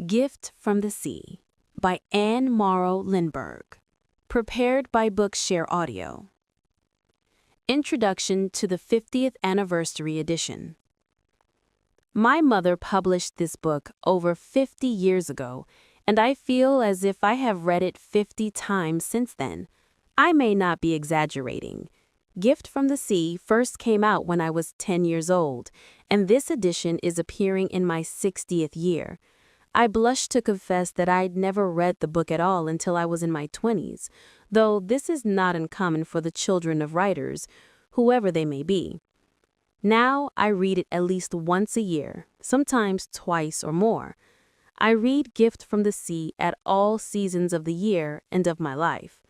Gift from the Sea by Anne Morrow Lindbergh. Prepared by Bookshare Audio. Introduction to the 50th Anniversary Edition. My mother published this book over 50 years ago, and I feel as if I have read it 50 times since then. I may not be exaggerating. Gift from the Sea first came out when I was 10 years old, and this edition is appearing in my 60th year. I blush to confess that I'd never read the book at all until I was in my 20s, though this is not uncommon for the children of writers, whoever they may be. Now I read it at least once a year, sometimes twice or more. I read Gift from the Sea at all seasons of the year and of my life.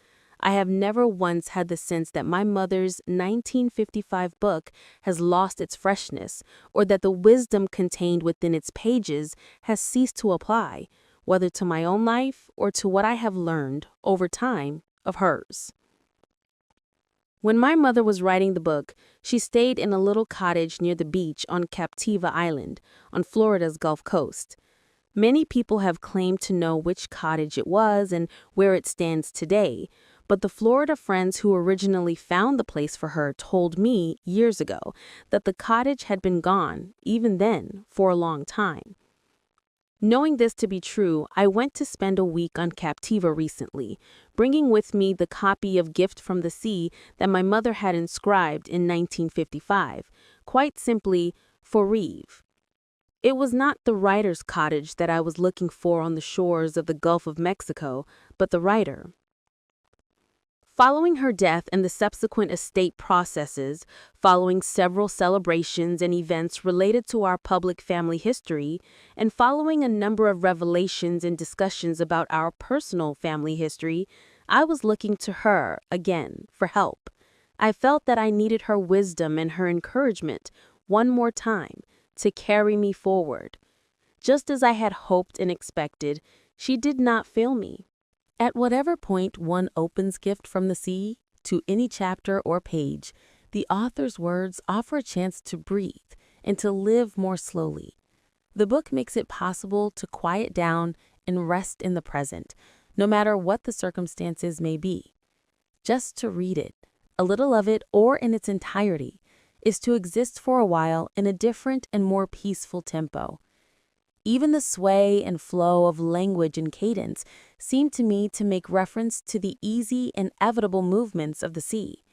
I have never once had the sense that my mother's 1955 book has lost its freshness, or that the wisdom contained within its pages has ceased to apply, whether to my own life or to what I have learned over time of hers. When my mother was writing the book, she stayed in a little cottage near the beach on Captiva Island, on Florida's Gulf Coast. Many people have claimed to know which cottage it was and where it stands today, but the Florida friends who originally found the place for her told me years ago that the cottage had been gone, even then, for a long time. Knowing this to be true, I went to spend a week on Captiva recently, bringing with me the copy of Gift from the Sea that my mother had inscribed in 1955, quite simply, for Reeve. It was not the writer's cottage that I was looking for on the shores of the Gulf of Mexico, but the writer. Following her death and the subsequent estate processes, following several celebrations and events related to our public family history, and following a number of revelations and discussions about our personal family history, I was looking to her, again, for help. I felt that I needed her wisdom and her encouragement, one more time, to carry me forward. Just as I had hoped and expected, she did not fail me. At whatever point one opens Gift from the Sea, to any chapter or page, the author's words offer a chance to breathe and to live more slowly. The book makes it possible to quiet down and rest in the present, no matter what the circumstances may be. Just to read it, a little of it or in its entirety, is to exist for a while in a different and more peaceful tempo. Even the sway and flow of language and cadence seemed to me to make reference to the easy, inevitable movements of the sea.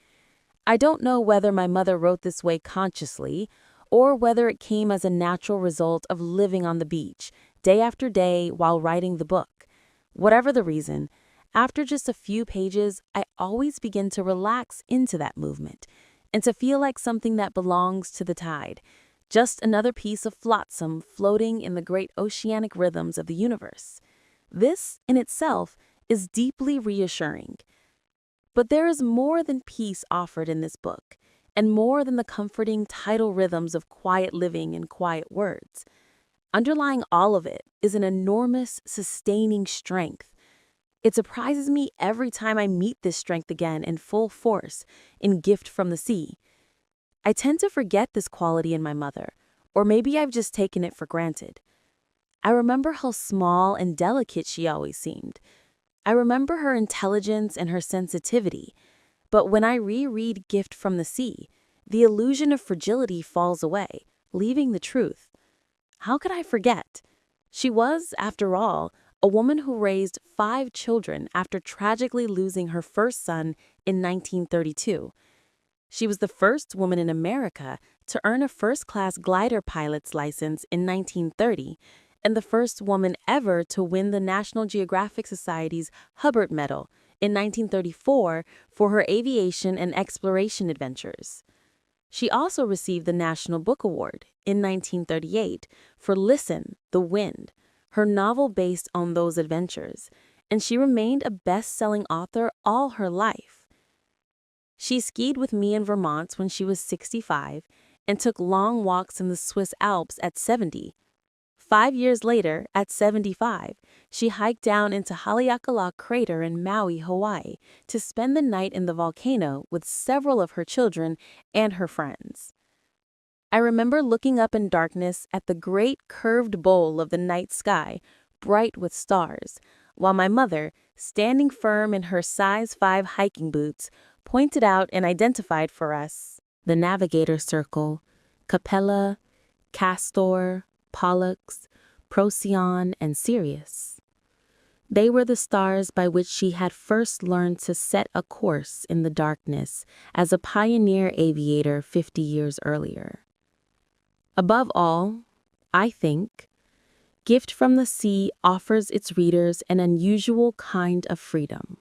I don't know whether my mother wrote this way consciously, or whether it came as a natural result of living on the beach, day after day, while writing the book. Whatever the reason, after just a few pages, I always begin to relax into that movement, and to feel like something that belongs to the tide. Just another piece of flotsam floating in the great oceanic rhythms of the universe. This, in itself, is deeply reassuring. But there is more than peace offered in this book, and more than the comforting tidal rhythms of quiet living and quiet words. Underlying all of it is an enormous, sustaining strength. It surprises me every time I meet this strength again in full force in Gift from the Sea. I tend to forget this quality in my mother, or maybe I've just taken it for granted. I remember how small and delicate she always seemed. I remember her intelligence and her sensitivity, but when I reread Gift from the Sea, the illusion of fragility falls away, leaving the truth. How could I forget? She was, after all, a woman who raised 5 children after tragically losing her first son in 1932. She was the first woman in America to earn a first-class glider pilot's license in 1930, and the first woman ever to win the National Geographic Society's Hubbard Medal in 1934 for her aviation and exploration adventures. She also received the National Book Award in 1938 for Listen, the Wind, her novel based on those adventures, and she remained a best-selling author all her life. She skied with me in Vermont when she was 65 and took long walks in the Swiss Alps at 70. 5 years later, at 75, she hiked down into Haleakala Crater in Maui, Hawaii, to spend the night in the volcano with several of her children and her friends. I remember looking up in darkness at the great curved bowl of the night sky, bright with stars, while my mother, standing firm in her size 5 hiking boots, pointed out and identified for us the Navigator Circle, Capella, Castor, Pollux, Procyon, and Sirius. They were the stars by which she had first learned to set a course in the darkness as a pioneer aviator 50 years earlier. Above all, I think, Gift from the Sea offers its readers an unusual kind of freedom.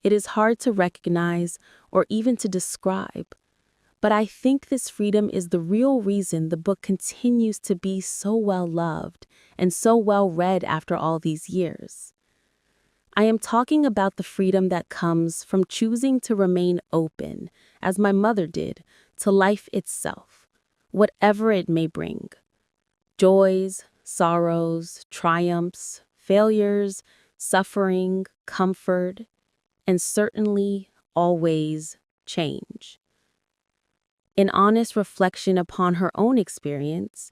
It is hard to recognize or even to describe, but I think this freedom is the real reason the book continues to be so well loved and so well read after all these years. I am talking about the freedom that comes from choosing to remain open, as my mother did, to life itself, whatever it may bring. Joys, sorrows, triumphs, failures, suffering, comfort, and certainly, always, change. In honest reflection upon her own experience,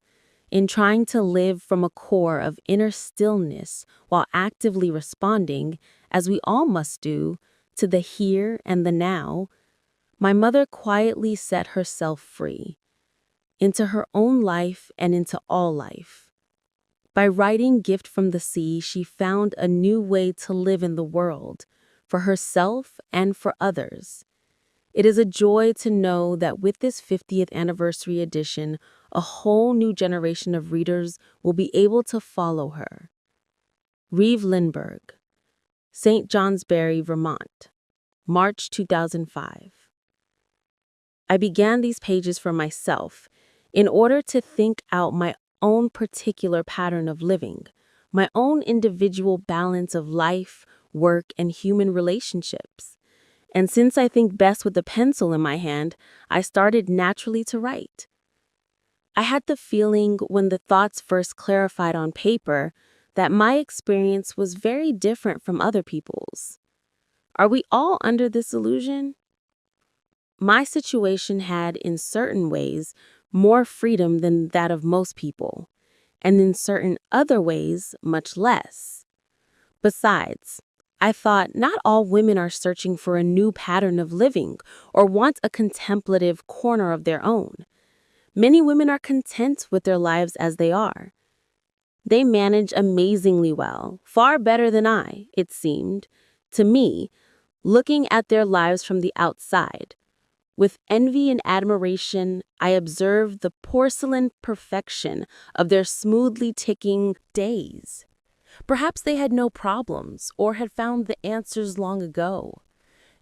in trying to live from a core of inner stillness while actively responding, as we all must do, to the here and the now, my mother quietly set herself free, into her own life and into all life. By writing Gift from the Sea, she found a new way to live in the world, for herself and for others. It is a joy to know that with this 50th anniversary edition, a whole new generation of readers will be able to follow her. Reeve Lindbergh, St. Johnsbury, Vermont, March 2005. I began these pages for myself in order to think out my own particular pattern of living, my own individual balance of life, work, and human relationships. And since I think best with a pencil in my hand, I started naturally to write. I had the feeling when the thoughts first clarified on paper that my experience was very different from other people's. Are we all under this illusion? My situation had, in certain ways, more freedom than that of most people, and in certain other ways, much less. Besides, I thought not all women are searching for a new pattern of living or want a contemplative corner of their own. Many women are content with their lives as they are. They manage amazingly well, far better than I, it seemed, to me, looking at their lives from the outside. With envy and admiration, I observed the porcelain perfection of their smoothly ticking days. Perhaps they had no problems or had found the answers long ago.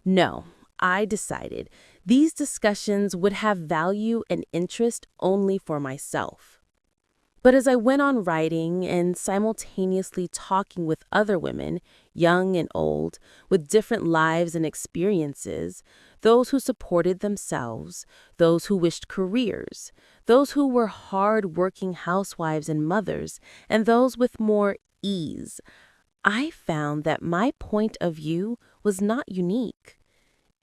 No, I decided these discussions would have value and interest only for myself. But as I went on writing and simultaneously talking with other women, young and old, with different lives and experiences, those who supported themselves, those who wished careers, those who were hard-working housewives and mothers, and those with more ease, I found that my point of view was not unique.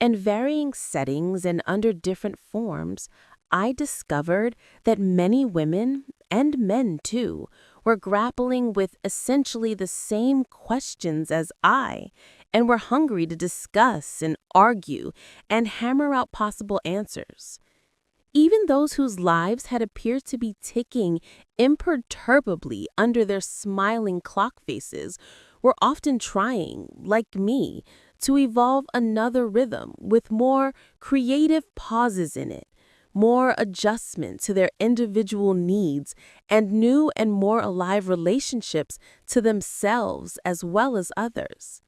In varying settings and under different forms, I discovered that many women, and men too, were grappling with essentially the same questions as I, and were hungry to discuss and argue and hammer out possible answers. Even those whose lives had appeared to be ticking imperturbably under their smiling clock faces were often trying, like me, to evolve another rhythm with more creative pauses in it, more adjustment to their individual needs, and new and more alive relationships to themselves as well as others.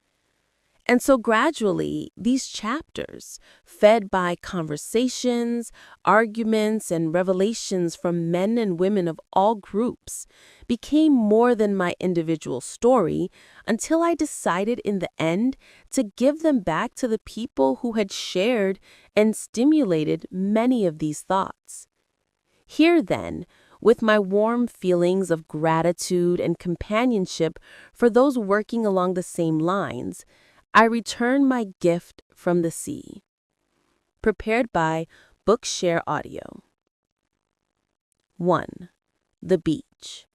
And so gradually, these chapters, fed by conversations, arguments, and revelations from men and women of all groups, became more than my individual story until I decided in the end to give them back to the people who had shared and stimulated many of these thoughts. Here then, with my warm feelings of gratitude and companionship for those working along the same lines, I return my gift from the sea. Prepared by Bookshare Audio. 1. The beach.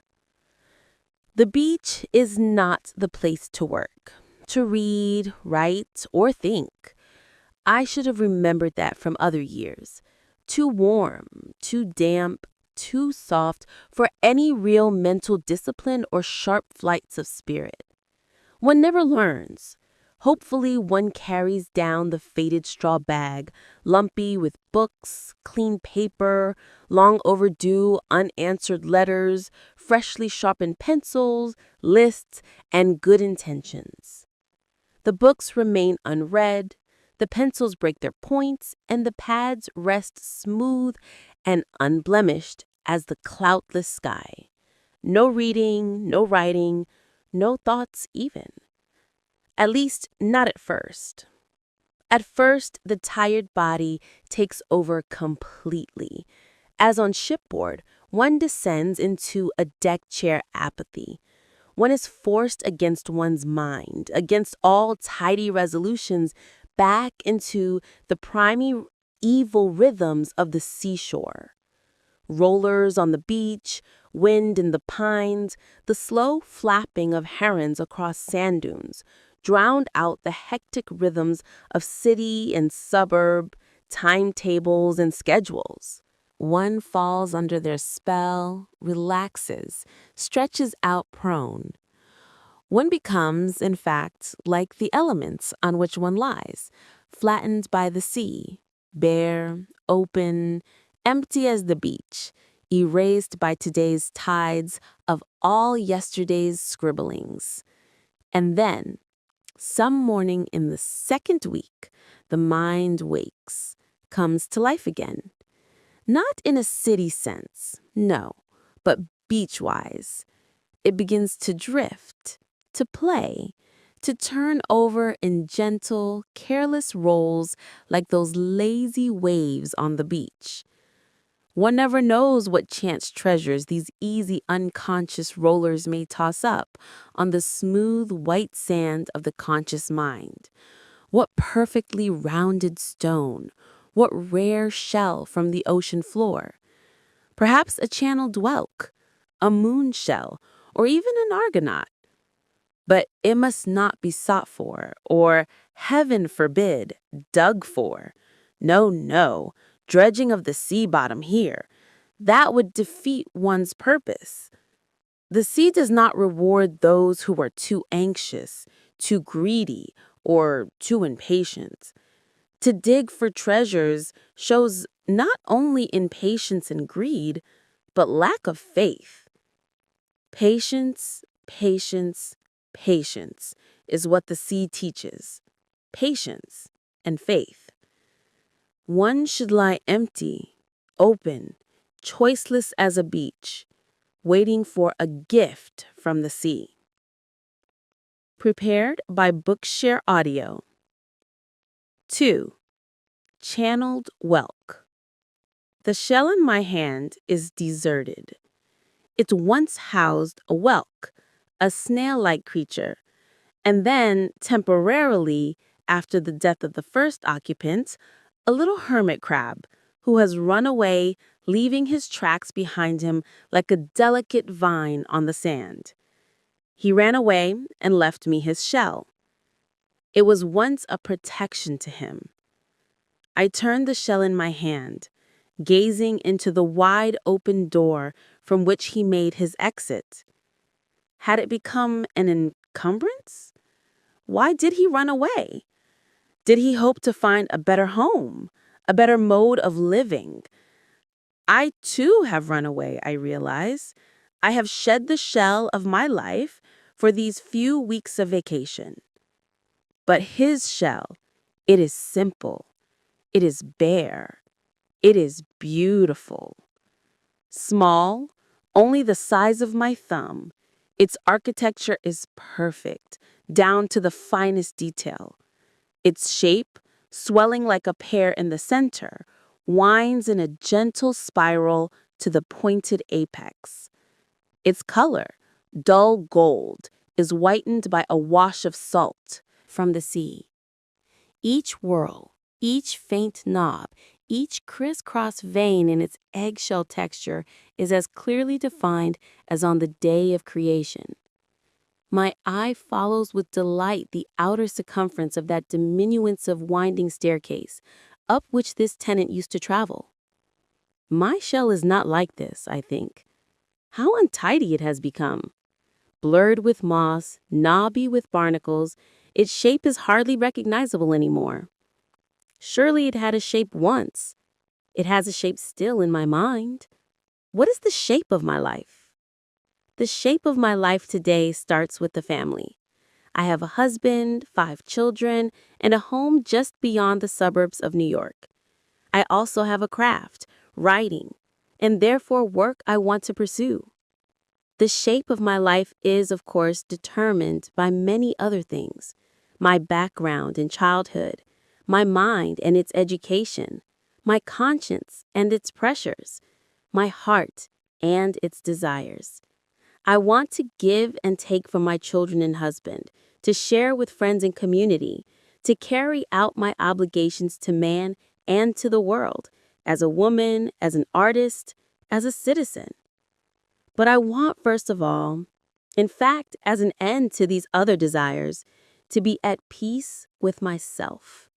The beach is not the place to work, to read, write, or think. I should have remembered that from other years. Too warm, too damp, too soft for any real mental discipline or sharp flights of spirit. One never learns. Hopefully, one carries down the faded straw bag, lumpy with books, clean paper, long overdue unanswered letters, freshly sharpened pencils, lists, and good intentions. The books remain unread, the pencils break their points, and the pads rest smooth and unblemished as the cloudless sky. No reading, no writing, no thoughts even. At least, not at first. At first, the tired body takes over completely. As on shipboard, one descends into a deck chair apathy. One is forced against one's mind, against all tidy resolutions, back into the primeval rhythms of the seashore. Rollers on the beach, wind in the pines, the slow flapping of herons across sand dunes drowned out the hectic rhythms of city and suburb, timetables and schedules. One falls under their spell, relaxes, stretches out prone. One becomes, in fact, like the elements on which one lies, flattened by the sea, bare, open, empty as the beach, erased by today's tides of all yesterday's scribblings. And then, some morning in the second week, the mind wakes, comes to life again. Not in a city sense, no, but beach-wise. It begins to drift, to play, to turn over in gentle, careless rolls like those lazy waves on the beach. One never knows what chance treasures these easy, unconscious rollers may toss up on the smooth, white sand of the conscious mind. What perfectly rounded stone, what rare shell from the ocean floor. Perhaps a channeled whelk, a moon shell, or even an argonaut. But it must not be sought for, or, heaven forbid, dug for. No, no, dredging of the sea bottom here. That would defeat one's purpose. The sea does not reward those who are too anxious, too greedy, or too impatient. To dig for treasures shows not only impatience and greed, but lack of faith. Patience, patience, patience is what the sea teaches. Patience and faith. One should lie empty, open, choiceless as a beach, waiting for a gift from the sea. Prepared by Bookshare Audio. 2. Channeled whelk. The shell in my hand is deserted. It once housed a whelk, a snail-like creature, and then, temporarily, after the death of the first occupant, a little hermit crab who has run away, leaving his tracks behind him like a delicate vine on the sand. He ran away and left me his shell. It was once a protection to him. I turned the shell in my hand, gazing into the wide open door from which he made his exit. Had it become an encumbrance? Why did he run away? Did he hope to find a better home, a better mode of living? I too have run away, I realize. I have shed the shell of my life for these few weeks of vacation. But his shell, it is simple. It is bare. It is beautiful. Small, only the size of my thumb, its architecture is perfect, down to the finest detail. Its shape, swelling like a pear in the center, winds in a gentle spiral to the pointed apex. Its color, dull gold, is whitened by a wash of salt from the sea. Each whirl, each faint knob, each crisscross vein in its eggshell texture is as clearly defined as on the day of creation. My eye follows with delight the outer circumference of that diminutive winding staircase, up which this tenant used to travel. My shell is not like this, I think. How untidy it has become. Blurred with moss, knobby with barnacles, its shape is hardly recognizable anymore. Surely it had a shape once. It has a shape still in my mind. What is the shape of my life? The shape of my life today starts with the family. I have a husband, 5 children, and a home just beyond the suburbs of New York. I also have a craft, writing, and therefore work I want to pursue. The shape of my life is, of course, determined by many other things. My background in childhood, my mind and its education, my conscience and its pressures, my heart and its desires. I want to give and take from my children and husband, to share with friends and community, to carry out my obligations to man and to the world, as a woman, as an artist, as a citizen. But I want, first of all, in fact, as an end to these other desires, to be at peace with myself.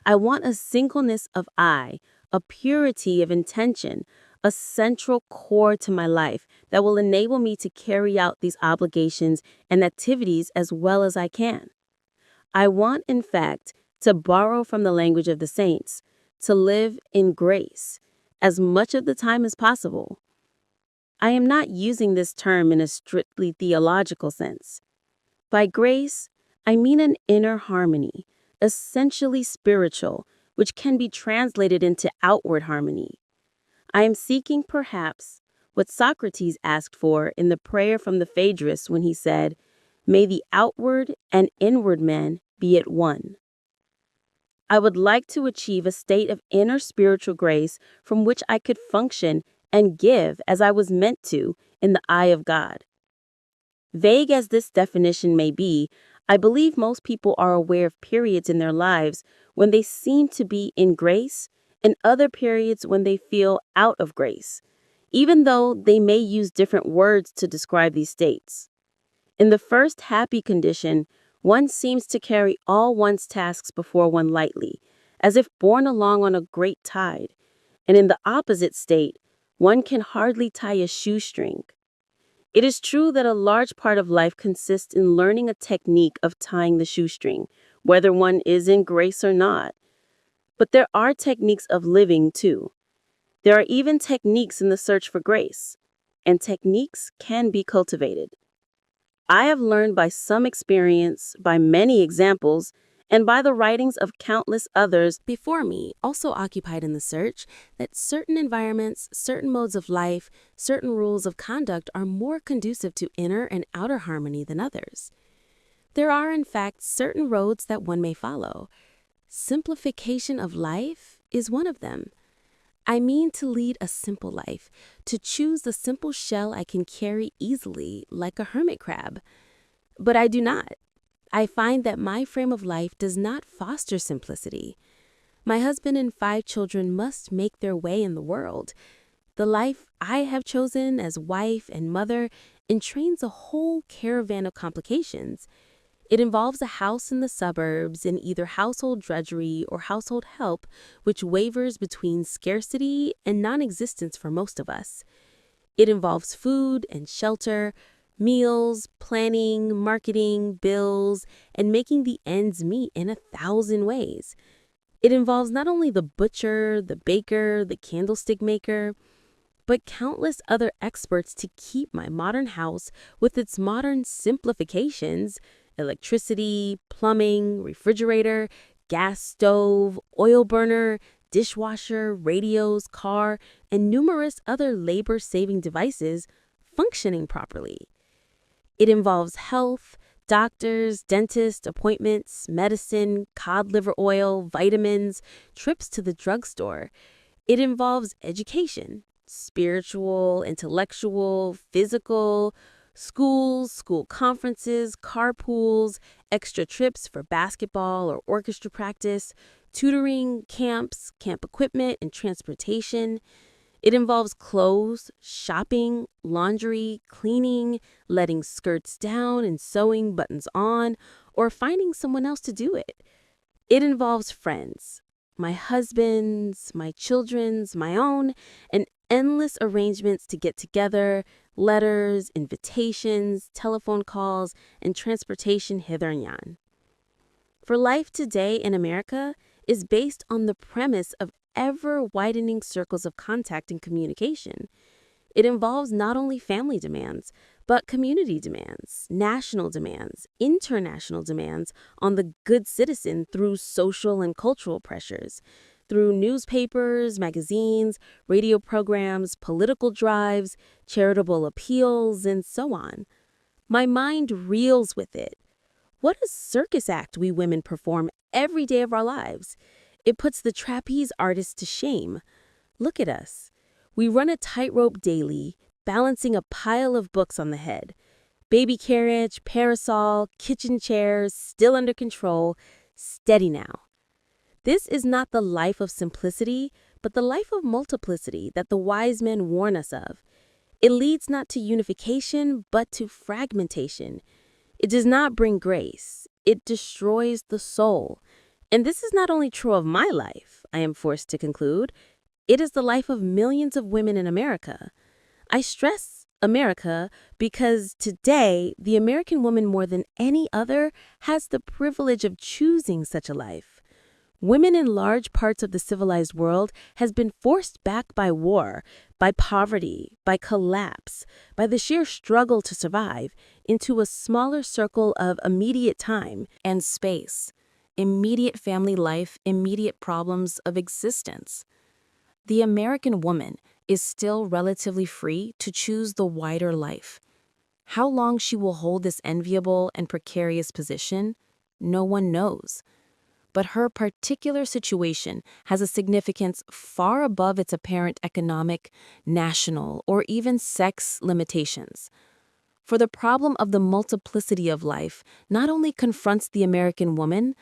I want a singleness of eye, a purity of intention, a central core to my life that will enable me to carry out these obligations and activities as well as I can. I want, in fact, to borrow from the language of the saints, to live in grace as much of the time as possible. I am not using this term in a strictly theological sense. By grace, I mean an inner harmony, essentially spiritual, which can be translated into outward harmony. I am seeking, perhaps, what Socrates asked for in the prayer from the Phaedrus when he said, "May the outward and inward man be at one." I would like to achieve a state of inner spiritual grace from which I could function and give as I was meant to in the eye of God. Vague as this definition may be, I believe most people are aware of periods in their lives when they seem to be in grace and other periods when they feel out of grace, even though they may use different words to describe these states. In the first happy condition, one seems to carry all one's tasks before one lightly, as if borne along on a great tide, and in the opposite state, one can hardly tie a shoestring. It is true that a large part of life consists in learning a technique of tying the shoestring, whether one is in grace or not. But there are techniques of living, too. There are even techniques in the search for grace, and techniques can be cultivated. I have learned by some experience, by many examples, and by the writings of countless others before me, also occupied in the search, that certain environments, certain modes of life, certain rules of conduct are more conducive to inner and outer harmony than others. There are, in fact, certain roads that one may follow. Simplification of life is one of them. I mean to lead a simple life, to choose the simple shell I can carry easily, like a hermit crab. But I do not. I find that my frame of life does not foster simplicity. My husband and 5 children must make their way in the world. The life I have chosen as wife and mother entrains a whole caravan of complications. It involves a house in the suburbs and either household drudgery or household help, which wavers between scarcity and non-existence for most of us. It involves food and shelter, meals, planning, marketing, bills, and making the ends meet in 1,000 ways. It involves not only the butcher, the baker, the candlestick maker, but countless other experts to keep my modern house with its modern simplifications, electricity, plumbing, refrigerator, gas stove, oil burner, dishwasher, radios, car, and numerous other labor-saving devices functioning properly. It involves health, doctors, dentist appointments, medicine, cod liver oil, vitamins, trips to the drugstore. It involves education, spiritual, intellectual, physical, schools, school conferences, carpools, extra trips for basketball or orchestra practice, tutoring, camps, camp equipment, and transportation. It involves clothes, shopping, laundry, cleaning, letting skirts down and sewing buttons on, or finding someone else to do it. It involves friends, my husband's, my children's, my own, and endless arrangements to get together, letters, invitations, telephone calls, and transportation hither and yon. For life today in America is based on the premise of ever-widening circles of contact and communication. It involves not only family demands, but community demands, national demands, international demands on the good citizen through social and cultural pressures, through newspapers, magazines, radio programs, political drives, charitable appeals, and so on. My mind reels with it. What a circus act we women perform every day of our lives. It puts the trapeze artist to shame. Look at us. We run a tightrope daily, balancing a pile of books on the head. Baby carriage, parasol, kitchen chairs, still under control, steady now. This is not the life of simplicity, but the life of multiplicity that the wise men warn us of. It leads not to unification, but to fragmentation. It does not bring grace. It destroys the soul. And this is not only true of my life, I am forced to conclude. It is the life of millions of women in America. I stress America because today, the American woman more than any other has the privilege of choosing such a life. Women in large parts of the civilized world has been forced back by war, by poverty, by collapse, by the sheer struggle to survive, into a smaller circle of immediate time and space, immediate family life, immediate problems of existence. The American woman is still relatively free to choose the wider life. How long she will hold this enviable and precarious position, no one knows. But her particular situation has a significance far above its apparent economic, national, or even sex limitations. For the problem of the multiplicity of life not only confronts the American woman,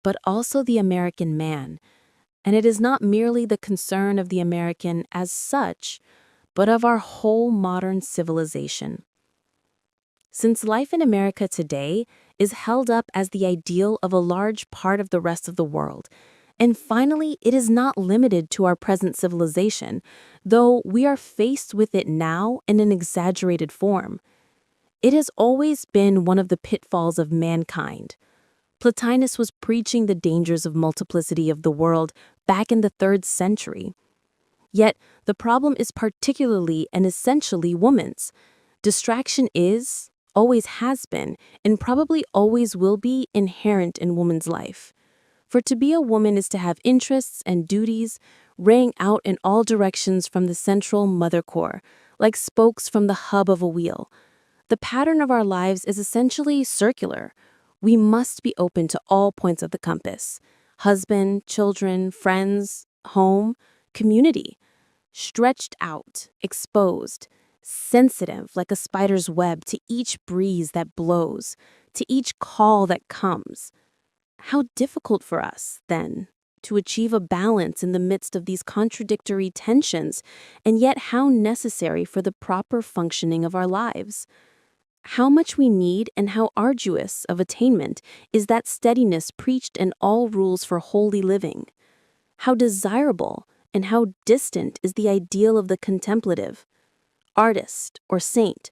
but also the American man. And it is not merely the concern of the American as such, but of our whole modern civilization. Since life in America today is held up as the ideal of a large part of the rest of the world, and finally, it is not limited to our present civilization, though we are faced with it now in an exaggerated form. It has always been one of the pitfalls of mankind. Plotinus was preaching the dangers of multiplicity of the world back in the 3rd century. Yet, the problem is particularly and essentially woman's. Distraction is, always has been, and probably always will be inherent in woman's life. For to be a woman is to have interests and duties raying out in all directions from the central mother core, like spokes from the hub of a wheel. The pattern of our lives is essentially circular. We must be open to all points of the compass: husband, children, friends, home, community. Stretched out, exposed, sensitive like a spider's web to each breeze that blows, to each call that comes. How difficult for us, then, to achieve a balance in the midst of these contradictory tensions, and yet how necessary for the proper functioning of our lives. How much we need and how arduous of attainment is that steadiness preached in all rules for holy living. How desirable and how distant is the ideal of the contemplative, artist or saint,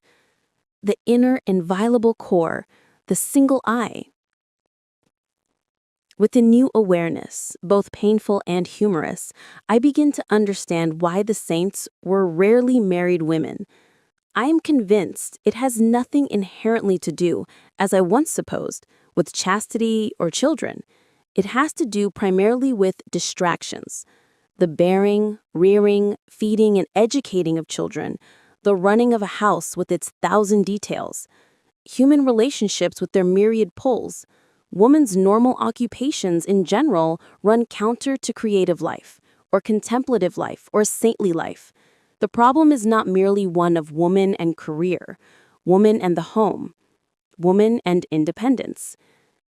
the inner inviolable core, the single eye. With a new awareness, both painful and humorous, I begin to understand why the saints were rarely married women. I am convinced it has nothing inherently to do, as I once supposed, with chastity or children. It has to do primarily with distractions. The bearing, rearing, feeding, and educating of children, the running of a house with its 1,000 details, human relationships with their myriad pulls. Woman's normal occupations in general run counter to creative life, or contemplative life, or saintly life. The problem is not merely one of woman and career, woman and the home, woman and independence.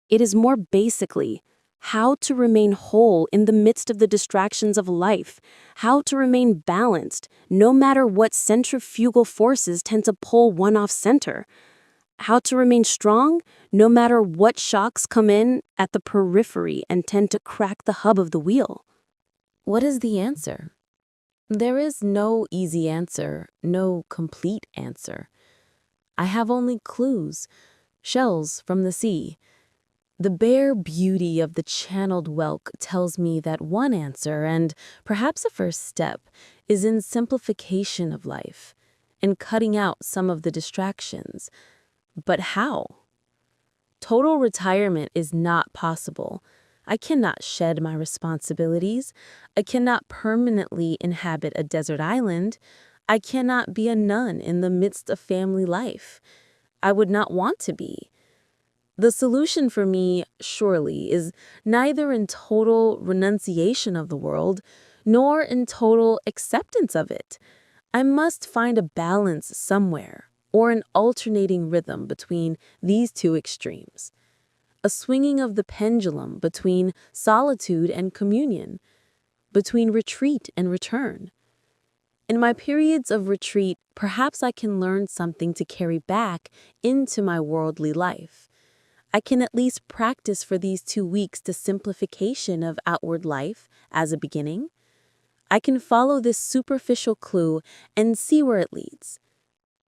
It is more basically, how to remain whole in the midst of the distractions of life, how to remain balanced no matter what centrifugal forces tend to pull one off center, how to remain strong no matter what shocks come in at the periphery and tend to crack the hub of the wheel. What is the answer? There is no easy answer, no complete answer. I have only clues, shells from the sea. The bare beauty of the channeled whelk tells me that one answer, and perhaps a first step, is in simplification of life, in cutting out some of the distractions. But how? Total retirement is not possible. I cannot shed my responsibilities. I cannot permanently inhabit a desert island. I cannot be a nun in the midst of family life. I would not want to be. The solution for me, surely, is neither in total renunciation of the world, nor in total acceptance of it. I must find a balance somewhere, or an alternating rhythm between these two extremes. A swinging of the pendulum between solitude and communion, between retreat and return. In my periods of retreat, perhaps I can learn something to carry back into my worldly life. I can at least practice for these 2 weeks the simplification of outward life as a beginning. I can follow this superficial clue and see where it leads.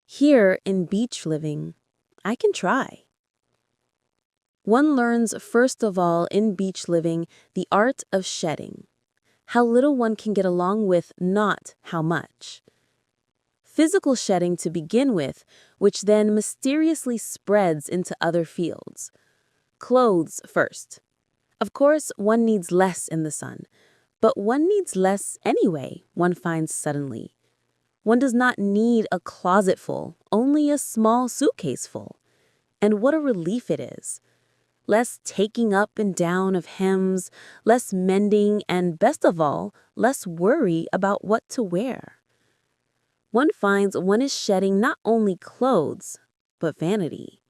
Here in beach living, I can try. One learns first of all in beach living the art of shedding. How little one can get along with, not how much. Physical shedding to begin with, which then mysteriously spreads into other fields. Clothes first. Of course, one needs less in the sun, but one needs less anyway, one finds suddenly. One does not need a closet full, only a small suitcase full. And what a relief it is. Less taking up and down of hems, less mending, and best of all, less worry about what to wear. One finds one is shedding not only clothes, but vanity.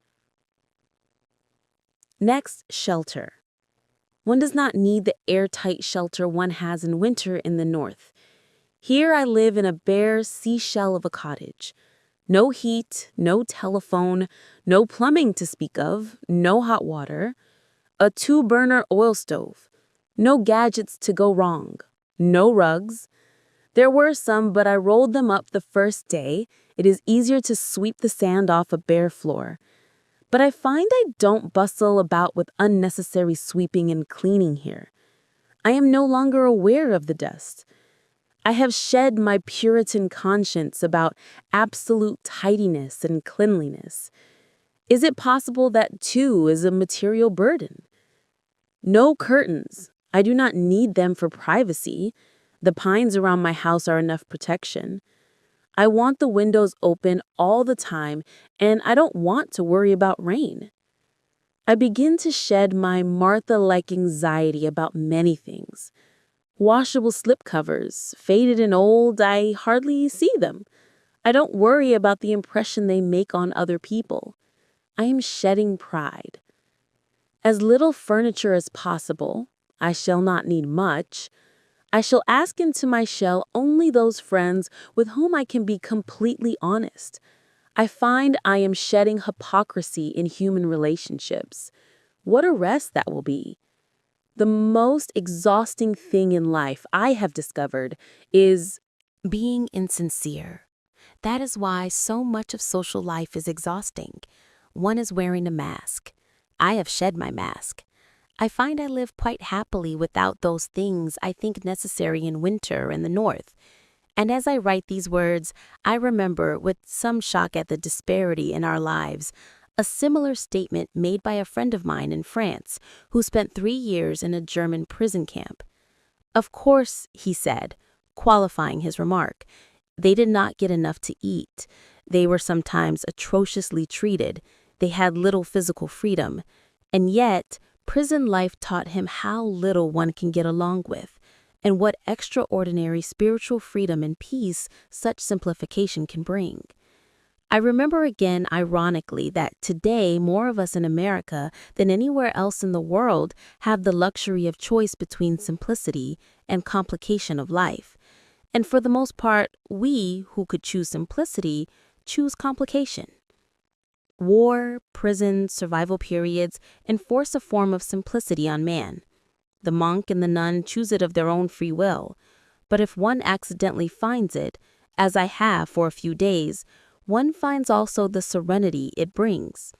Next, shelter. One does not need the airtight shelter one has in winter in the north. Here I live in a bare seashell of a cottage. No heat, no telephone, no plumbing to speak of, no hot water, a 2-burner oil stove, no gadgets to go wrong, no rugs. There were some, but I rolled them up the first day. It is easier to sweep the sand off a bare floor. But I find I don't bustle about with unnecessary sweeping and cleaning here. I am no longer aware of the dust. I have shed my Puritan conscience about absolute tidiness and cleanliness. Is it possible that, too, is a material burden? No curtains. I do not need them for privacy. The pines around my house are enough protection. I want the windows open all the time, and I don't want to worry about rain. I begin to shed my Martha-like anxiety about many things. Washable slipcovers, faded and old, I hardly see them. I don't worry about the impression they make on other people. I am shedding pride. As little furniture as possible, I shall not need much. I shall ask into my shell only those friends with whom I can be completely honest. I find I am shedding hypocrisy in human relationships. What a rest that will be. The most exhausting thing in life, I have discovered, is being insincere. That is why so much of social life is exhausting. One is wearing a mask. I have shed my mask. I find I live quite happily without those things I think necessary in winter in the north. And as I write these words, I remember, with some shock at the disparity in our lives, a similar statement made by a friend of mine in France who spent 3 years in a German prison camp. Of course, he said, qualifying his remark, they did not get enough to eat. They were sometimes atrociously treated. They had little physical freedom. And yet, prison life taught him how little one can get along with, and what extraordinary spiritual freedom and peace such simplification can bring. I remember again, ironically, that today more of us in America than anywhere else in the world have the luxury of choice between simplicity and complication of life. And for the most part, we who could choose simplicity choose complication. War, prison, survival periods enforce a form of simplicity on man. The monk and the nun choose it of their own free will. But if one accidentally finds it, as I have for a few days, one finds also the serenity it brings.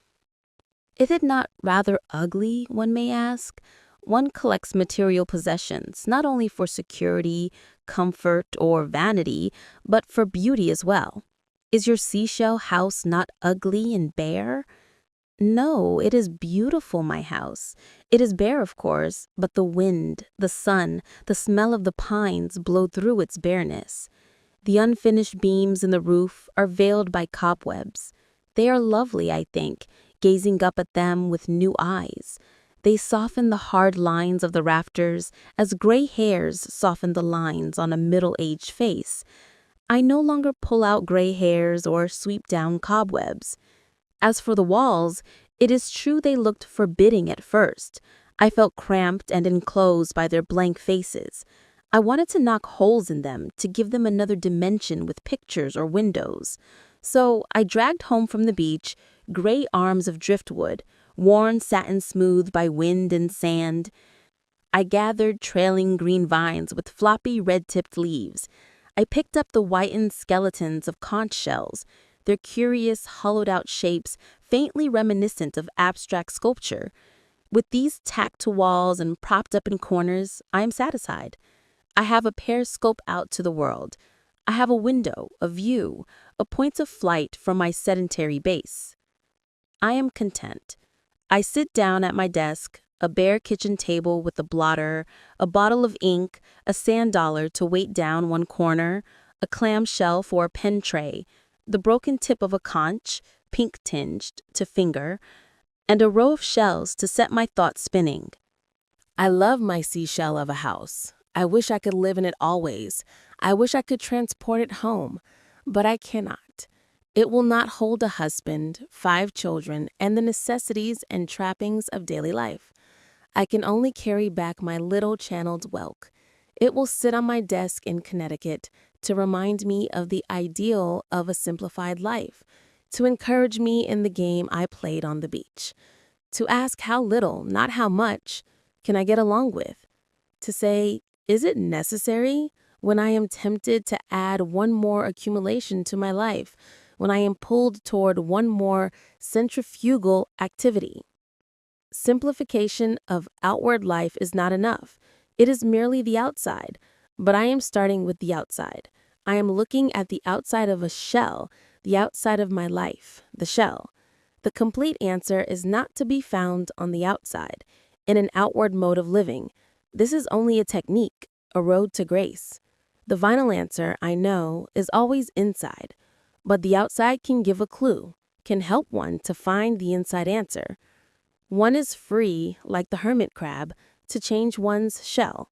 Is it not rather ugly, one may ask? One collects material possessions, not only for security, comfort, or vanity, but for beauty as well. Is your seashell house not ugly and bare? No, it is beautiful, my house. It is bare, of course, but the wind, the sun, the smell of the pines blow through its bareness. The unfinished beams in the roof are veiled by cobwebs. They are lovely, I think, gazing up at them with new eyes. They soften the hard lines of the rafters as gray hairs soften the lines on a middle-aged face. I no longer pull out gray hairs or sweep down cobwebs. As for the walls, it is true they looked forbidding at first. I felt cramped and enclosed by their blank faces. I wanted to knock holes in them to give them another dimension with pictures or windows. So I dragged home from the beach gray arms of driftwood, worn satin smooth by wind and sand. I gathered trailing green vines with floppy red-tipped leaves. I picked up the whitened skeletons of conch shells, their curious, hollowed-out shapes faintly reminiscent of abstract sculpture. With these tacked to walls and propped up in corners, I am satisfied. I have a periscope out to the world. I have a window, a view, a point of flight from my sedentary base. I am content. I sit down at my desk, a bare kitchen table with a blotter, a bottle of ink, a sand dollar to weight down one corner, a clam shell for a pen tray, the broken tip of a conch, pink-tinged, to finger, and a row of shells to set my thoughts spinning. I love my seashell of a house. I wish I could live in it always. I wish I could transport it home, but I cannot. It will not hold a husband, 5 children, and the necessities and trappings of daily life. I can only carry back my little channeled whelk. It will sit on my desk in Connecticut to remind me of the ideal of a simplified life, to encourage me in the game I played on the beach, to ask how little, not how much, can I get along with, to say, is it necessary when I am tempted to add one more accumulation to my life, when I am pulled toward one more centrifugal activity? Simplification of outward life is not enough. It is merely the outside, but I am starting with the outside. I am looking at the outside of a shell, the outside of my life, the shell. The complete answer is not to be found on the outside, in an outward mode of living. This is only a technique, a road to grace. The final answer, I know, is always inside, but the outside can give a clue, can help one to find the inside answer. One is free, like the hermit crab, to change one's shell.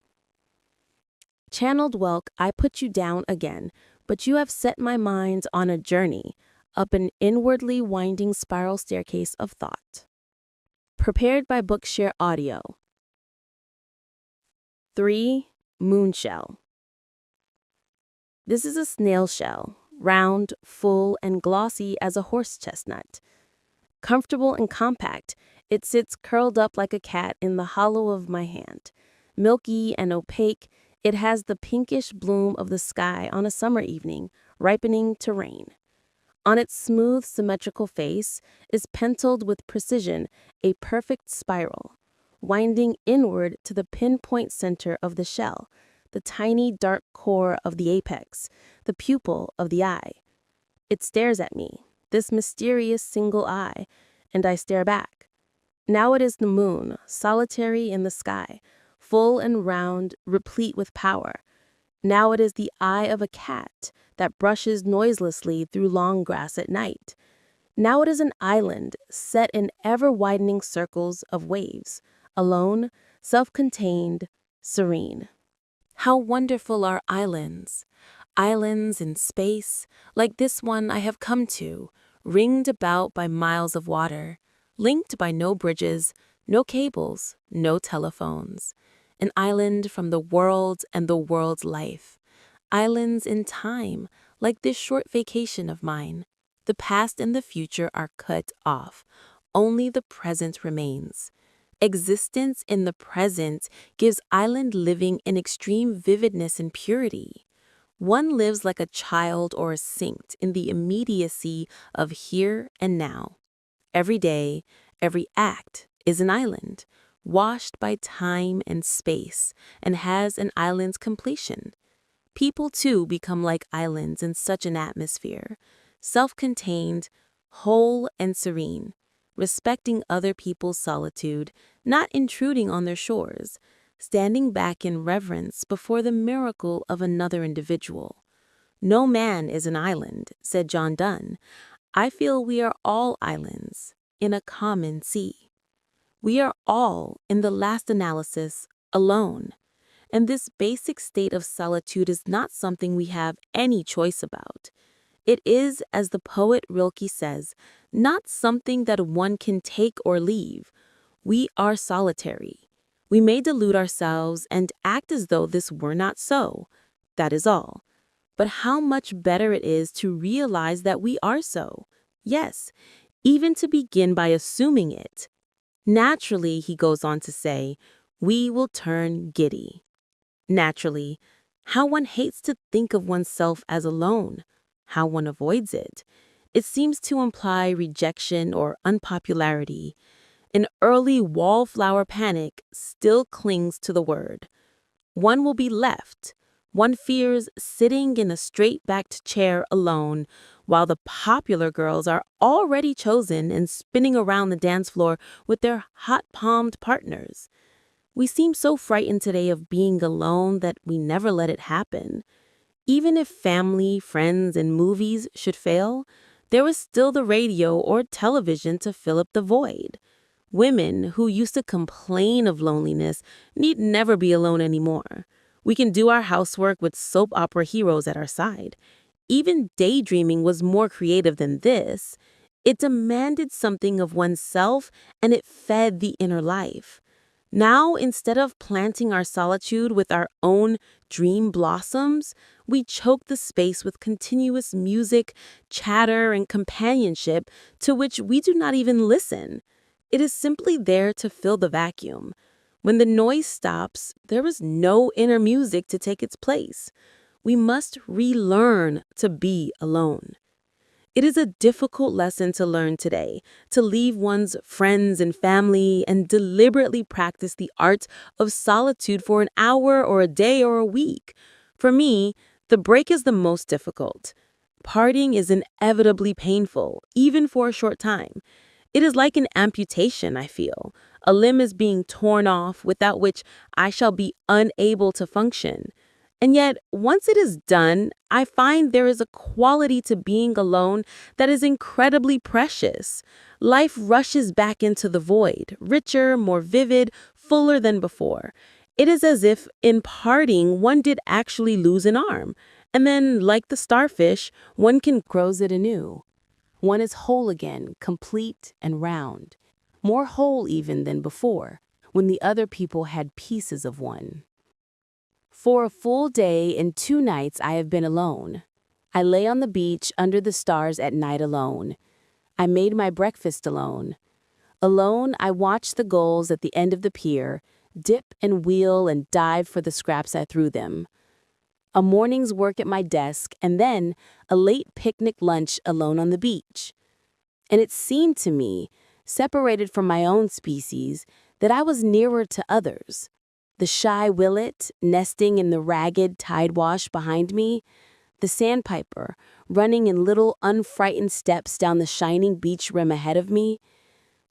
Channeled whelk, I put you down again, but you have set my mind on a journey, up an inwardly winding spiral staircase of thought. Prepared by Bookshare Audio. 3. Moonshell. This is a snail shell, round, full, and glossy as a horse chestnut. Comfortable and compact, it sits curled up like a cat in the hollow of my hand. Milky and opaque, it has the pinkish bloom of the sky on a summer evening, ripening to rain. On its smooth, symmetrical face is penciled with precision a perfect spiral, winding inward to the pinpoint center of the shell, the tiny dark core of the apex, the pupil of the eye. It stares at me, this mysterious single eye, and I stare back. Now it is the moon, solitary in the sky, full and round, replete with power. Now it is the eye of a cat that brushes noiselessly through long grass at night. Now it is an island set in ever-widening circles of waves, alone, self-contained, serene. How wonderful are islands! Islands in space, like this one I have come to, ringed about by miles of water, linked by no bridges, no cables, no telephones. An island from the world and the world's life. Islands in time, like this short vacation of mine. The past and the future are cut off. Only the present remains. Existence in the present gives island living an extreme vividness and purity. One lives like a child or a saint in the immediacy of here and now. Every day, every act is an island, washed by time and space, and has an island's completion. People, too, become like islands in such an atmosphere, self-contained, whole and serene, respecting other people's solitude, not intruding on their shores, standing back in reverence before the miracle of another individual. No man is an island, said John Donne. I feel we are all islands in a common sea. We are all, in the last analysis, alone. And this basic state of solitude is not something we have any choice about. It is, as the poet Rilke says, not something that one can take or leave. We are solitary. We may delude ourselves and act as though this were not so. That is all. But how much better it is to realize that we are so. Yes, even to begin by assuming it. Naturally, he goes on to say, we will turn giddy. Naturally, how one hates to think of oneself as alone, how one avoids it. It seems to imply rejection or unpopularity. An early wallflower panic still clings to the word. One will be left. One fears sitting in a straight-backed chair alone, while the popular girls are already chosen and spinning around the dance floor with their hot-palmed partners. We seem so frightened today of being alone that we never let it happen. Even if family, friends, and movies should fail, there is still the radio or television to fill up the void. Women who used to complain of loneliness need never be alone anymore. We can do our housework with soap opera heroes at our side. Even daydreaming was more creative than this. It demanded something of oneself, and it fed the inner life. Now, instead of planting our solitude with our own dream blossoms, we choke the space with continuous music, chatter, and companionship to which we do not even listen. It is simply there to fill the vacuum. When the noise stops, there is no inner music to take its place. We must relearn to be alone. It is a difficult lesson to learn today, to leave one's friends and family and deliberately practice the art of solitude for an hour or a day or a week. For me, the break is the most difficult. Parting is inevitably painful, even for a short time. It is like an amputation, I feel. A limb is being torn off, without which I shall be unable to function. And yet, once it is done, I find there is a quality to being alone that is incredibly precious. Life rushes back into the void, richer, more vivid, fuller than before. It is as if, in parting, one did actually lose an arm. And then, like the starfish, one can grow it anew. One is whole again, complete and round. More whole even than before, when the other people had pieces of one. For a full day and 2 nights I have been alone. I lay on the beach under the stars at night alone. I made my breakfast alone. Alone, I watched the gulls at the end of the pier, dip and wheel and dive for the scraps I threw them. A morning's work at my desk, and then a late picnic lunch alone on the beach. And it seemed to me, separated from my own species, that I was nearer to others. The shy willet nesting in the ragged tide wash behind me, the sandpiper running in little unfrightened steps down the shining beach rim ahead of me,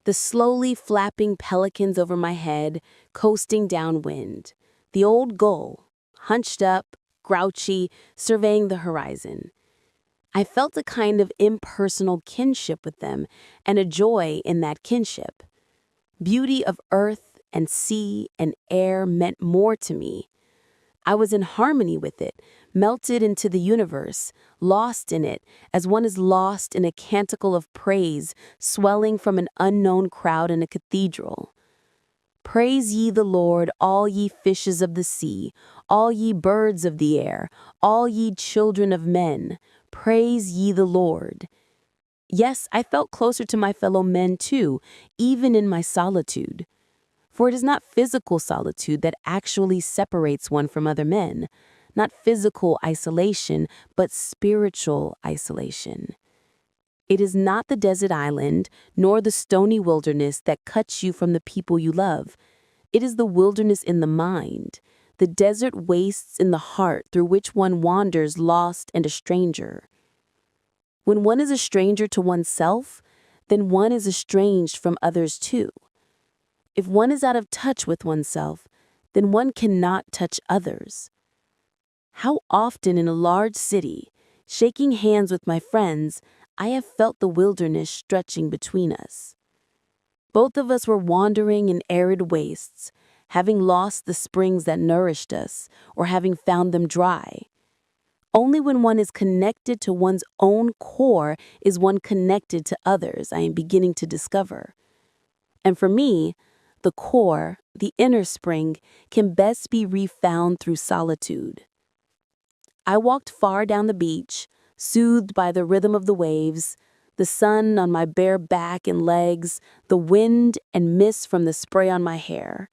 the slowly flapping pelicans over my head, coasting downwind, the old gull, hunched up, grouchy, surveying the horizon. I felt a kind of impersonal kinship with them and a joy in that kinship. Beauty of earth and sea and air meant more to me. I was in harmony with it, melted into the universe, lost in it, as one is lost in a canticle of praise swelling from an unknown crowd in a cathedral. Praise ye the Lord, all ye fishes of the sea, all ye birds of the air, all ye children of men. Praise ye the Lord. Yes, I felt closer to my fellow men too, even in my solitude. For it is not physical solitude that actually separates one from other men, not physical isolation, but spiritual isolation. It is not the desert island, nor the stony wilderness that cuts you from the people you love. It is the wilderness in the mind, the desert wastes in the heart through which one wanders lost and a stranger. When one is a stranger to oneself, then one is estranged from others too. If one is out of touch with oneself, then one cannot touch others. How often in a large city, shaking hands with my friends, I have felt the wilderness stretching between us. Both of us were wandering in arid wastes, having lost the springs that nourished us, or having found them dry. Only when one is connected to one's own core is one connected to others, I am beginning to discover. And for me, the core, the inner spring, can best be refound through solitude. I walked far down the beach, soothed by the rhythm of the waves, the sun on my bare back and legs, the wind and mist from the spray on my hair.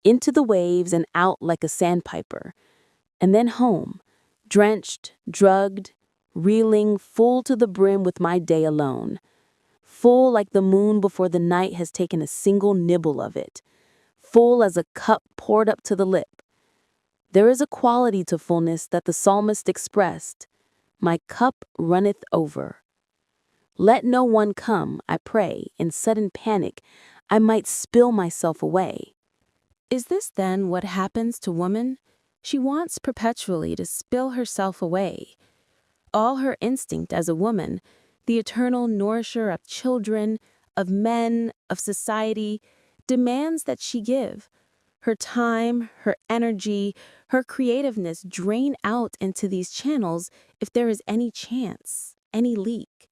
Into the waves and out like a sandpiper, and then home, drenched, drugged, reeling, full to the brim with my day alone. Full like the moon before the night has taken a single nibble of it, full as a cup poured up to the lip. There is a quality to fullness that the psalmist expressed, "My cup runneth over." Let no one come, I pray, in sudden panic, I might spill myself away. Is this then what happens to woman? She wants perpetually to spill herself away. All her instinct as a woman, the eternal nourisher of children, of men, of society, demands that she give. Her time, her energy, her creativeness drain out into these channels if there is any chance, any leak.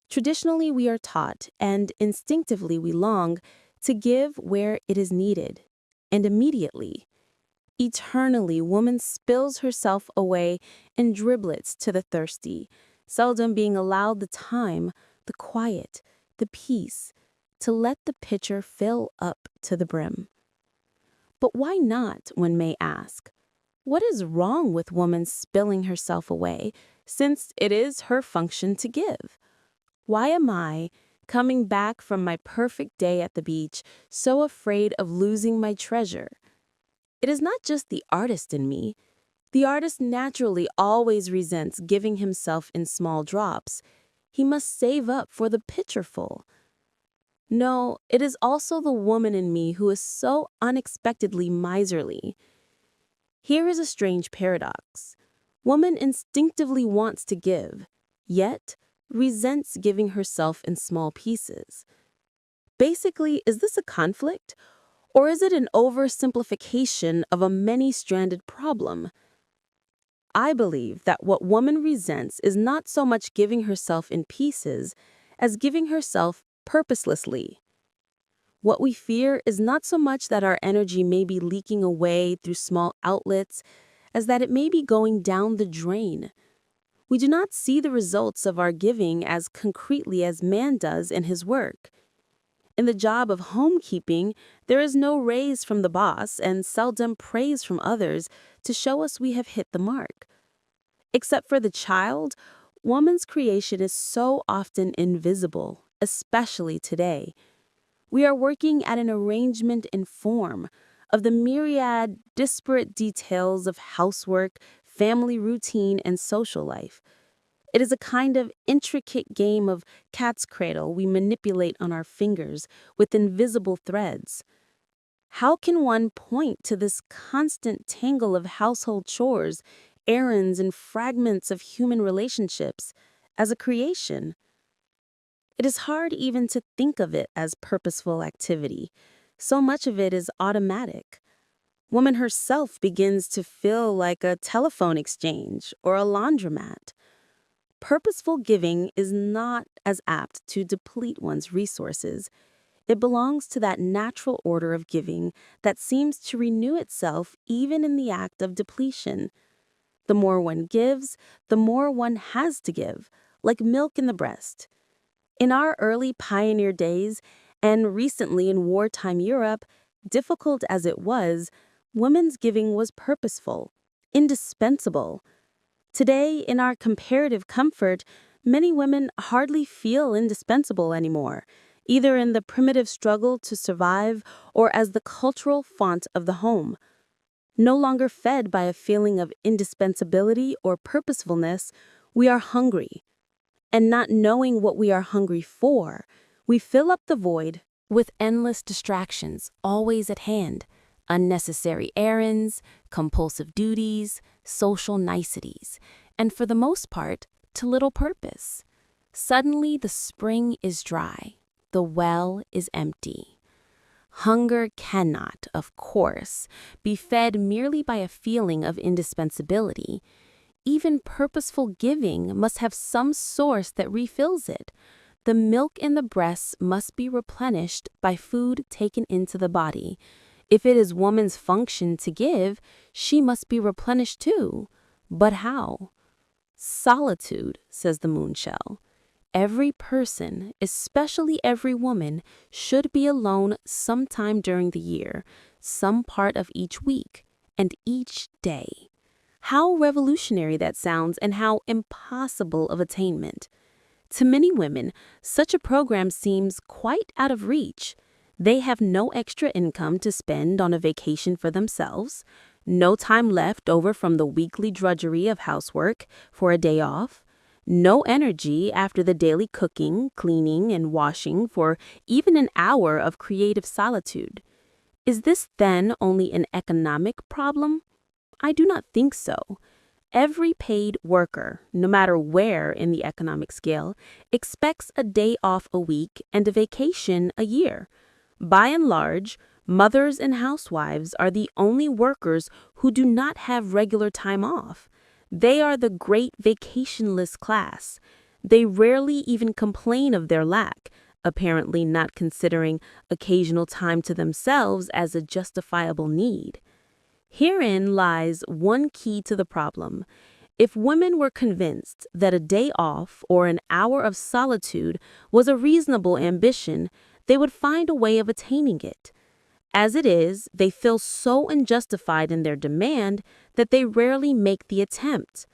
Traditionally, we are taught, and instinctively we long, to give where it is needed, and immediately. Eternally, woman spills herself away in driblets to the thirsty, seldom being allowed the time, the quiet, the peace, to let the pitcher fill up to the brim. But why not, one may ask? What is wrong with woman spilling herself away, since it is her function to give? Why am I, coming back from my perfect day at the beach, so afraid of losing my treasure? It is not just the artist in me. The artist naturally always resents giving himself in small drops. He must save up for the pitcherful. No, it is also the woman in me who is so unexpectedly miserly. Here is a strange paradox. Woman instinctively wants to give, yet resents giving herself in small pieces. Basically, is this a conflict? Or is it an oversimplification of a many-stranded problem? I believe that what woman resents is not so much giving herself in pieces as giving herself purposelessly. What we fear is not so much that our energy may be leaking away through small outlets as that it may be going down the drain. We do not see the results of our giving as concretely as man does in his work. In the job of homekeeping, there is no raise from the boss and seldom praise from others to show us we have hit the mark. Except for the child, woman's creation is so often invisible, especially today. We are working at an arrangement in form of the myriad disparate details of housework, family routine, and social life. It is a kind of intricate game of cat's cradle we manipulate on our fingers with invisible threads. How can one point to this constant tangle of household chores, errands, and fragments of human relationships as a creation? It is hard even to think of it as purposeful activity. So much of it is automatic. Woman herself begins to feel like a telephone exchange or a laundromat. Purposeful giving is not as apt to deplete one's resources. It belongs to that natural order of giving that seems to renew itself even in the act of depletion. The more one gives, the more one has to give, like milk in the breast. In our early pioneer days, and recently in wartime Europe, difficult as it was, women's giving was purposeful, indispensable. Today, in our comparative comfort, many women hardly feel indispensable anymore, either in the primitive struggle to survive or as the cultural font of the home. No longer fed by a feeling of indispensability or purposefulness, we are hungry. And not knowing what we are hungry for, we fill up the void with endless distractions always at hand, unnecessary errands, compulsive duties, social niceties, and for the most part, to little purpose. Suddenly the spring is dry, the well is empty. Hunger cannot, of course, be fed merely by a feeling of indispensability. Even purposeful giving must have some source that refills it. The milk in the breast must be replenished by food taken into the body. If it is woman's function to give, she must be replenished too. But how? Solitude, says the moonshell. Every person, especially every woman, should be alone sometime during the year, some part of each week, and each day. How revolutionary that sounds and how impossible of attainment. To many women, such a program seems quite out of reach. They have no extra income to spend on a vacation for themselves, no time left over from the weekly drudgery of housework for a day off, no energy after the daily cooking, cleaning, and washing for even an hour of creative solitude. Is this then only an economic problem? I do not think so. Every paid worker, no matter where in the economic scale, expects a day off a week and a vacation a year. By and large, mothers and housewives are the only workers who do not have regular time off. They are the great vacationless class. They rarely even complain of their lack, apparently not considering occasional time to themselves as a justifiable need. Herein lies one key to the problem. If women were convinced that a day off or an hour of solitude was a reasonable ambition, they would find a way of attaining it. As it is, they feel so unjustified in their demand that they rarely make the attempt.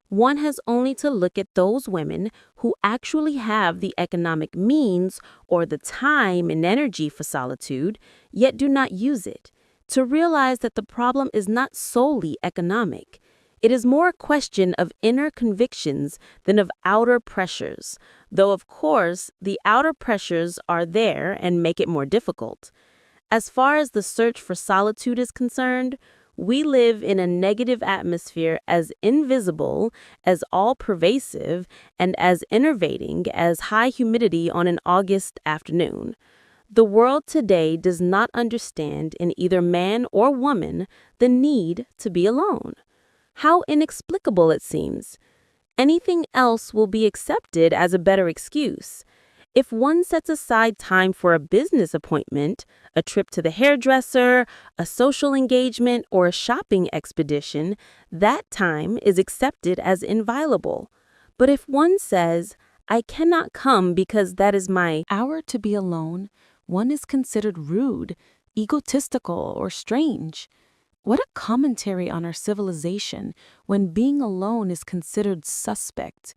One has only to look at those women who actually have the economic means or the time and energy for solitude, yet do not use it, to realize that the problem is not solely economic. It is more a question of inner convictions than of outer pressures, though of course the outer pressures are there and make it more difficult. As far as the search for solitude is concerned, we live in a negative atmosphere as invisible, as all-pervasive, and as enervating as high humidity on an August afternoon. The world today does not understand in either man or woman the need to be alone. How inexplicable it seems. Anything else will be accepted as a better excuse. If one sets aside time for a business appointment, a trip to the hairdresser, a social engagement, or a shopping expedition, that time is accepted as inviolable. But if one says, "I cannot come because that is my hour to be alone," one is considered rude, egotistical, or strange. What a commentary on our civilization when being alone is considered suspect.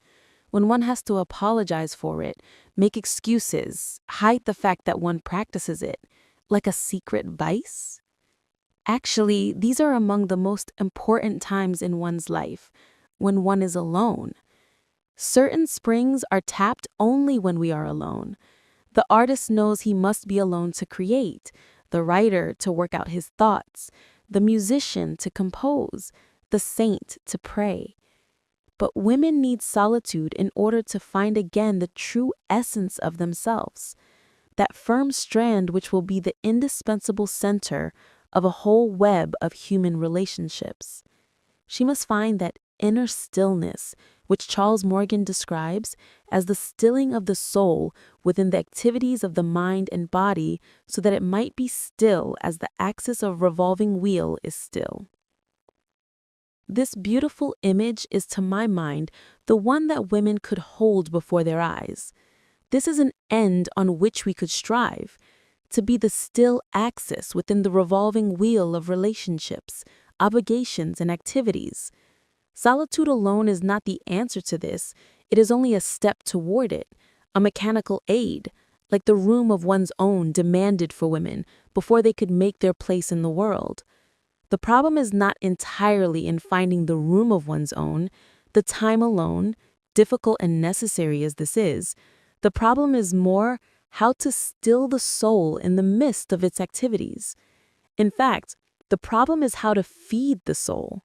When one has to apologize for it, make excuses, hide the fact that one practices it, like a secret vice? Actually, these are among the most important times in one's life, when one is alone. Certain springs are tapped only when we are alone. The artist knows he must be alone to create, the writer to work out his thoughts, the musician to compose, the saint to pray. But women need solitude in order to find again the true essence of themselves, that firm strand which will be the indispensable center of a whole web of human relationships. She must find that inner stillness, which Charles Morgan describes as the stilling of the soul within the activities of the mind and body, so that it might be still as the axis of revolving wheel is still. This beautiful image is, to my mind, the one that women could hold before their eyes. This is an end on which we could strive, to be the still axis within the revolving wheel of relationships, obligations, and activities. Solitude alone is not the answer to this. It is only a step toward it, a mechanical aid, like the room of one's own demanded for women before they could make their place in the world. The problem is not entirely in finding the room of one's own, the time alone, difficult and necessary as this is. The problem is more how to still the soul in the midst of its activities. In fact, the problem is how to feed the soul.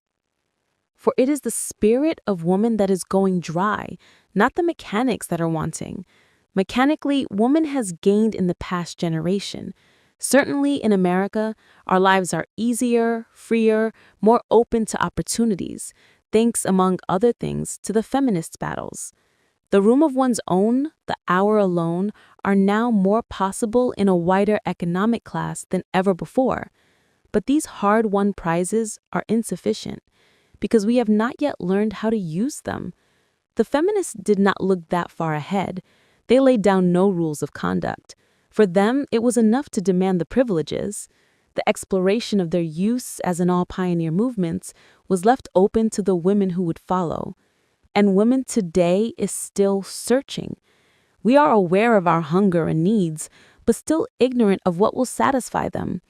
For it is the spirit of woman that is going dry, not the mechanics that are wanting. Mechanically, woman has gained in the past generation. Certainly in America, our lives are easier, freer, more open to opportunities, thanks, among other things, to the feminist battles. The room of one's own, the hour alone, are now more possible in a wider economic class than ever before. But these hard-won prizes are insufficient, because we have not yet learned how to use them. The feminists did not look that far ahead. They laid down no rules of conduct. For them, it was enough to demand the privileges. The exploration of their use, as in all pioneer movements, was left open to the women who would follow. And women today is still searching. We are aware of our hunger and needs, but still ignorant of what will satisfy them.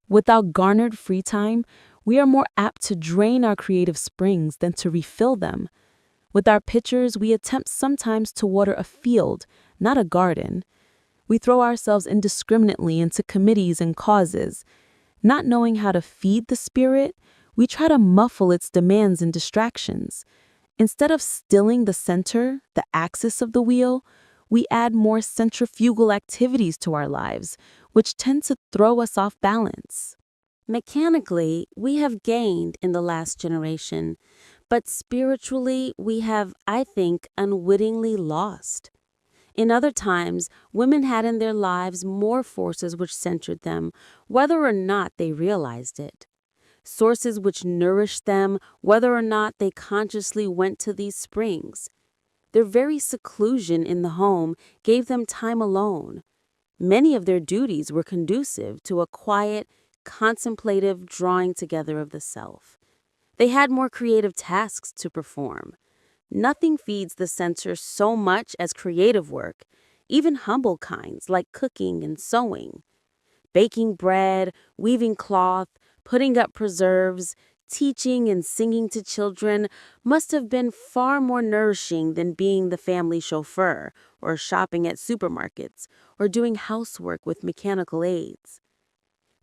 Without garnered free time, we are more apt to drain our creative springs than to refill them. With our pitchers, we attempt sometimes to water a field, not a garden. We throw ourselves indiscriminately into committees and causes. Not knowing how to feed the spirit, we try to muffle its demands and distractions. Instead of stilling the center, the axis of the wheel, we add more centrifugal activities to our lives, which tend to throw us off balance. Mechanically, we have gained in the last generation, but spiritually, we have, I think, unwittingly lost. In other times, women had in their lives more forces which centered them, whether or not they realized it. Sources which nourished them, whether or not they consciously went to these springs. Their very seclusion in the home gave them time alone. Many of their duties were conducive to a quiet, contemplative drawing together of the self. They had more creative tasks to perform. Nothing feeds the center so much as creative work, even humble kinds like cooking and sewing. Baking bread, weaving cloth, putting up preserves, teaching and singing to children must have been far more nourishing than being the family chauffeur or shopping at supermarkets or doing housework with mechanical aids.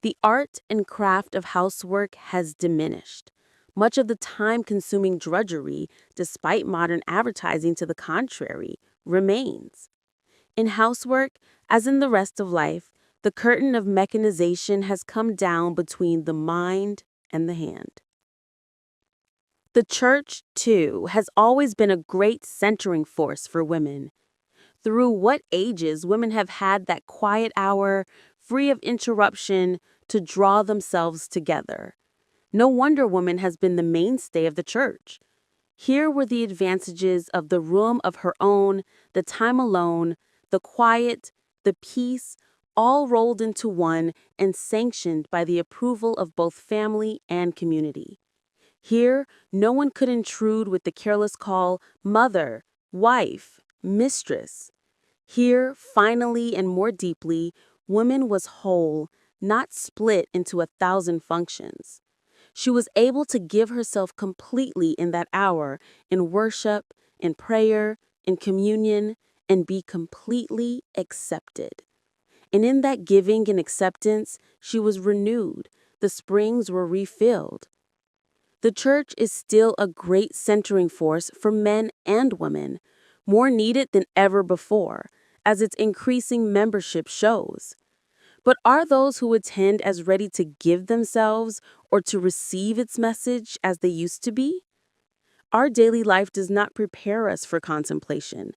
The art and craft of housework has diminished. Much of the time-consuming drudgery, despite modern advertising to the contrary, remains. In housework, as in the rest of life, the curtain of mechanization has come down between the mind and the hand. The church, too, has always been a great centering force for women. Through what ages women have had that quiet hour, free of interruption, to draw themselves together. No wonder woman has been the mainstay of the church. Here were the advantages of the room of her own, the time alone, the quiet, the peace, all rolled into one and sanctioned by the approval of both family and community. Here, no one could intrude with the careless call, mother, wife, mistress. Here, finally and more deeply, woman was whole, not split into 1,000 functions. She was able to give herself completely in that hour, in worship, in prayer, in communion, and be completely accepted. And in that giving and acceptance, she was renewed. The springs were refilled. The church is still a great centering force for men and women, more needed than ever before, as its increasing membership shows. But are those who attend as ready to give themselves or to receive its message as they used to be? Our daily life does not prepare us for contemplation.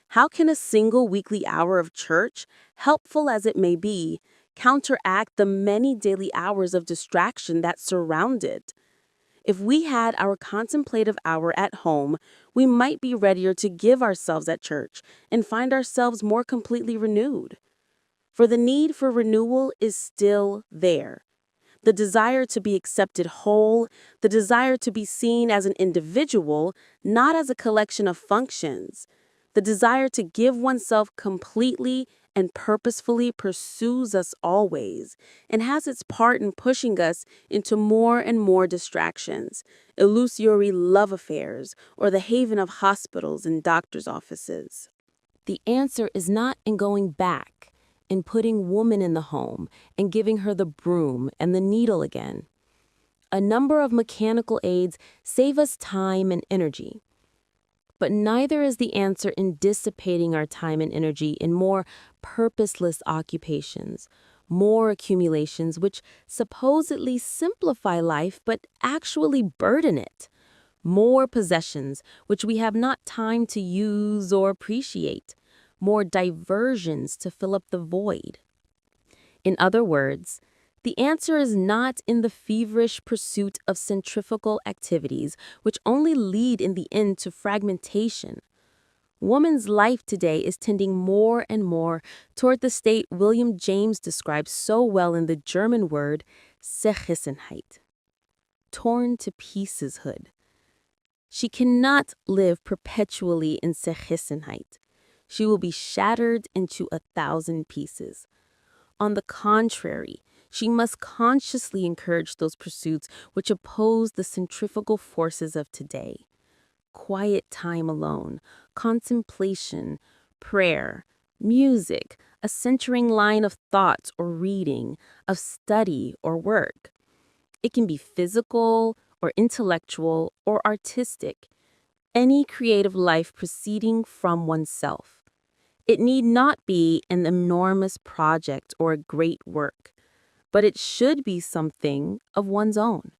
How can a single weekly hour of church, helpful as it may be, counteract the many daily hours of distraction that surround it? If we had our contemplative hour at home, we might be readier to give ourselves at church and find ourselves more completely renewed. For the need for renewal is still there. The desire to be accepted whole, the desire to be seen as an individual, not as a collection of functions, the desire to give oneself completely and purposefully pursues us always and has its part in pushing us into more and more distractions, illusory love affairs, or the haven of hospitals and doctors' offices. The answer is not in going back, in putting woman in the home and giving her the broom and the needle again. A number of mechanical aids save us time and energy. But neither is the answer in dissipating our time and energy in more purposeless occupations, more accumulations which supposedly simplify life but actually burden it, more possessions which we have not time to use or appreciate, more diversions to fill up the void. In other words, the answer is not in the feverish pursuit of centrifugal activities, which only lead in the end to fragmentation. Woman's life today is tending more and more toward the state William James describes so well in the German word Zerrissenheit, torn to pieceshood. She cannot live perpetually in Zerrissenheit. She will be shattered into 1,000 pieces. On the contrary, she must consciously encourage those pursuits which oppose the centrifugal forces of today. Quiet time alone, contemplation, prayer, music, a centering line of thought or reading, of study or work. It can be physical or intellectual or artistic, any creative life proceeding from oneself. It need not be an enormous project or a great work, but it should be something of one's own.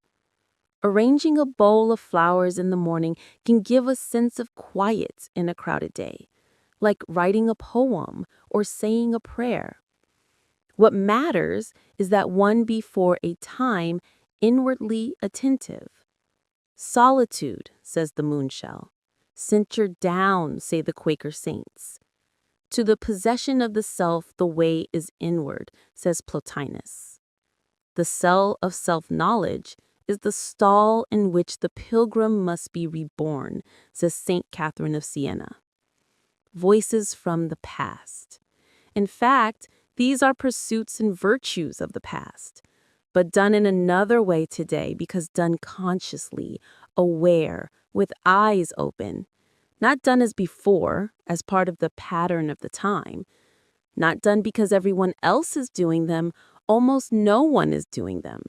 Arranging a bowl of flowers in the morning can give a sense of quiet in a crowded day, like writing a poem or saying a prayer. What matters is that one be for a time inwardly attentive. Solitude, says the moonshell. Center down, say the Quaker saints. To the possession of the self, the way is inward, says Plotinus. The cell of self-knowledge is the stall in which the pilgrim must be reborn, says St. Catherine of Siena. Voices from the past. In fact, these are pursuits and virtues of the past, but done in another way today because done consciously, aware, with eyes open. Not done as before, as part of the pattern of the time. Not done because everyone else is doing them, almost no one is doing them.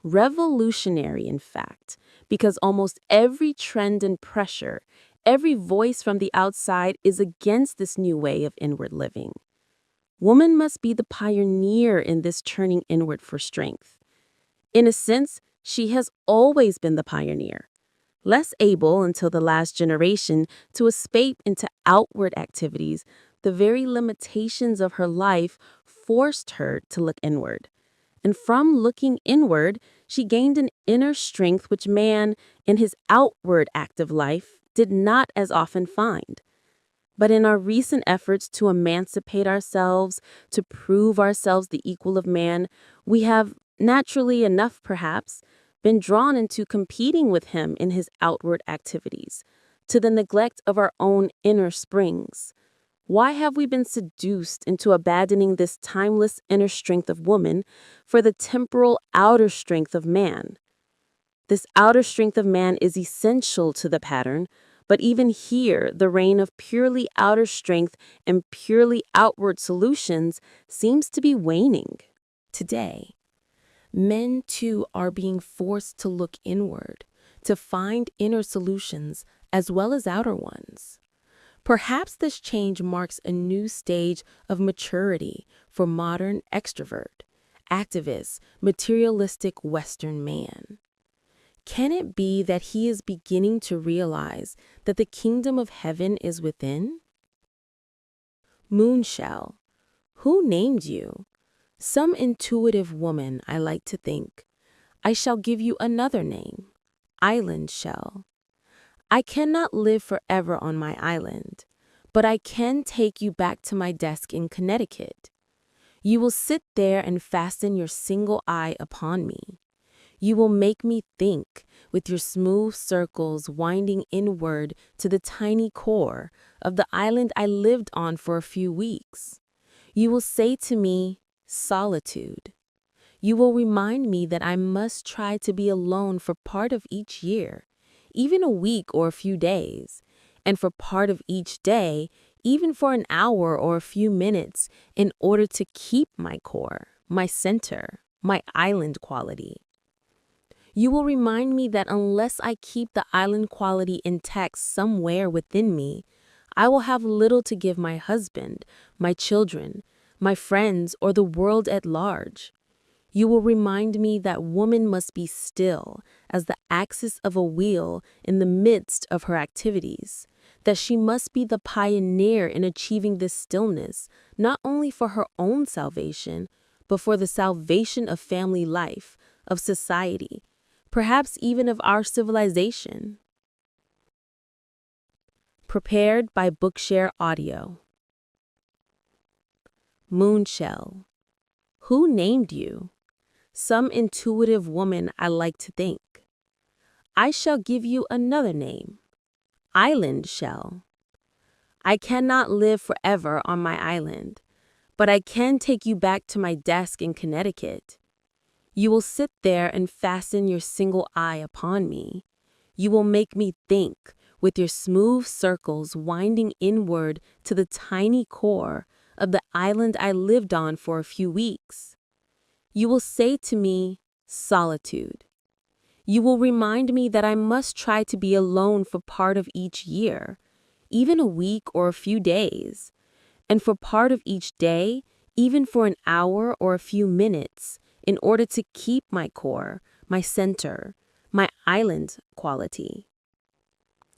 Revolutionary, in fact, because almost every trend and pressure, every voice from the outside is against this new way of inward living. Woman must be the pioneer in this turning inward for strength. In a sense, she has always been the pioneer. Less able until the last generation to escape into outward activities, the very limitations of her life forced her to look inward. And from looking inward, she gained an inner strength which man, in his outward active life, did not as often find. But in our recent efforts to emancipate ourselves, to prove ourselves the equal of man, we have, naturally enough perhaps, been drawn into competing with him in his outward activities, to the neglect of our own inner springs. Why have we been seduced into abandoning this timeless inner strength of woman for the temporal outer strength of man? This outer strength of man is essential to the pattern, but even here, the reign of purely outer strength and purely outward solutions seems to be waning. Today, men too are being forced to look inward, to find inner solutions as well as outer ones. Perhaps this change marks a new stage of maturity for modern extrovert, activist, materialistic Western man. Can it be that he is beginning to realize that the kingdom of heaven is within? Moonshell. Who named you? Some intuitive woman, I like to think. I shall give you another name. Island shell. I cannot live forever on my island, but I can take you back to my desk in Connecticut. You will sit there and fasten your single eye upon me. You will make me think with your smooth circles winding inward to the tiny core of the island I lived on for a few weeks. You will say to me, solitude. You will remind me that I must try to be alone for part of each year, even a week or a few days, and for part of each day, even for an hour or a few minutes, in order to keep my core, my center, my island quality. You will remind me that unless I keep the island quality intact somewhere within me, I will have little to give my husband, my children, my friends, or the world at large. You will remind me that woman must be still as the axis of a wheel in the midst of her activities, that she must be the pioneer in achieving this stillness, not only for her own salvation, but for the salvation of family life, of society, perhaps even of our civilization. Prepared by Bookshare Audio. Moonshell. Who named you? Some intuitive woman, I like to think. I shall give you another name. Island shell. I cannot live forever on my island, but I can take you back to my desk in Connecticut. You will sit there and fasten your single eye upon me. You will make me think with your smooth circles winding inward to the tiny core of the island I lived on for a few weeks. You will say to me, solitude. You will remind me that I must try to be alone for part of each year, even a week or a few days, and for part of each day, even for an hour or a few minutes, in order to keep my core, my center, my island quality.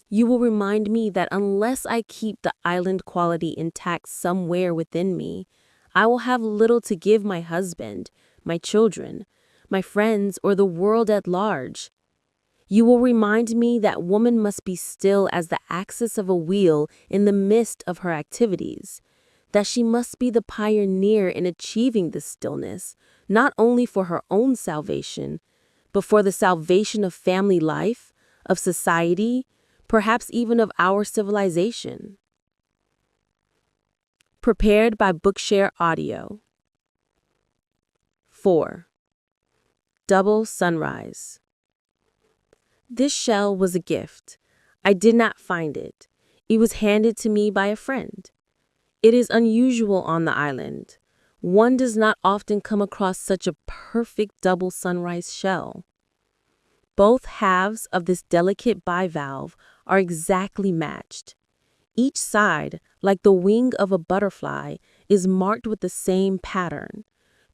You will remind me that unless I keep the island quality intact somewhere within me, I will have little to give my husband, my children, my friends, or the world at large. You will remind me that woman must be still as the axis of a wheel in the midst of her activities, that she must be the pioneer in achieving this stillness, not only for her own salvation, but for the salvation of family life, of society, perhaps even of our civilization. Prepared by Bookshare Audio. 4. Double sunrise. This shell was a gift. I did not find it. It was handed to me by a friend. It is unusual on the island. One does not often come across such a perfect double sunrise shell. Both halves of this delicate bivalve are exactly matched. Each side, like the wing of a butterfly, is marked with the same pattern,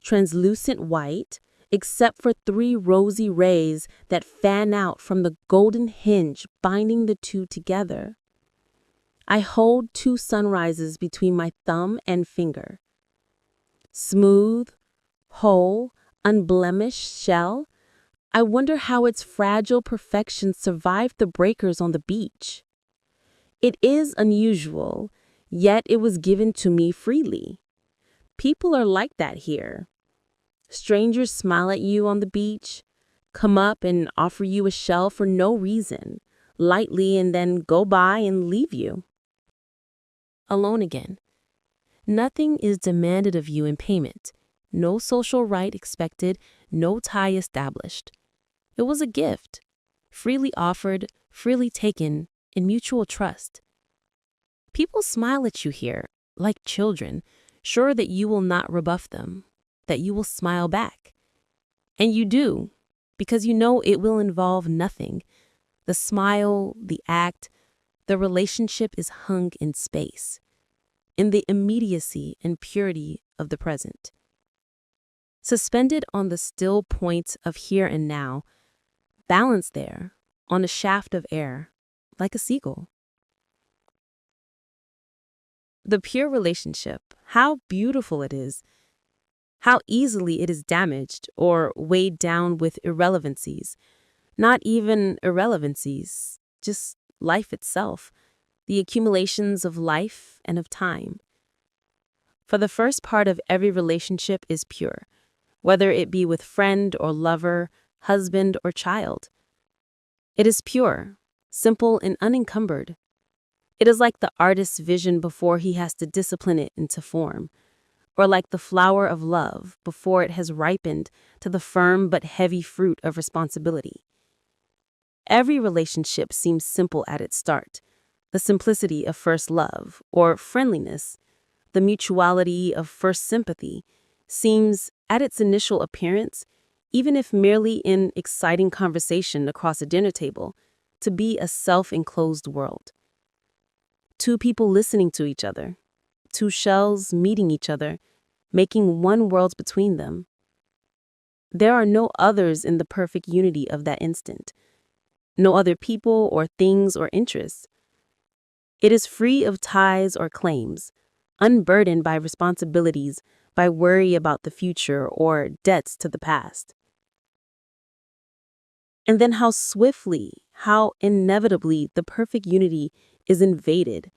translucent white, except for 3 rosy rays that fan out from the golden hinge binding the two together. I hold 2 sunrises between my thumb and finger. Smooth, whole, unblemished shell, I wonder how its fragile perfection survived the breakers on the beach. It is unusual, yet it was given to me freely. People are like that here. Strangers smile at you on the beach, come up and offer you a shell for no reason, lightly, and then go by and leave you. Alone again. Nothing is demanded of you in payment. No social right expected, no tie established. It was a gift, freely offered, freely taken, in mutual trust. People smile at you here, like children, sure that you will not rebuff them, that you will smile back. And you do, because you know it will involve nothing. The smile, the act, The relationship is hung in space, in the immediacy and purity of the present. Suspended on the still point of here and now, balanced there on a shaft of air, like a seagull. The pure relationship, how beautiful it is, how easily it is damaged or weighed down with irrelevancies. Not even irrelevancies, just life itself, the accumulations of life and of time. For the first part of every relationship is pure, whether it be with friend or lover, husband or child. It is pure, simple and unencumbered. It is like the artist's vision before he has to discipline it into form, or like the flower of love before it has ripened to the firm but heavy fruit of responsibility. Every relationship seems simple at its start, the simplicity of first love, or friendliness, the mutuality of first sympathy, seems, at its initial appearance, even if merely in exciting conversation across a dinner table, to be a self-enclosed world. Two people listening to each other, two shells meeting each other, making one world between them. There are no others in the perfect unity of that instant, no other people or things or interests. It is free of ties or claims, unburdened by responsibilities, by worry about the future or debts to the past. And then how swiftly, how inevitably the perfect unity is invaded.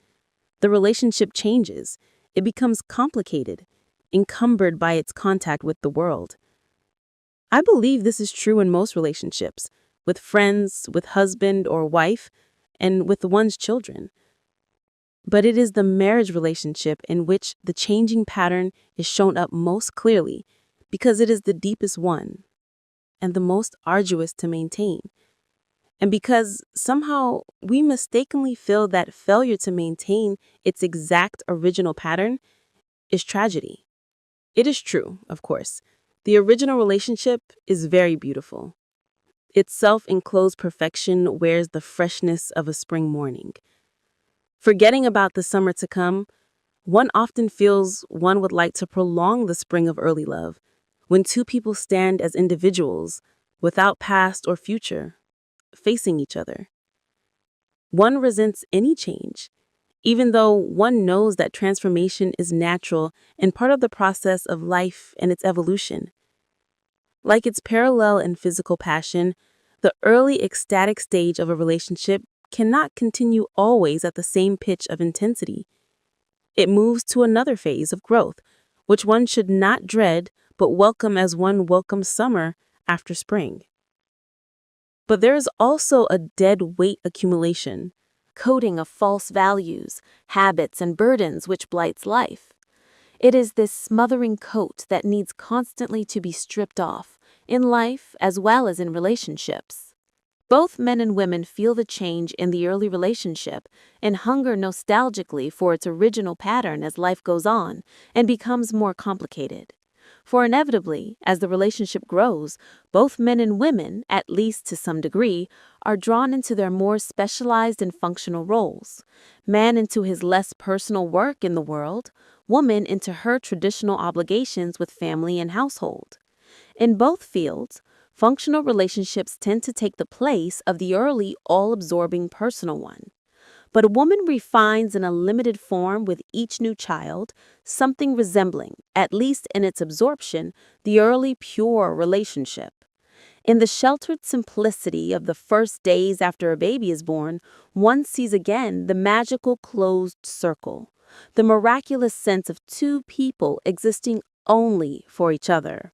The relationship changes. It becomes complicated, encumbered by its contact with the world. I believe this is true in most relationships, with friends, with husband or wife, and with one's children. But it is the marriage relationship in which the changing pattern is shown up most clearly, because it is the deepest one and the most arduous to maintain. And because somehow we mistakenly feel that failure to maintain its exact original pattern is tragedy. It is true, of course. The original relationship is very beautiful. Its self-enclosed perfection wears the freshness of a spring morning. Forgetting about the summer to come, one often feels one would like to prolong the spring of early love, when two people stand as individuals, without past or future, facing each other. One resents any change, even though one knows that transformation is natural and part of the process of life and its evolution. Like its parallel in physical passion, the early ecstatic stage of a relationship cannot continue always at the same pitch of intensity. It moves to another phase of growth, which one should not dread but welcome as one welcomes summer after spring. But there is also a dead weight accumulation, coating of false values, habits, and burdens which blights life. It is this smothering coat that needs constantly to be stripped off, in life as well as in relationships. Both men and women feel the change in the early relationship and hunger nostalgically for its original pattern as life goes on and becomes more complicated. For inevitably, as the relationship grows, both men and women, at least to some degree, are drawn into their more specialized and functional roles. Man into his less personal work in the world, woman into her traditional obligations with family and household. In both fields, functional relationships tend to take the place of the early, all-absorbing personal one. But a woman refines in a limited form with each new child, something resembling, at least in its absorption, the early pure relationship. In the sheltered simplicity of the first days after a baby is born, one sees again the magical closed circle, the miraculous sense of two people existing only for each other.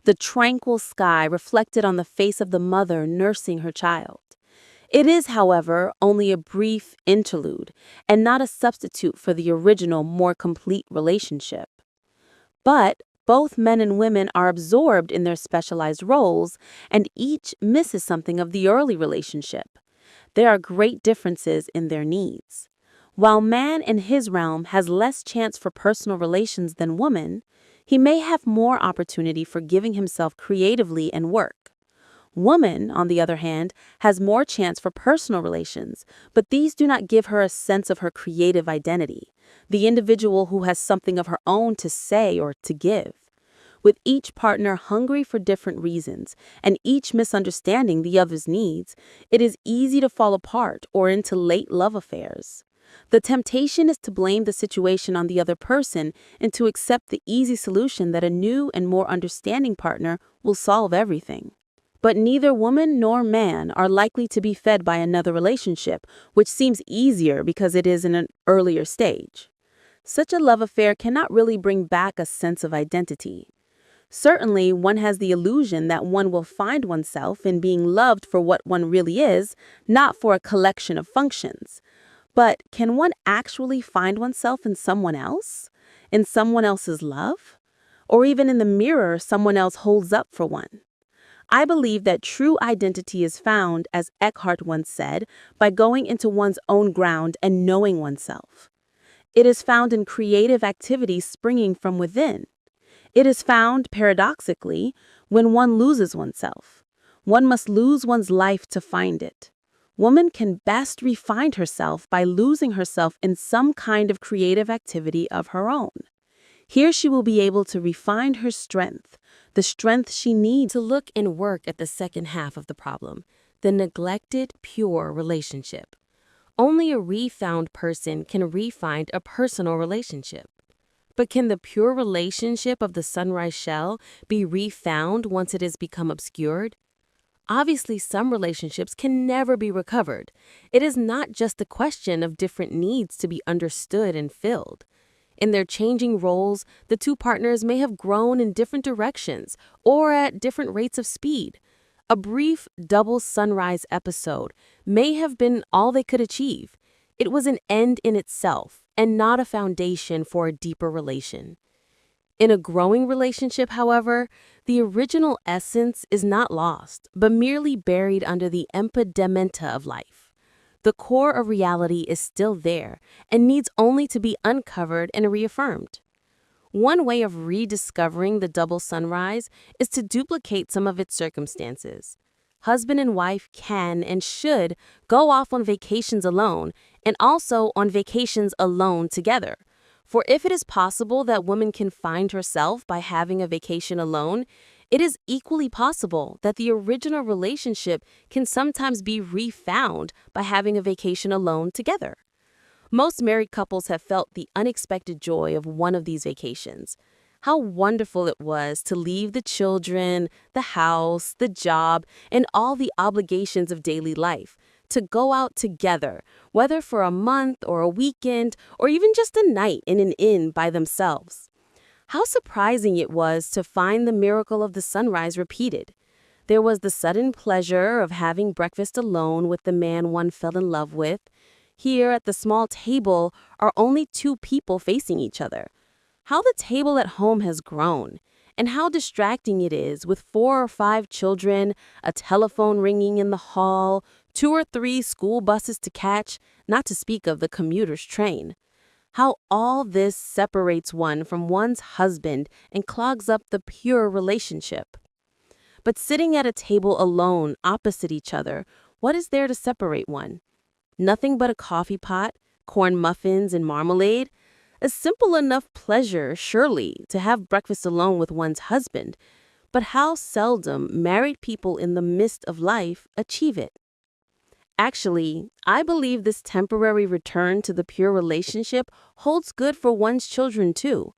The tranquil sky reflected on the face of the mother nursing her child. It is, however, only a brief interlude and not a substitute for the original, more complete relationship. But both men and women are absorbed in their specialized roles, and each misses something of the early relationship. There are great differences in their needs. While man in his realm has less chance for personal relations than woman, he may have more opportunity for giving himself creatively and work. Woman, on the other hand, has more chance for personal relations, but these do not give her a sense of her creative identity, the individual who has something of her own to say or to give. With each partner hungry for different reasons and each misunderstanding the other's needs, it is easy to fall apart or into late love affairs. The temptation is to blame the situation on the other person and to accept the easy solution that a new and more understanding partner will solve everything. But neither woman nor man are likely to be fed by another relationship, which seems easier because it is in an earlier stage. Such a love affair cannot really bring back a sense of identity. Certainly, one has the illusion that one will find oneself in being loved for what one really is, not for a collection of functions. But can one actually find oneself in someone else? In someone else's love? Or even in the mirror someone else holds up for one? I believe that true identity is found, as Eckhart once said, by going into one's own ground and knowing oneself. It is found in creative activities springing from within. It is found, paradoxically, when one loses oneself. One must lose one's life to find it. Woman can best refine herself by losing herself in some kind of creative activity of her own. Here she will be able to refine her strength, the strength she needs to look and work at the second half of the problem, the neglected, pure relationship. Only a refound person can refind a personal relationship. But can the pure relationship of the sunrise shell be refound once it has become obscured? Obviously, some relationships can never be recovered. It is not just a question of different needs to be understood and filled. In their changing roles, the two partners may have grown in different directions or at different rates of speed. A brief double sunrise episode may have been all they could achieve. It was an end in itself and not a foundation for a deeper relation. In a growing relationship, however, the original essence is not lost, but merely buried under the impedimenta of life. The core of reality is still there and needs only to be uncovered and reaffirmed. One way of rediscovering the double sunrise is to duplicate some of its circumstances. Husband and wife can and should go off on vacations alone and also on vacations alone together. For if it is possible that woman can find herself by having a vacation alone, it is equally possible that the original relationship can sometimes be refound by having a vacation alone together. Most married couples have felt the unexpected joy of one of these vacations. How wonderful it was to leave the children, the house, the job, and all the obligations of daily life, to go out together, whether for a month or a weekend or even just a night in an inn by themselves. How surprising it was to find the miracle of the sunrise repeated. There was the sudden pleasure of having breakfast alone with the man one fell in love with. Here at the small table are only two people facing each other. How the table at home has grown, and how distracting it is with 4 or 5 children, a telephone ringing in the hall, 2 or 3 school buses to catch, not to speak of the commuter's train. How all this separates one from one's husband and clogs up the pure relationship. But sitting at a table alone opposite each other, what is there to separate one? Nothing but a coffee pot, corn muffins, and marmalade? A simple enough pleasure, surely, to have breakfast alone with one's husband. But how seldom married people in the midst of life achieve it. Actually, I believe this temporary return to the pure relationship holds good for one's children too.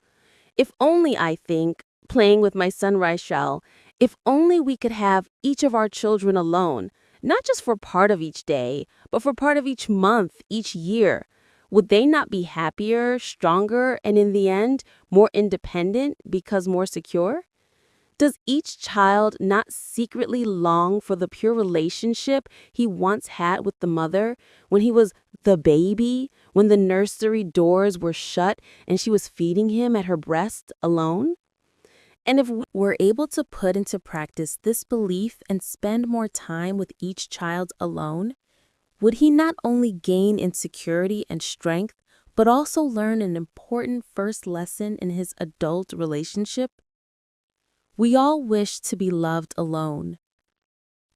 If only, I think, playing with my sunrise shell, if only we could have each of our children alone, not just for part of each day, but for part of each month, each year. Would they not be happier, stronger, and in the end, more independent because more secure? Does each child not secretly long for the pure relationship he once had with the mother when he was the baby, when the nursery doors were shut and she was feeding him at her breast alone? And if we were able to put into practice this belief and spend more time with each child alone, would he not only gain in security and strength, but also learn an important first lesson in his adult relationship? We all wish to be loved alone.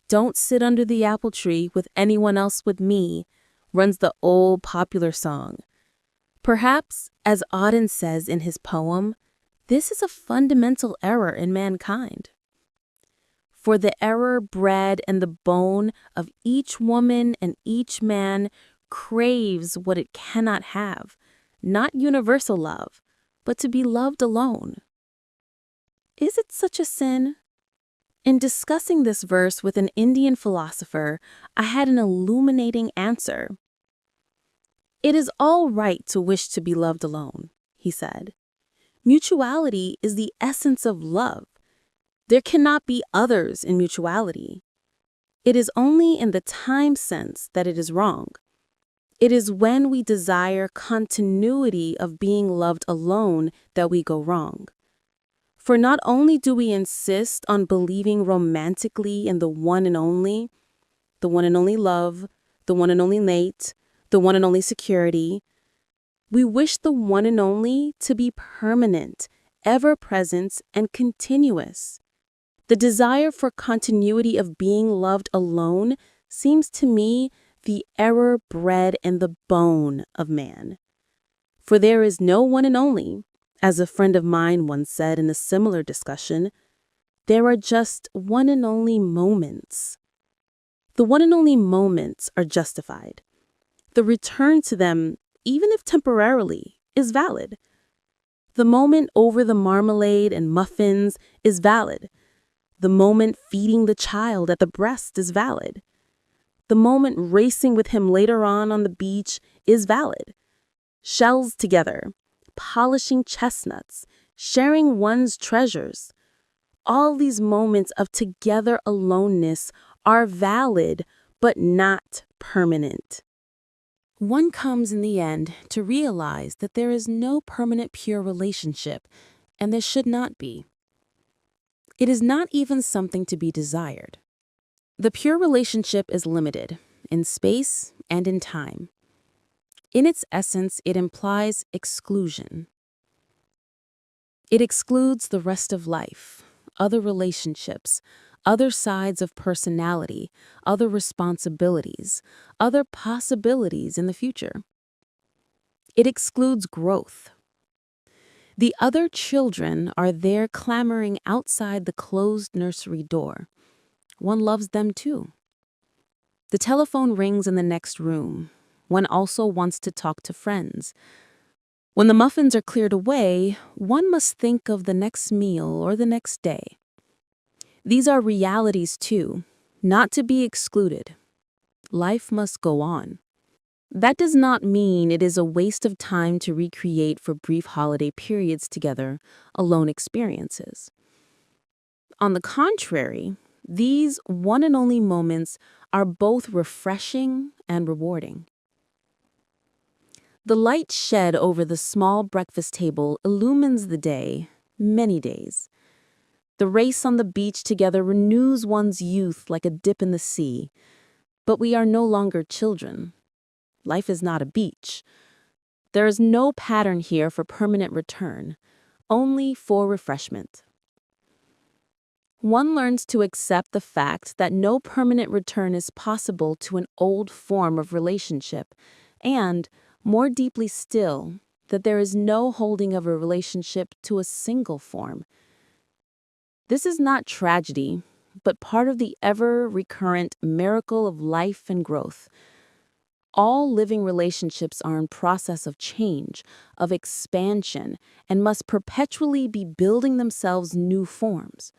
"Don't sit under the apple tree with anyone else with me," runs the old popular song. Perhaps, as Auden says in his poem, this is a fundamental error in mankind. For the error bred in the bone of each woman and each man craves what it cannot have, not universal love, but to be loved alone. Is it such a sin? In discussing this verse with an Indian philosopher, I had an illuminating answer. "It is all right to wish to be loved alone," he said. "Mutuality is the essence of love. There cannot be others in mutuality. It is only in the time sense that it is wrong. It is when we desire continuity of being loved alone that we go wrong. For not only do we insist on believing romantically in the one and only love, the one and only mate, the one and only security, we wish the one and only to be permanent, ever-present, and continuous. The desire for continuity of being loved alone seems to me the error bred in the bone of man. For there is no one and only, as a friend of mine once said in a similar discussion, there are just one and only moments. The one and only moments are justified. The return to them, even if temporarily, is valid. The moment over the marmalade and muffins is valid. The moment feeding the child at the breast is valid. The moment racing with him later on the beach is valid. Shells together, polishing chestnuts, sharing one's treasures. All these moments of together aloneness are valid, but not permanent. One comes in the end to realize that there is no permanent pure relationship, and there should not be. It is not even something to be desired. The pure relationship is limited in space and in time. In its essence, it implies exclusion. It excludes the rest of life, other relationships, other sides of personality, other responsibilities, other possibilities in the future. It excludes growth. The other children are there clamoring outside the closed nursery door. One loves them too. The telephone rings in the next room. One also wants to talk to friends. When the muffins are cleared away, one must think of the next meal or the next day. These are realities too, not to be excluded. Life must go on. That does not mean it is a waste of time to recreate for brief holiday periods together alone experiences. On the contrary, these one and only moments are both refreshing and rewarding. The light shed over the small breakfast table illumines the day, many days. The race on the beach together renews one's youth like a dip in the sea. But we are no longer children. Life is not a beach. There is no pattern here for permanent return, only for refreshment. One learns to accept the fact that no permanent return is possible to an old form of relationship, and, more deeply still, that there is no holding of a relationship to a single form. This is not tragedy, but part of the ever-recurrent miracle of life and growth. All living relationships are in process of change, of expansion, and must perpetually be building themselves new forms.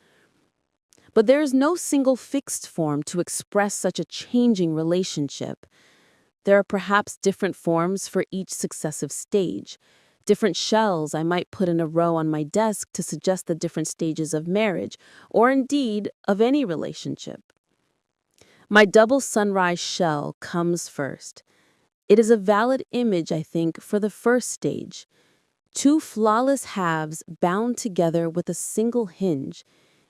But there is no single fixed form to express such a changing relationship. There are perhaps different forms for each successive stage, different shells I might put in a row on my desk to suggest the different stages of marriage, or indeed of any relationship. My double sunrise shell comes first. It is a valid image, I think, for the first stage. Two flawless halves bound together with a single hinge,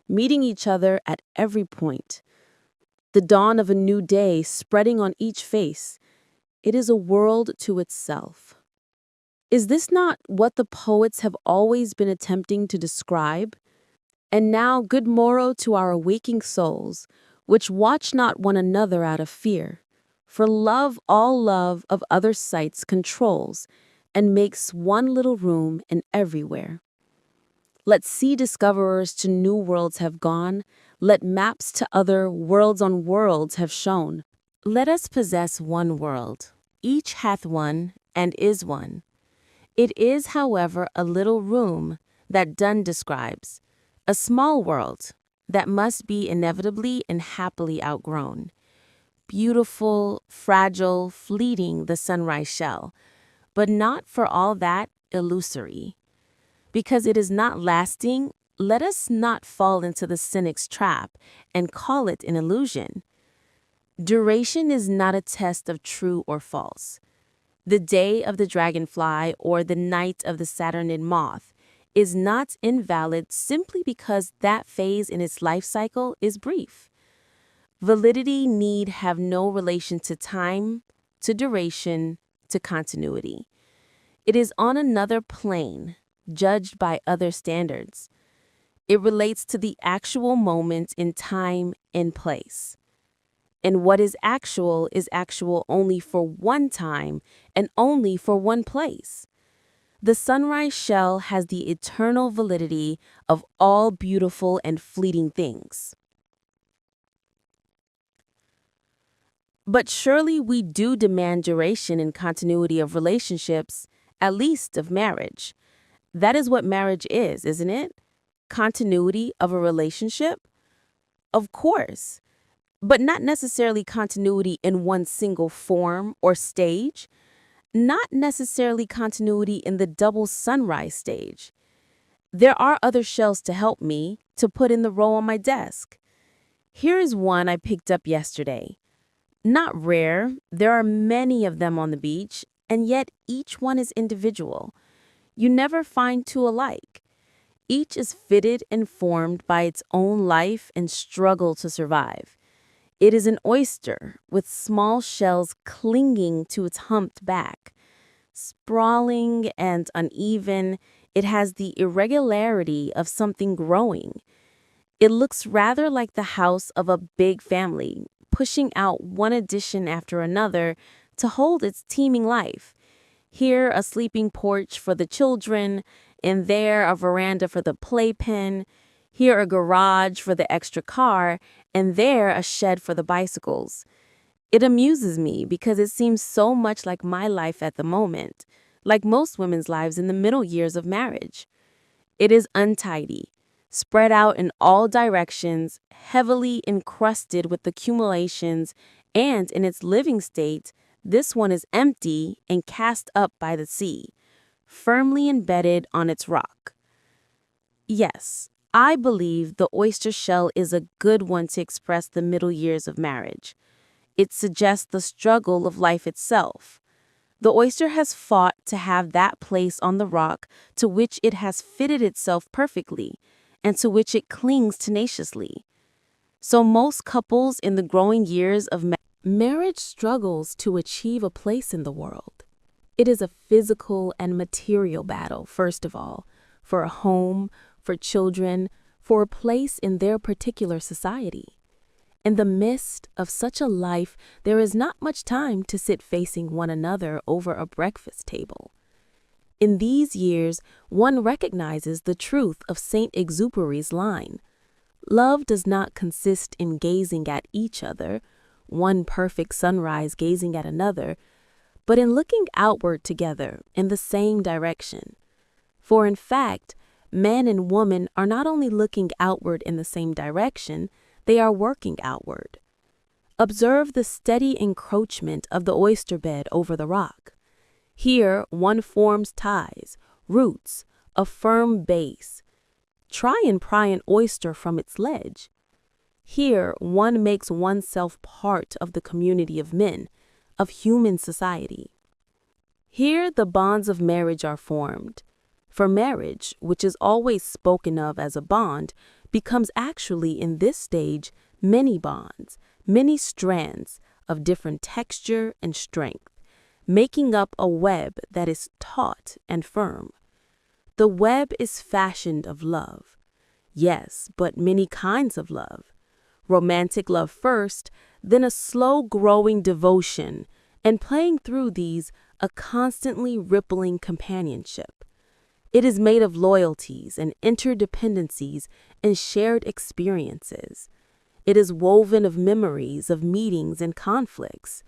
meeting each other at every point. The dawn of a new day spreading on each face. It is a world to itself. Is this not what the poets have always been attempting to describe? And now, good morrow to our awaking souls. which watch not one another out of fear. For love all love of other sights controls, and makes one little room in everywhere. Let sea discoverers to new worlds have gone, let maps to other worlds on worlds have shown. Let us possess one world, each hath one, and is one. It is, however, a little room that Donne describes, a small world that must be inevitably and happily outgrown. Beautiful, fragile, fleeting the sunrise shell, but not for all that illusory. Because it is not lasting, let us not fall into the cynic's trap and call it an illusion. Duration is not a test of true or false. The day of the dragonfly or the night of the Saturnid moth is not invalid simply because that phase in its life cycle is brief. Validity need have no relation to time, to duration, to continuity. It is on another plane, judged by other standards. It relates to the actual moment in time and place. And what is actual only for one time and only for one place. The sunrise shell has the eternal validity of all beautiful and fleeting things. But surely we do demand duration and continuity of relationships, at least of marriage. That is what marriage is, isn't it? Continuity of a relationship? Of course, but not necessarily continuity in one single form or stage. Not necessarily continuity in the double sunrise stage. There are other shells to help me to put in the row on my desk. Here is one I picked up yesterday. Not rare, there are many of them on the beach, and yet each one is individual. You never find two alike. Each is fitted and formed by its own life and struggle to survive. It is an oyster with small shells clinging to its humped back. Sprawling and uneven, it has the irregularity of something growing. It looks rather like the house of a big family, pushing out one addition after another to hold its teeming life. Here a sleeping porch for the children, and there a veranda for the playpen, here a garage for the extra car, and there a shed for the bicycles. It amuses me because it seems so much like my life at the moment, like most women's lives in the middle years of marriage. It is untidy, spread out in all directions, heavily encrusted with accumulations, and in its living state, this one is empty and cast up by the sea, firmly embedded on its rock. Yes, I believe the oyster shell is a good one to express the middle years of marriage. It suggests the struggle of life itself. The oyster has fought to have that place on the rock to which it has fitted itself perfectly and to which it clings tenaciously. So most couples in the growing years of marriage struggles to achieve a place in the world. It is a physical and material battle, first of all, for a home, for children, for a place in their particular society. In the midst of such a life, there is not much time to sit facing one another over a breakfast table. In these years, one recognizes the truth of Saint Exupéry's line. Love does not consist in gazing at each other, one perfect sunrise gazing at another, but in looking outward together in the same direction. For in fact, man and woman are not only looking outward in the same direction, they are working outward. Observe the steady encroachment of the oyster bed over the rock. Here one forms ties, roots, a firm base. Try and pry an oyster from its ledge. Here one makes oneself part of the community of men, of human society. Here the bonds of marriage are formed. For marriage, which is always spoken of as a bond, becomes actually in this stage many bonds, many strands of different texture and strength, making up a web that is taut and firm. The web is fashioned of love. Yes, but many kinds of love. romantic love first, then a slow-growing devotion, and playing through these, a constantly rippling companionship. It is made of loyalties and interdependencies and shared experiences. It is woven of memories of meetings and conflicts,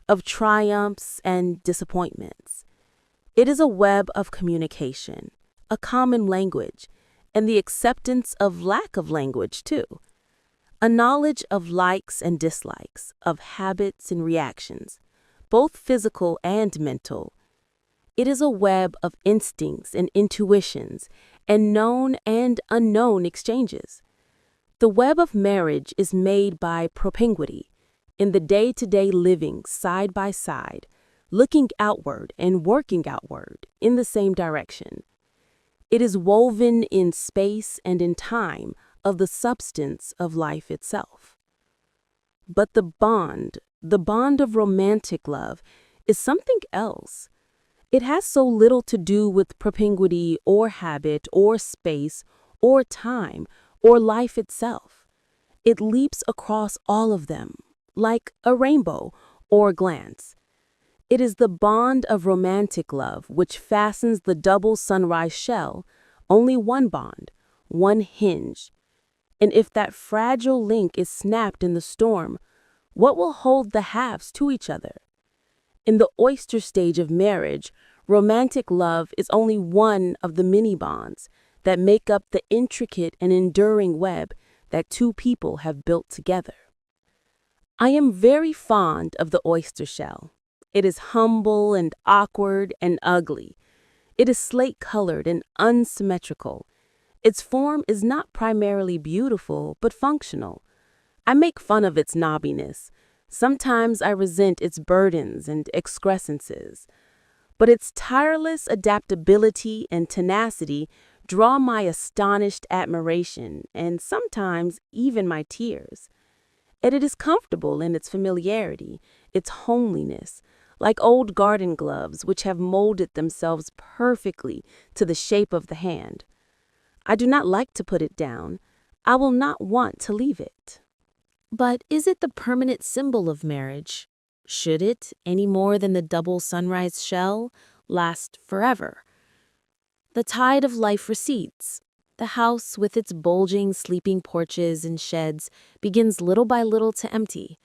of triumphs and disappointments. It is a web of communication, a common language, and the acceptance of lack of language, too. A knowledge of likes and dislikes, of habits and reactions, both physical and mental. It is a web of instincts and intuitions, and known and unknown exchanges. The web of marriage is made by propinquity, in the day-to-day living side by side, looking outward and working outward in the same direction. It is woven in space and in time of the substance of life itself. But the bond of romantic love, is something else. It has so little to do with propinquity or habit or space or time or life itself. It leaps across all of them, like a rainbow or glance. It is the bond of romantic love which fastens the double sunrise shell, only one bond, one hinge. And if that fragile link is snapped in the storm, what will hold the halves to each other? In the oyster stage of marriage, romantic love is only one of the many bonds that make up the intricate and enduring web that two people have built together. I am very fond of the oyster shell. It is humble and awkward and ugly. It is slate-colored and unsymmetrical. Its form is not primarily beautiful, but functional. I make fun of its knobbiness. Sometimes I resent its burdens and excrescences. But its tireless adaptability and tenacity draw my astonished admiration and sometimes even my tears. And it is comfortable in its familiarity, its homeliness, like old garden gloves which have molded themselves perfectly to the shape of the hand. I do not like to put it down. I will not want to leave it. But is it the permanent symbol of marriage? Should it, any more than the double sunrise shell, last forever? The tide of life recedes. The house, with its bulging sleeping porches and sheds, begins little by little to empty.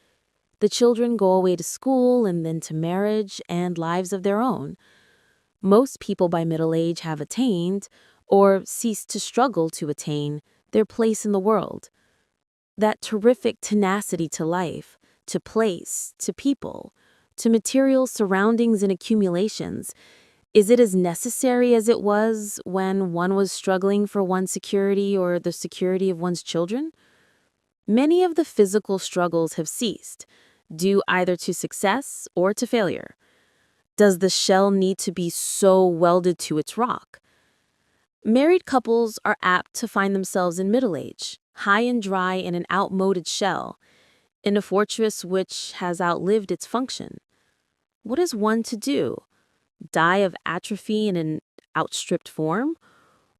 The children go away to school and then to marriage and lives of their own. Most people by middle age have attained, or ceased to struggle to attain, their place in the world. That terrific tenacity to life, to place, to people, to material surroundings and accumulations, is it as necessary as it was when one was struggling for one's security or the security of one's children? Many of the physical struggles have ceased, due either to success or to failure. Does the shell need to be so welded to its rock? Married couples are apt to find themselves in middle age, high and dry in an outmoded shell, in a fortress which has outlived its function. What is one to do? Die of atrophy in an outstripped form?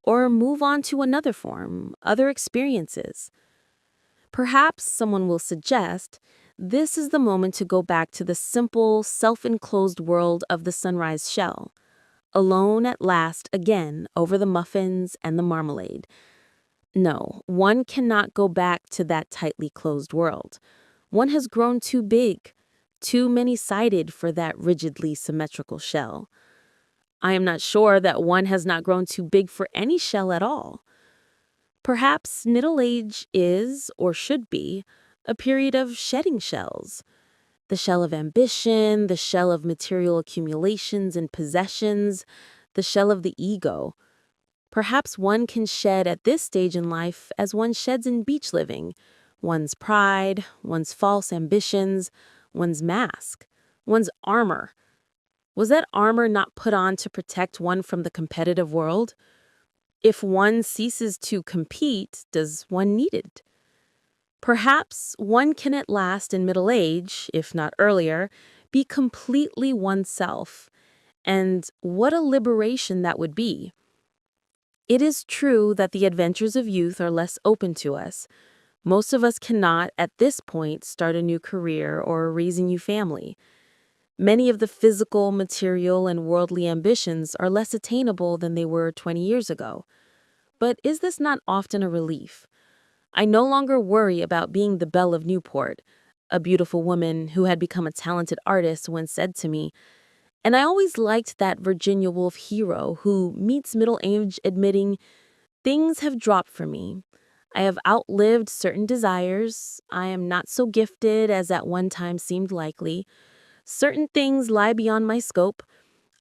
Or move on to another form, other experiences? Perhaps someone will suggest this is the moment to go back to the simple, self-enclosed world of the sunrise shell, alone at last again over the muffins and the marmalade. No, one cannot go back to that tightly closed world. One has grown too big, too many-sided for that rigidly symmetrical shell. I am not sure that one has not grown too big for any shell at all. Perhaps middle age is, or should be, a period of shedding shells. The shell of ambition, the shell of material accumulations and possessions, the shell of the ego. Perhaps one can shed at this stage in life as one sheds in beach living, one's pride, one's false ambitions, one's mask, one's armor. Was that armor not put on to protect one from the competitive world? If one ceases to compete, does one need it? Perhaps one can at last in middle age, if not earlier, be completely oneself. And what a liberation that would be. It is true that the adventures of youth are less open to us, Most of us cannot, at this point, start a new career or raise a new family. Many of the physical, material, and worldly ambitions are less attainable than they were 20 years ago. But is this not often a relief? I no longer worry about being the belle of Newport. A beautiful woman who had become a talented artist once said to me, and I always liked that Virginia Woolf hero who meets middle age admitting, things have dropped for me. I have outlived certain desires. I am not so gifted as at one time seemed likely. Certain things lie beyond my scope.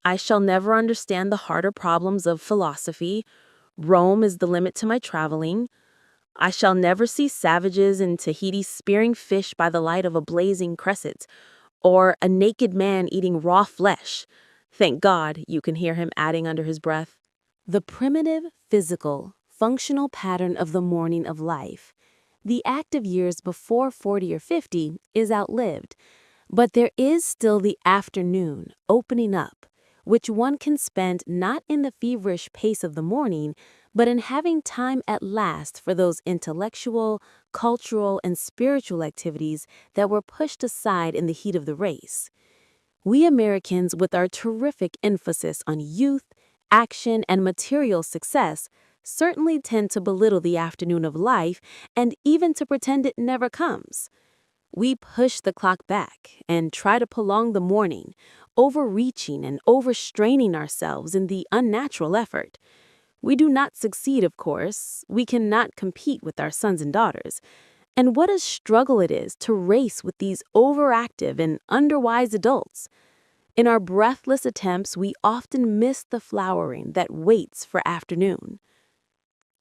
I shall never understand the harder problems of philosophy. Rome is the limit to my traveling. I shall never see savages in Tahiti spearing fish by the light of a blazing cresset, or a naked man eating raw flesh. Thank God, you can hear him adding under his breath. The primitive, physical, functional pattern of the morning of life, the active years before 40 or 50, is outlived, but there is still the afternoon opening up, which one can spend not in the feverish pace of the morning, but in having time at last for those intellectual, cultural, and spiritual activities that were pushed aside in the heat of the race. We Americans, with our terrific emphasis on youth, action, and material success, certainly tend to belittle the afternoon of life and even to pretend it never comes. We push the clock back and try to prolong the morning, overreaching and overstraining ourselves in the unnatural effort. We do not succeed, of course. We cannot compete with our sons and daughters. And what a struggle it is to race with these overactive and underwise adults. In our breathless attempts, we often miss the flowering that waits for afternoon.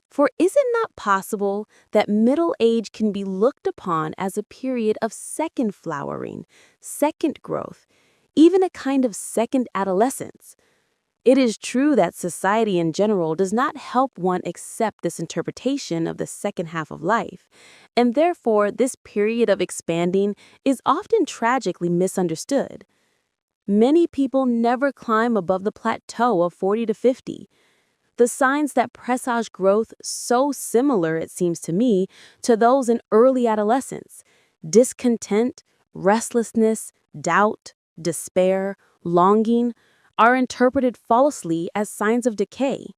For is it not possible that middle age can be looked upon as a period of second flowering, second growth, even a kind of second adolescence? It is true that society in general does not help one accept this interpretation of the second half of life, and therefore this period of expanding is often tragically misunderstood. Many people never climb above the plateau of 40 to 50. The signs that presage growth so similar, it seems to me, to those in early adolescence: discontent, restlessness, doubt, despair, longing, are interpreted falsely as signs of decay.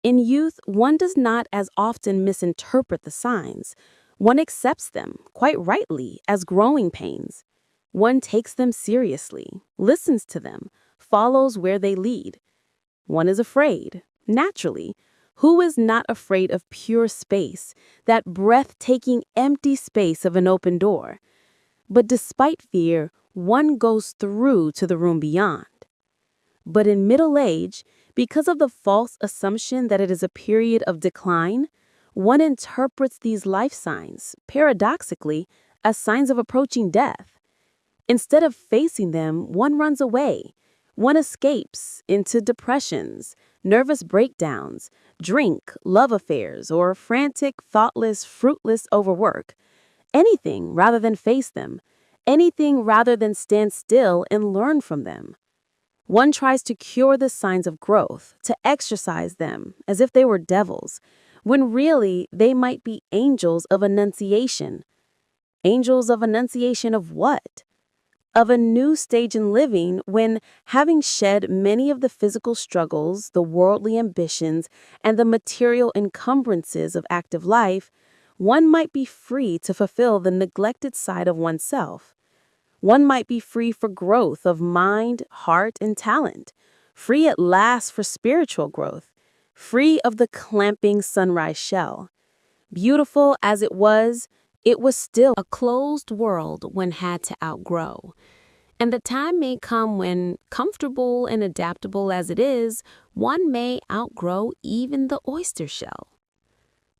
In youth, one does not as often misinterpret the signs. One accepts them, quite rightly, as growing pains. One takes them seriously, listens to them, follows where they lead. One is afraid, naturally. Who is not afraid of pure space, that breathtaking empty space of an open door? But despite fear, one goes through to the room beyond. But in middle age, because of the false assumption that it is a period of decline, one interprets these life signs, paradoxically, as signs of approaching death. Instead of facing them, one runs away. One escapes into depressions, nervous breakdowns, drink, love affairs, or frantic, thoughtless, fruitless overwork. Anything rather than face them. Anything rather than stand still and learn from them. One tries to cure the signs of growth, to exorcise them as if they were devils, when really they might be angels of annunciation. Angels of annunciation of what? Of a new stage in living when, having shed many of the physical struggles, the worldly ambitions, and the material encumbrances of active life, one might be free to fulfill the neglected side of oneself. One might be free for growth of mind, heart, and talent, free at last for spiritual growth, free of the clamping sunrise shell. Beautiful as it was still a closed world one had to outgrow. And the time may come when, comfortable and adaptable as it is, one may outgrow even the oyster shell.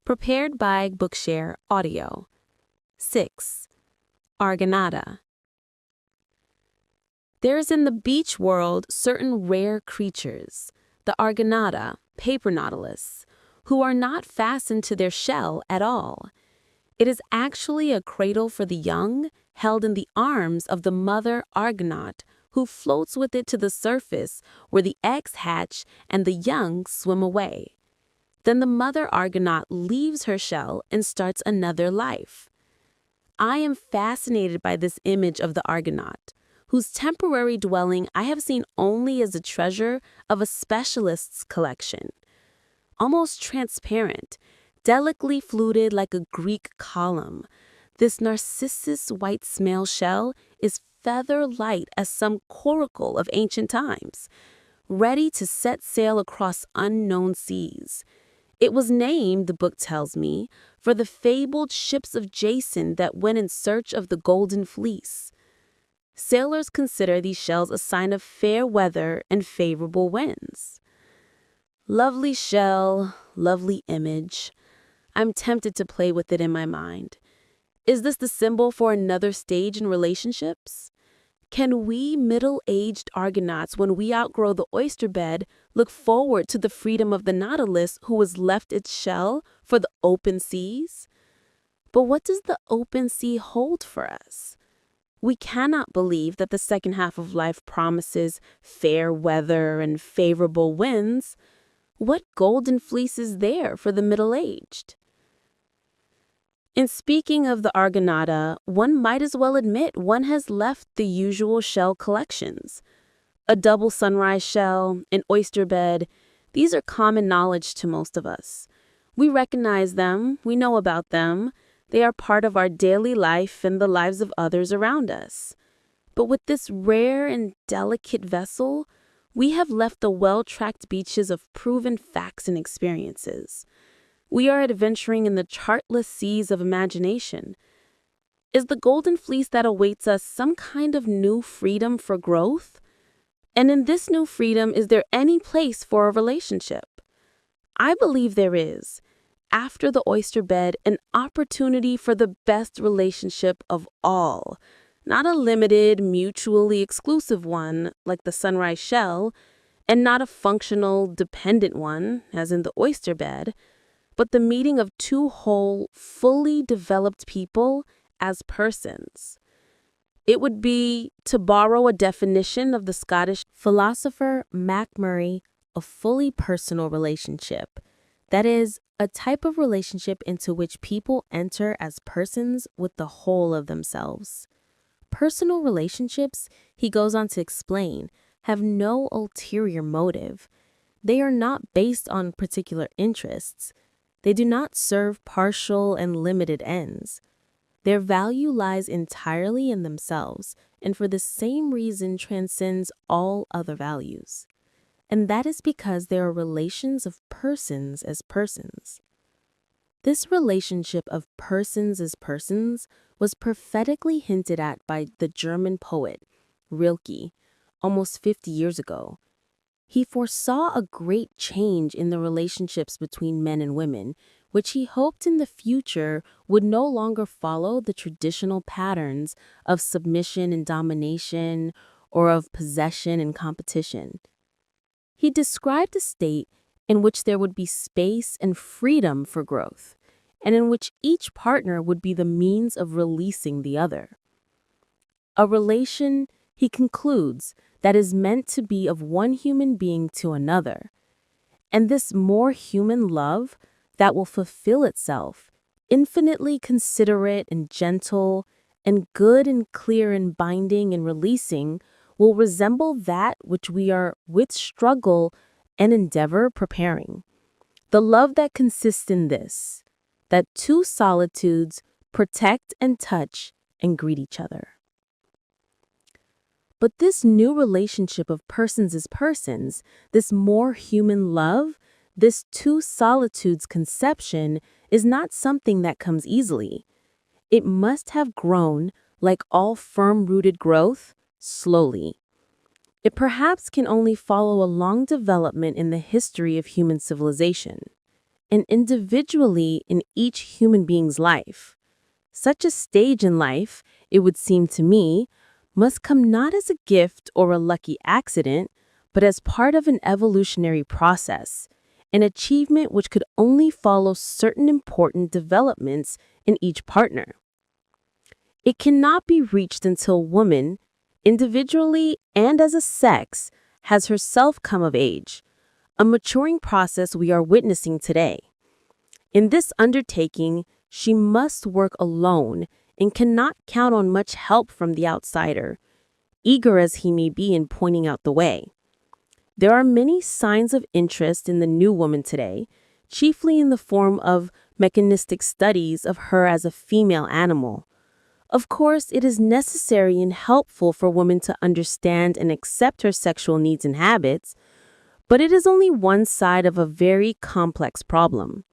Prepared by Bookshare Audio. 6. Argonauta. There's in the beach world certain rare creatures, the Argonauta, paper nautilus, who are not fastened to their shell at all. It is actually a cradle for the young, held in the arms of the mother Argonaut, who floats with it to the surface where the eggs hatch and the young swim away. Then the mother Argonaut leaves her shell and starts another life. I am fascinated by this image of the Argonaut, whose temporary dwelling I have seen only as a treasure of a specialist's collection. Almost transparent, delicately fluted like a Greek column, this Narcissus white snail shell is feather light as some coracle of ancient times, ready to set sail across unknown seas. It was named, the book tells me, for the fabled ships of Jason that went in search of the golden fleece. Sailors consider these shells a sign of fair weather and favorable winds. Lovely shell, lovely image. I'm tempted to play with it in my mind. Is this the symbol for another stage in relationships? Can we middle-aged Argonauts, when we outgrow the oyster bed, look forward to the freedom of the Nautilus who has left its shell for the open seas? But what does the open sea hold for us? We cannot believe that the second half of life promises fair weather and favorable winds. What golden fleece is there for the middle-aged? In speaking of the Argonauta, one might as well admit one has left the usual shell collections. A double sunrise shell, an oyster bed, these are common knowledge to most of us. We recognize them, we know about them, they are part of our daily life and the lives of others around us. But with this rare and delicate vessel, we have left the well-tracked beaches of proven facts and experiences. We are adventuring in the chartless seas of imagination. Is the golden fleece that awaits us some kind of new freedom for growth? And in this new freedom, is there any place for a relationship? I believe there is. After the oyster bed, an opportunity for the best relationship of all. Not a limited, mutually exclusive one, like the sunrise shell, and not a functional, dependent one, as in the oyster bed, but the meeting of two whole, fully developed people as persons. It would be, to borrow a definition of the Scottish philosopher MacMurray, a fully personal relationship. That is, a type of relationship into which people enter as persons with the whole of themselves. Personal relationships, he goes on to explain, have no ulterior motive. They are not based on particular interests. They do not serve partial and limited ends. Their value lies entirely in themselves, and for the same reason transcends all other values. And that is because they are relations of persons as persons. This relationship of persons as persons was prophetically hinted at by the German poet Rilke almost 50 years ago. He foresaw a great change in the relationships between men and women, which he hoped in the future would no longer follow the traditional patterns of submission and domination or of possession and competition. He described a state in which there would be space and freedom for growth, and in which each partner would be the means of releasing the other. A relation, he concludes, that is meant to be of one human being to another. And this more human love that will fulfill itself, infinitely considerate and gentle, and good and clear and binding and releasing, will resemble that which we are with struggle and endeavor preparing. The love that consists in this, that two solitudes protect and touch and greet each other. But this new relationship of persons as persons, this more human love, this two solitudes conception is not something that comes easily. It must have grown, like all firm-rooted growth, slowly. It perhaps can only follow a long development in the history of human civilization, and individually in each human being's life. Such a stage in life, it would seem to me, must come not as a gift or a lucky accident, but as part of an evolutionary process, an achievement which could only follow certain important developments in each partner. It cannot be reached until woman, individually and as a sex, has herself come of age, a maturing process we are witnessing today. In this undertaking, she must work alone and cannot count on much help from the outsider, eager as he may be in pointing out the way. There are many signs of interest in the new woman today, chiefly in the form of mechanistic studies of her as a female animal. Of course, it is necessary and helpful for women to understand and accept her sexual needs and habits, but it is only one side of a very complex problem.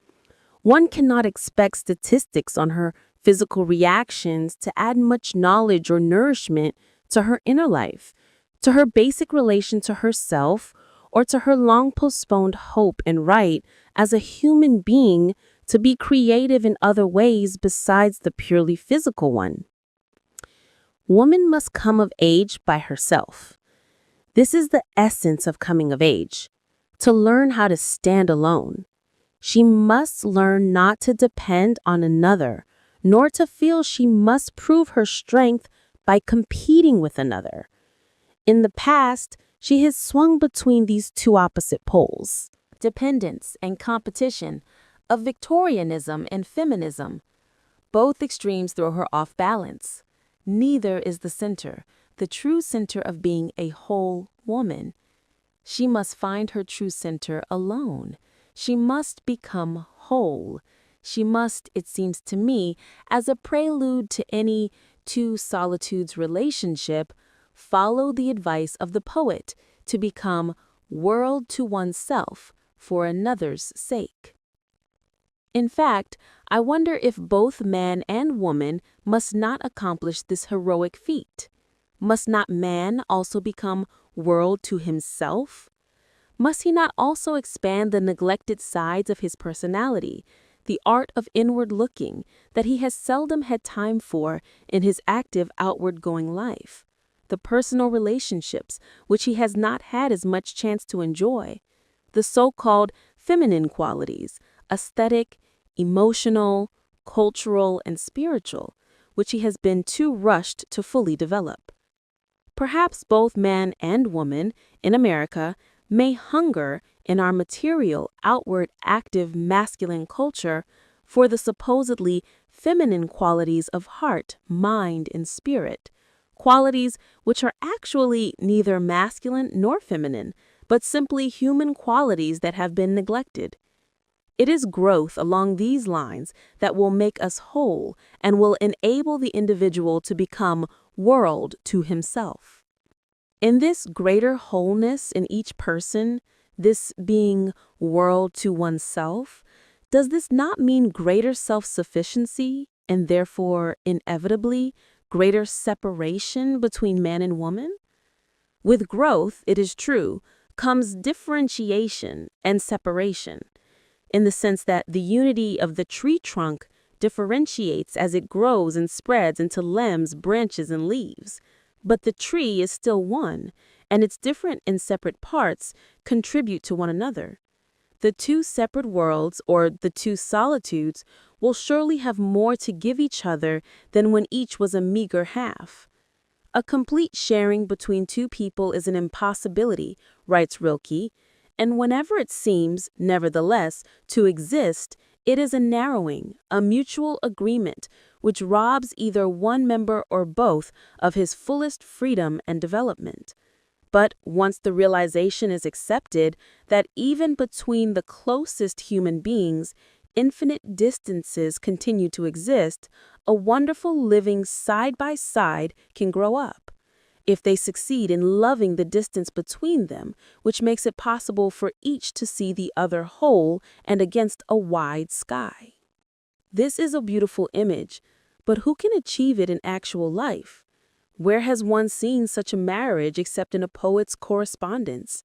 One cannot expect statistics on her physical reactions to add much knowledge or nourishment to her inner life, to her basic relation to herself, or to her long-postponed hope and right as a human being to be creative in other ways besides the purely physical one. Woman must come of age by herself. This is the essence of coming of age, to learn how to stand alone. She must learn not to depend on another, nor to feel she must prove her strength by competing with another. In the past, she has swung between these two opposite poles, dependence and competition, of Victorianism and feminism. Both extremes throw her off balance. Neither is the true center of being a whole woman. She must find her true center alone. She must become whole. She must, it seems to me, as a prelude to any two solitudes relationship, follow the advice of the poet to become world to oneself for another's sake. In fact, I wonder if both man and woman must not accomplish this heroic feat. Must not man also become world to himself? Must he not also expand the neglected sides of his personality, the art of inward looking that he has seldom had time for in his active outward-going life, the personal relationships which he has not had as much chance to enjoy, the so-called feminine qualities, aesthetic, emotional, cultural, and spiritual, which he has been too rushed to fully develop? Perhaps both man and woman in America may hunger in our material, outward, active, masculine culture for the supposedly feminine qualities of heart, mind, and spirit, qualities which are actually neither masculine nor feminine, but simply human qualities that have been neglected. It is growth along these lines that will make us whole and will enable the individual to become world to himself. In this greater wholeness in each person, this being world to oneself, does this not mean greater self-sufficiency and therefore, inevitably, greater separation between man and woman? With growth, it is true, comes differentiation and separation, in the sense that the unity of the tree trunk differentiates as it grows and spreads into limbs, branches, and leaves. But the tree is still one, and its different and separate parts contribute to one another. The two separate worlds, or the two solitudes, will surely have more to give each other than when each was a meager half. A complete sharing between two people is an impossibility, writes Rilke, and whenever it seems, nevertheless, to exist, it is a narrowing, a mutual agreement, which robs either one member or both of his fullest freedom and development. But once the realization is accepted that even between the closest human beings, infinite distances continue to exist, a wonderful living side by side can grow up, if they succeed in loving the distance between them, which makes it possible for each to see the other whole and against a wide sky. This is a beautiful image, but who can achieve it in actual life? Where has one seen such a marriage except in a poet's correspondence?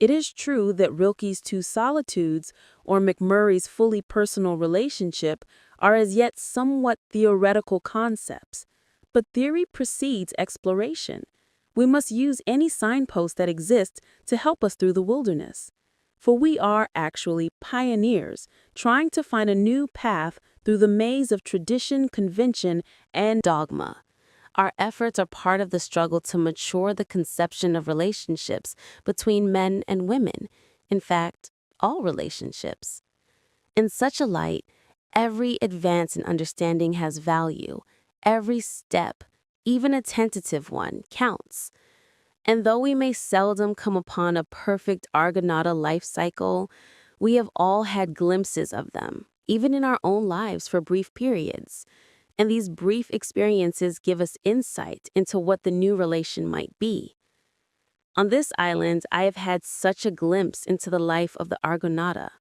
It is true that Rilke's two solitudes, or McMurray's fully personal relationship, are as yet somewhat theoretical concepts. But theory precedes exploration. We must use any signpost that exists to help us through the wilderness. For we are actually pioneers, trying to find a new path through the maze of tradition, convention, and dogma. Our efforts are part of the struggle to mature the conception of relationships between men and women, in fact, all relationships. In such a light, every advance in understanding has value. Every step, even a tentative one, counts. And though we may seldom come upon a perfect Argonauta life cycle, we have all had glimpses of them, even in our own lives for brief periods. And these brief experiences give us insight into what the new relation might be. On this island, I have had such a glimpse into the life of the Argonauta.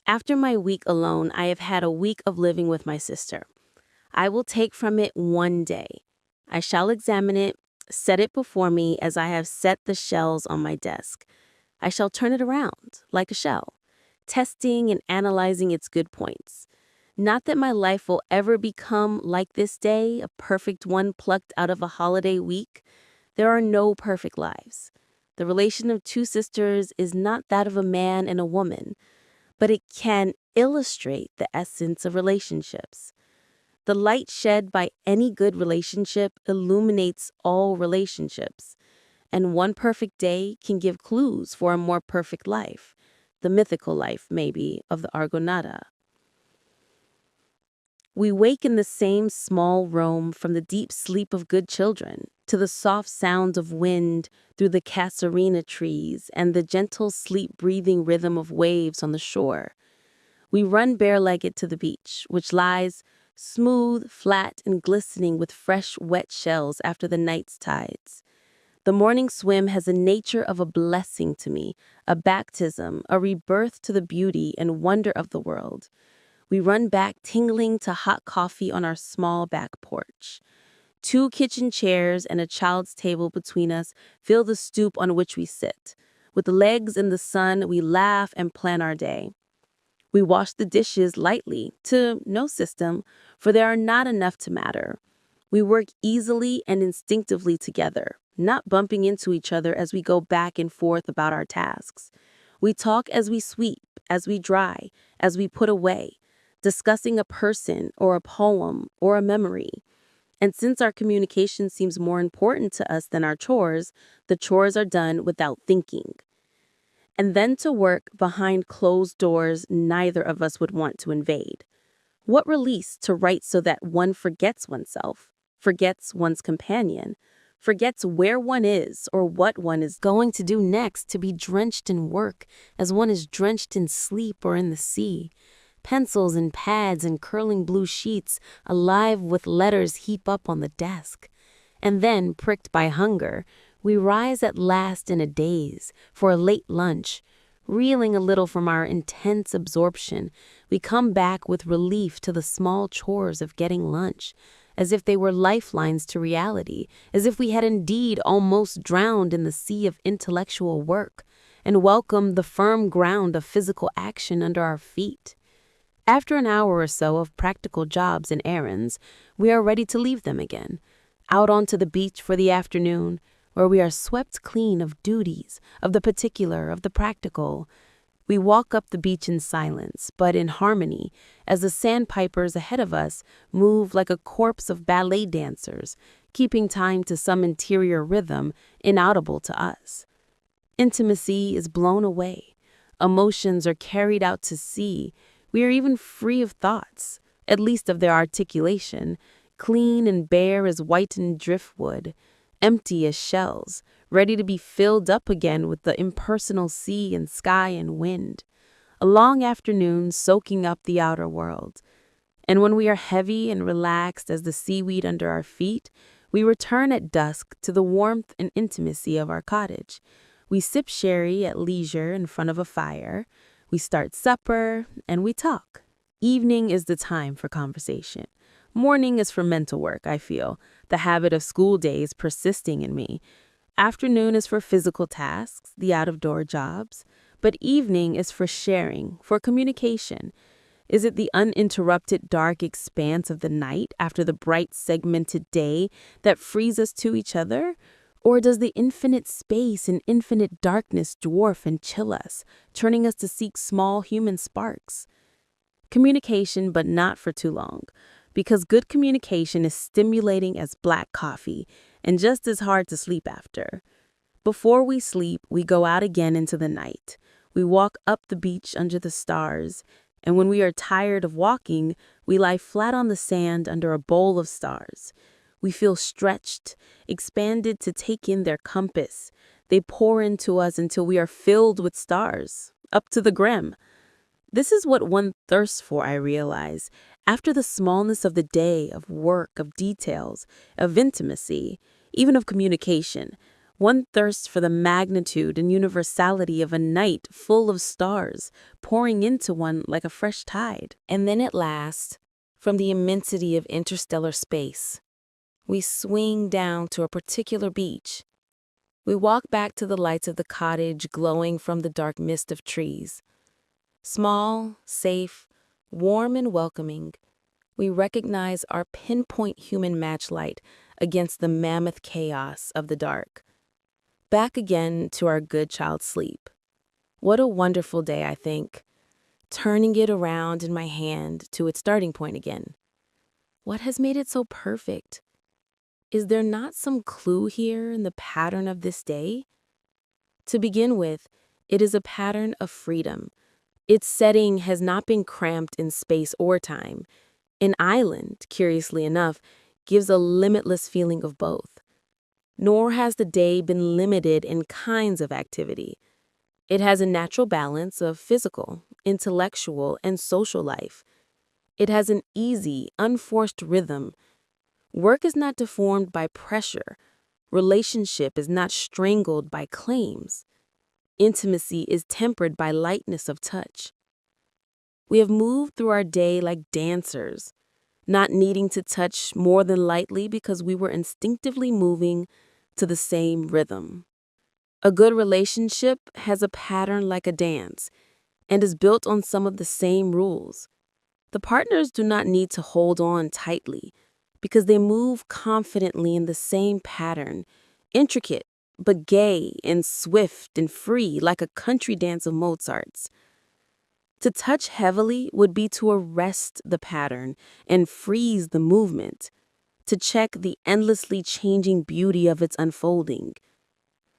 After my week alone, I have had a week of living with my sister. I will take from it one day. I shall examine it, set it before me as I have set the shells on my desk. I shall turn it around, like a shell, testing and analyzing its good points. Not that my life will ever become like this day, a perfect one plucked out of a holiday week. There are no perfect lives. The relation of two sisters is not that of a man and a woman, but it can illustrate the essence of relationships. The light shed by any good relationship illuminates all relationships, and one perfect day can give clues for a more perfect life, the mythical life, maybe, of the Argonauta. We wake in the same small room from the deep sleep of good children to the soft sound of wind through the casuarina trees and the gentle sleep-breathing rhythm of waves on the shore. We run bare-legged to the beach, which lies smooth, flat, and glistening with fresh, wet shells after the night's tides. The morning swim has a nature of a blessing to me, a baptism, a rebirth to the beauty and wonder of the world. We run back tingling to hot coffee on our small back porch. 2 kitchen chairs and a child's table between us fill the stoop on which we sit. With legs in the sun, we laugh and plan our day. We wash the dishes lightly, to no system, for there are not enough to matter. We work easily and instinctively together, not bumping into each other as we go back and forth about our tasks. We talk as we sweep, as we dry, as we put away, discussing a person or a poem or a memory. And since our communication seems more important to us than our chores, the chores are done without thinking. And then to work behind closed doors neither of us would want to invade. What release to write so that one forgets oneself, forgets one's companion, forgets where one is or what one is going to do next, to be drenched in work as one is drenched in sleep or in the sea. Pencils and pads and curling blue sheets alive with letters heap up on the desk. And then, pricked by hunger, we rise at last in a daze for a late lunch. Reeling a little from our intense absorption, we come back with relief to the small chores of getting lunch, as if they were lifelines to reality, as if we had indeed almost drowned in the sea of intellectual work, and welcomed the firm ground of physical action under our feet. After an hour or so of practical jobs and errands, we are ready to leave them again, out onto the beach for the afternoon, where we are swept clean of duties, of the particular, of the practical. We walk up the beach in silence, but in harmony, as the sandpipers ahead of us move like a corps of ballet dancers, keeping time to some interior rhythm inaudible to us. Intimacy is blown away. Emotions are carried out to sea. We are even free of thoughts, at least of their articulation, clean and bare as whitened driftwood, empty as shells, ready to be filled up again with the impersonal sea and sky and wind. A long afternoon soaking up the outer world. And when we are heavy and relaxed as the seaweed under our feet, we return at dusk to the warmth and intimacy of our cottage. We sip sherry at leisure in front of a fire. We start supper, and we talk. Evening is the time for conversation. Morning is for mental work, I feel, the habit of school days persisting in me. Afternoon is for physical tasks, the out-of-door jobs. But evening is for sharing, for communication. Is it the uninterrupted dark expanse of the night after the bright segmented day that frees us to each other? Or does the infinite space and infinite darkness dwarf and chill us, turning us to seek small human sparks? Communication, but not for too long, because good communication is stimulating as black coffee and just as hard to sleep after. Before we sleep, we go out again into the night. We walk up the beach under the stars, and when we are tired of walking, we lie flat on the sand under a bowl of stars. We feel stretched, expanded to take in their compass. They pour into us until we are filled with stars, up to the brim. This is what one thirsts for, I realize. After the smallness of the day, of work, of details, of intimacy, even of communication, one thirsts for the magnitude and universality of a night full of stars, pouring into one like a fresh tide. And then at last, from the immensity of interstellar space, we swing down to a particular beach. We walk back to the lights of the cottage glowing from the dark mist of trees. Small, safe, warm and welcoming, we recognize our pinpoint human matchlight against the mammoth chaos of the dark. Back again to our good child's sleep. What a wonderful day, I think, turning it around in my hand to its starting point again. What has made it so perfect? Is there not some clue here in the pattern of this day? To begin with, it is a pattern of freedom. Its setting has not been cramped in space or time. An island, curiously enough, gives a limitless feeling of both. Nor has the day been limited in kinds of activity. It has a natural balance of physical, intellectual, and social life. It has an easy, unforced rhythm. Work is not deformed by pressure. Relationship is not strangled by claims. Intimacy is tempered by lightness of touch. We have moved through our day like dancers, not needing to touch more than lightly because we were instinctively moving to the same rhythm. A good relationship has a pattern like a dance and is built on some of the same rules. The partners do not need to hold on tightly because they move confidently in the same pattern, intricate but gay and swift and free like a country dance of Mozart's. To touch heavily would be to arrest the pattern and freeze the movement, to check the endlessly changing beauty of its unfolding.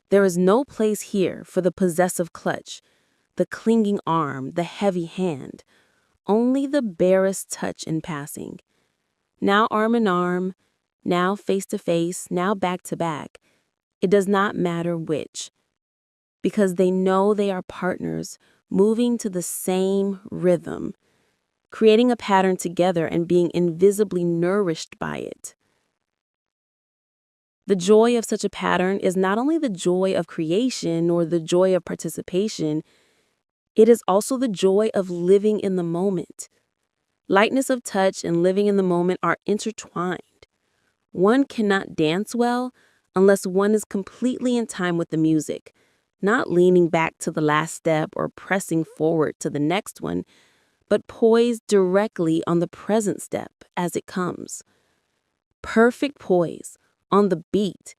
There is no place here for the possessive clutch, the clinging arm, the heavy hand, only the barest touch in passing. Now arm in arm, now face to face, now back to back. It does not matter which, because they know they are partners moving to the same rhythm, creating a pattern together and being invisibly nourished by it. The joy of such a pattern is not only the joy of creation or the joy of participation, it is also the joy of living in the moment. Lightness of touch and living in the moment are intertwined. One cannot dance well unless one is completely in time with the music, not leaning back to the last step or pressing forward to the next one, but poised directly on the present step as it comes. Perfect poise on the beat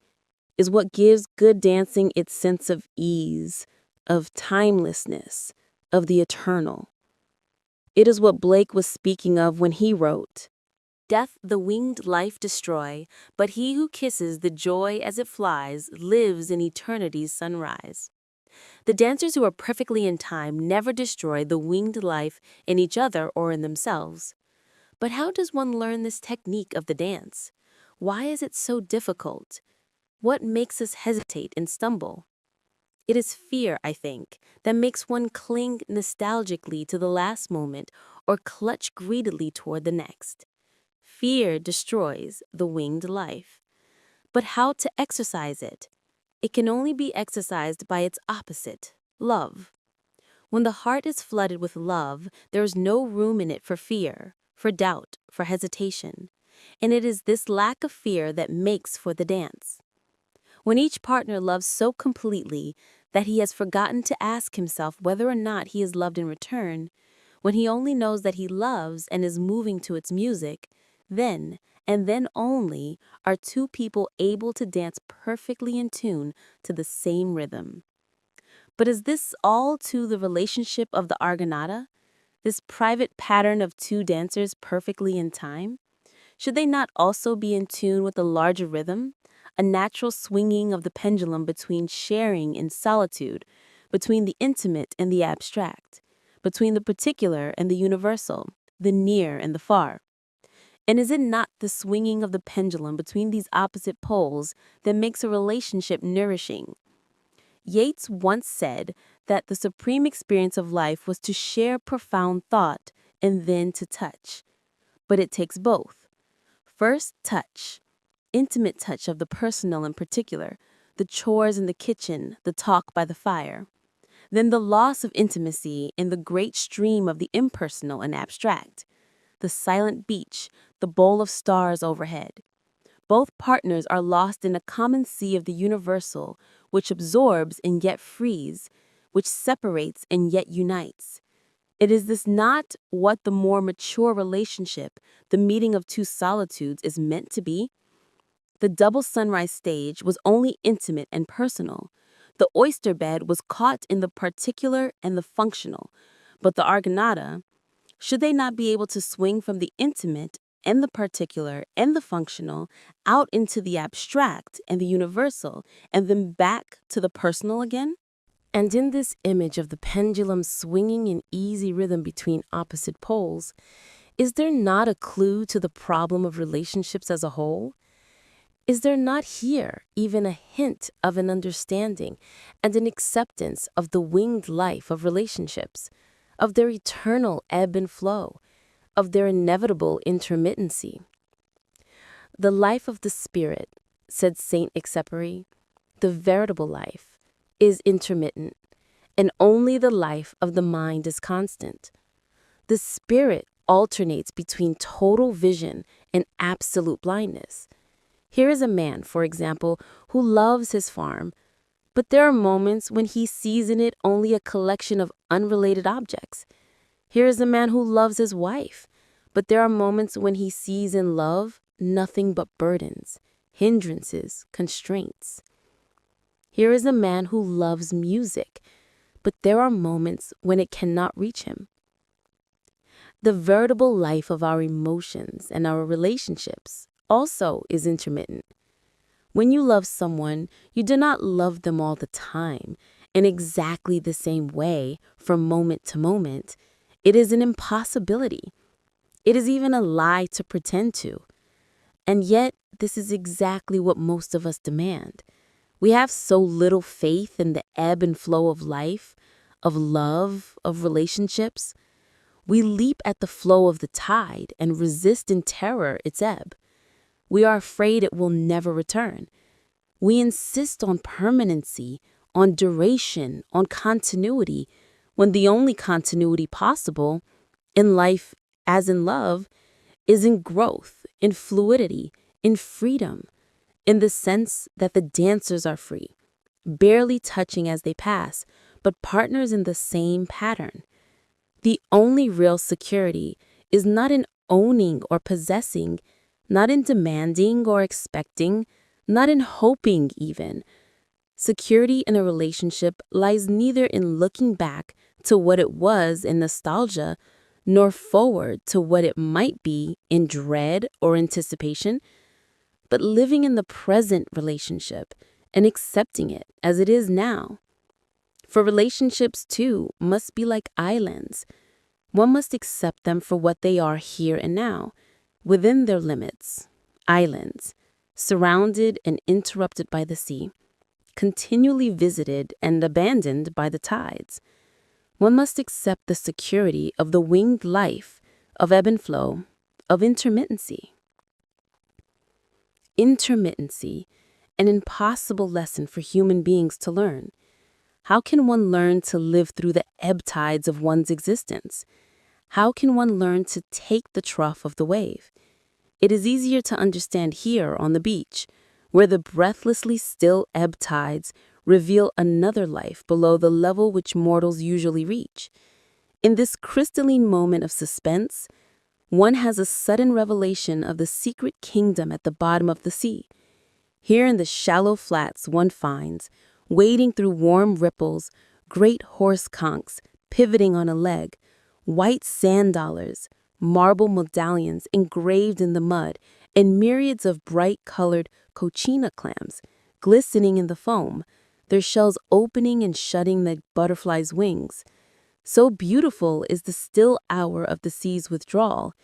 is what gives good dancing its sense of ease, of timelessness, of the eternal. It is what Blake was speaking of when he wrote, "Death the winged life destroy, but he who kisses the joy as it flies lives in eternity's sunrise." The dancers who are perfectly in time never destroy the winged life in each other or in themselves. But how does one learn this technique of the dance? Why is it so difficult? What makes us hesitate and stumble? It is fear, I think, that makes one cling nostalgically to the last moment or clutch greedily toward the next. Fear destroys the winged life. But how to exercise it? It can only be exercised by its opposite, love. When the heart is flooded with love, there is no room in it for fear, for doubt, for hesitation. And it is this lack of fear that makes for the dance. When each partner loves so completely that he has forgotten to ask himself whether or not he is loved in return, when he only knows that he loves and is moving to its music, then, and then only, are two people able to dance perfectly in tune to the same rhythm. But is this all to the relationship of the Argonauta? This private pattern of two dancers perfectly in time? Should they not also be in tune with the larger rhythm, a natural swinging of the pendulum between sharing in solitude, between the intimate and the abstract, between the particular and the universal, the near and the far. And is it not the swinging of the pendulum between these opposite poles that makes a relationship nourishing? Yeats once said that the supreme experience of life was to share profound thought and then to touch. But it takes both. First, touch, intimate touch of the personal in particular, the chores in the kitchen, the talk by the fire. Then the loss of intimacy in the great stream of the impersonal and abstract, the silent beach, the bowl of stars overhead. Both partners are lost in a common sea of the universal, which absorbs and yet frees, which separates and yet unites. It is this not what the more mature relationship, the meeting of two solitudes, is meant to be? The double sunrise stage was only intimate and personal. The oyster bed was caught in the particular and the functional. But the Argonauta, should they not be able to swing from the intimate and the particular and the functional out into the abstract and the universal and then back to the personal again? And in this image of the pendulum swinging in easy rhythm between opposite poles, is there not a clue to the problem of relationships as a whole? Is there not here even a hint of an understanding and an acceptance of the winged life of relationships, of their eternal ebb and flow, of their inevitable intermittency? The life of the spirit, said Saint Exupéry, the veritable life, is intermittent, and only the life of the mind is constant. The spirit alternates between total vision and absolute blindness. Here is a man, for example, who loves his farm, but there are moments when he sees in it only a collection of unrelated objects. Here is a man who loves his wife, but there are moments when he sees in love nothing but burdens, hindrances, constraints. Here is a man who loves music, but there are moments when it cannot reach him. The veritable life of our emotions and our relationships also is intermittent. When you love someone, you do not love them all the time, in exactly the same way, from moment to moment. It is an impossibility. It is even a lie to pretend to. And yet, this is exactly what most of us demand. We have so little faith in the ebb and flow of life, of love, of relationships. We leap at the flow of the tide and resist in terror its ebb. We are afraid it will never return. We insist on permanency, on duration, on continuity, when the only continuity possible, in life as in love, is in growth, in fluidity, in freedom, in the sense that the dancers are free, barely touching as they pass, but partners in the same pattern. The only real security is not in owning or possessing, not in demanding or expecting, not in hoping even. Security in a relationship lies neither in looking back to what it was in nostalgia, nor forward to what it might be in dread or anticipation, but living in the present relationship and accepting it as it is now. For relationships, too, must be like islands. One must accept them for what they are here and now, within their limits, islands, surrounded and interrupted by the sea, continually visited and abandoned by the tides. One must accept the security of the winged life, of ebb and flow, of intermittency. Intermittency, an impossible lesson for human beings to learn. How can one learn to live through the ebb tides of one's existence? How can one learn to take the trough of the wave? It is easier to understand here on the beach, where the breathlessly still ebb tides reveal another life below the level which mortals usually reach. In this crystalline moment of suspense, one has a sudden revelation of the secret kingdom at the bottom of the sea. Here in the shallow flats one finds, wading through warm ripples, great horse conchs pivoting on a leg, white sand dollars, marble medallions engraved in the mud, and myriads of bright-colored cochina clams glistening in the foam, their shells opening and shutting like butterflies' wings. So beautiful is the still hour of the sea's withdrawal,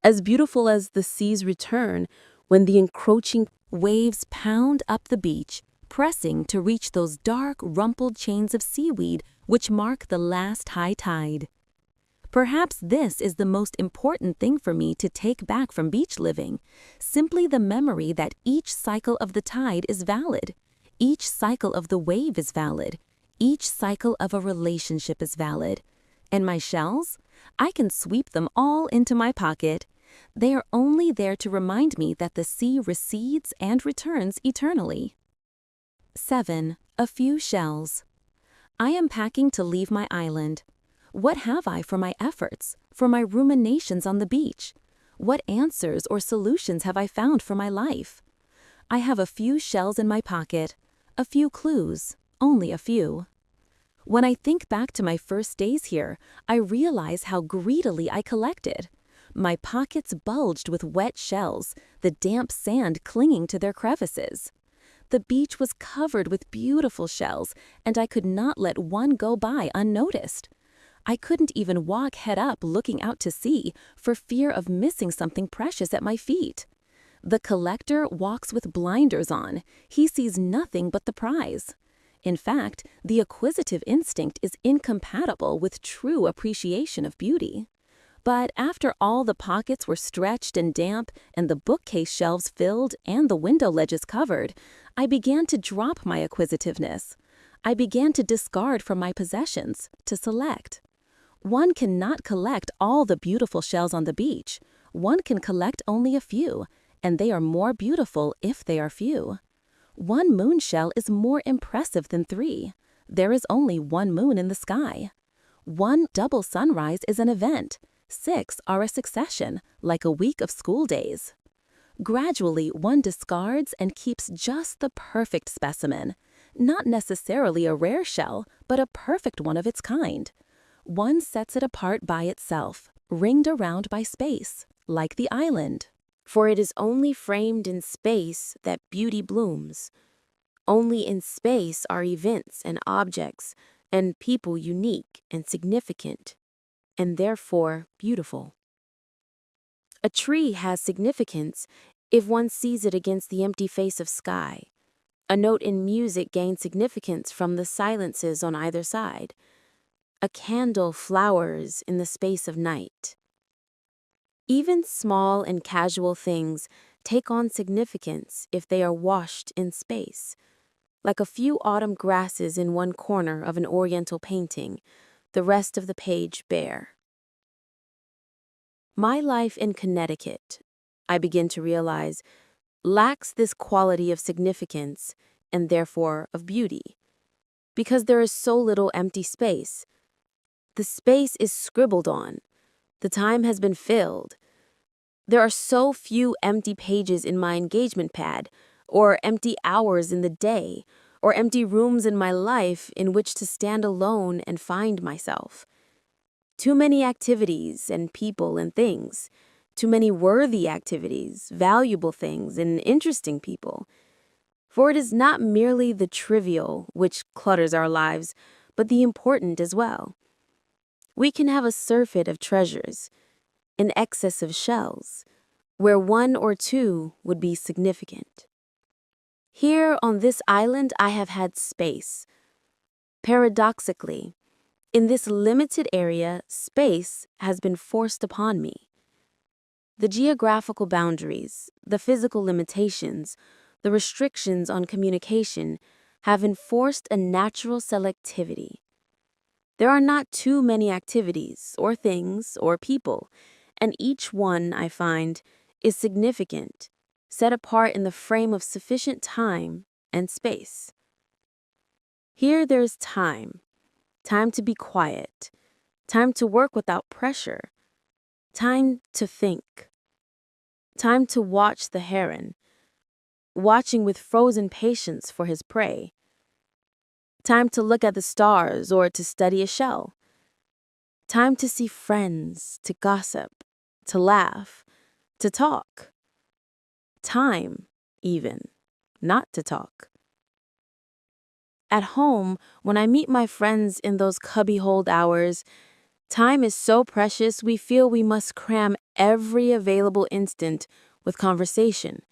as beautiful as the sea's return when the encroaching waves pound up the beach, pressing to reach those dark, rumpled chains of seaweed which mark the last high tide. Perhaps this is the most important thing for me to take back from beach living, simply the memory that each cycle of the tide is valid, each cycle of the wave is valid, each cycle of a relationship is valid. And my shells? I can sweep them all into my pocket. They are only there to remind me that the sea recedes and returns eternally. 7. A few shells. I am packing to leave my island. What have I for my efforts, for my ruminations on the beach? What answers or solutions have I found for my life? I have a few shells in my pocket, a few clues, only a few. When I think back to my first days here, I realize how greedily I collected. My pockets bulged with wet shells, the damp sand clinging to their crevices. The beach was covered with beautiful shells, and I could not let one go by unnoticed. I couldn't even walk head up looking out to sea for fear of missing something precious at my feet. The collector walks with blinders on. He sees nothing but the prize. In fact, the acquisitive instinct is incompatible with true appreciation of beauty. But after all the pockets were stretched and damp, and the bookcase shelves filled, and the window ledges covered, I began to drop my acquisitiveness. I began to discard from my possessions, to select. One cannot collect all the beautiful shells on the beach. One can collect only a few, and they are more beautiful if they are few. One moon shell is more impressive than 3. There is only one moon in the sky. One double sunrise is an event. 6 are a succession, like a week of school days. Gradually, one discards and keeps just the perfect specimen, not necessarily a rare shell, but a perfect one of its kind. One sets it apart by itself, ringed around by space, like the island. For it is only framed in space that beauty blooms. Only in space are events and objects and people unique and significant, and therefore beautiful. A tree has significance if one sees it against the empty face of sky. A note in music gains significance from the silences on either side. A candle flowers in the space of night. Even small and casual things take on significance if they are washed in space. Like a few autumn grasses in one corner of an oriental painting, the rest of the page bare. My life in Connecticut, I begin to realize, lacks this quality of significance and therefore of beauty, because there is so little empty space. The space is scribbled on. The time has been filled. There are so few empty pages in my engagement pad, or empty hours in the day, or empty rooms in my life in which to stand alone and find myself. Too many activities and people and things. Too many worthy activities, valuable things, and interesting people. For it is not merely the trivial which clutters our lives, but the important as well. We can have a surfeit of treasures, an excess of shells, where 1 or 2 would be significant. Here on this island I have had space. Paradoxically, in this limited area, space has been forced upon me. The geographical boundaries, the physical limitations, the restrictions on communication have enforced a natural selectivity. There are not too many activities, or things, or people, and each one, I find, is significant, set apart in the frame of sufficient time and space. Here there is time to be quiet, time to work without pressure, time to think, time to watch the heron, watching with frozen patience for his prey, time to look at the stars or to study a shell, time to see friends, to gossip, to laugh, to talk, time, even, not to talk. At home, when I meet my friends in those cubbyhole hours, time is so precious we feel we must cram every available instant with conversation.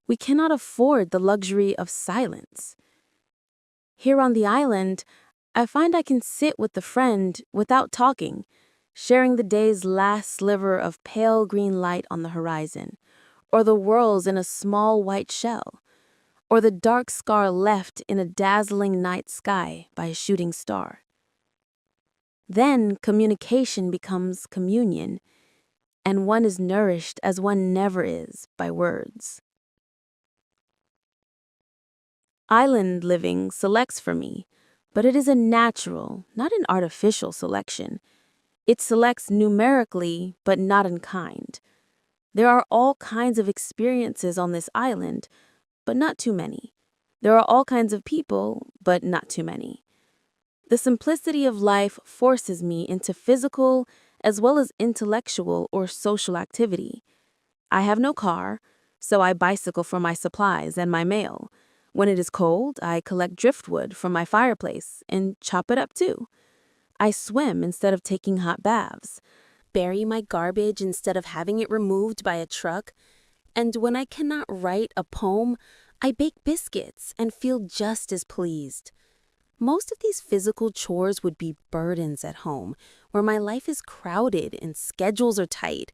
We cannot afford the luxury of silence. Here on the island, I find I can sit with a friend without talking, sharing the day's last sliver of pale green light on the horizon, or the whirls in a small white shell, or the dark scar left in a dazzling night sky by a shooting star. Then communication becomes communion, and one is nourished as one never is by words. Island living selects for me, but it is a natural, not an artificial selection. It selects numerically, but not in kind. There are all kinds of experiences on this island, but not too many. There are all kinds of people, but not too many. The simplicity of life forces me into physical as well as intellectual or social activity. I have no car, so I bicycle for my supplies and my mail. When it is cold, I collect driftwood from my fireplace and chop it up too. I swim instead of taking hot baths, bury my garbage instead of having it removed by a truck, and when I cannot write a poem, I bake biscuits and feel just as pleased. Most of these physical chores would be burdens at home, where my life is crowded and schedules are tight.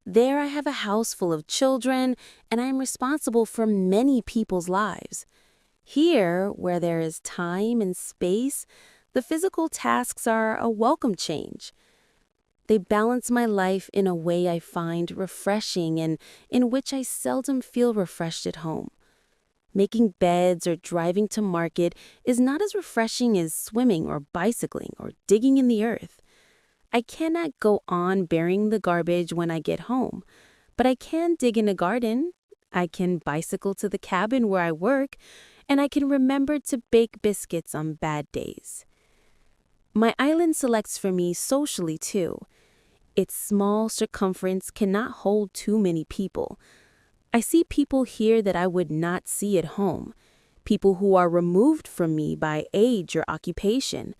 There I have a house full of children, and I am responsible for many people's lives. Here, where there is time and space, the physical tasks are a welcome change. They balance my life in a way I find refreshing and in which I seldom feel refreshed at home. Making beds or driving to market is not as refreshing as swimming or bicycling or digging in the earth. I cannot go on burying the garbage when I get home, but I can dig in a garden, I can bicycle to the cabin where I work, and I can remember to bake biscuits on bad days. My island selects for me socially too. Its small circumference cannot hold too many people. I see people here that I would not see at home, people who are removed from me by age or occupation.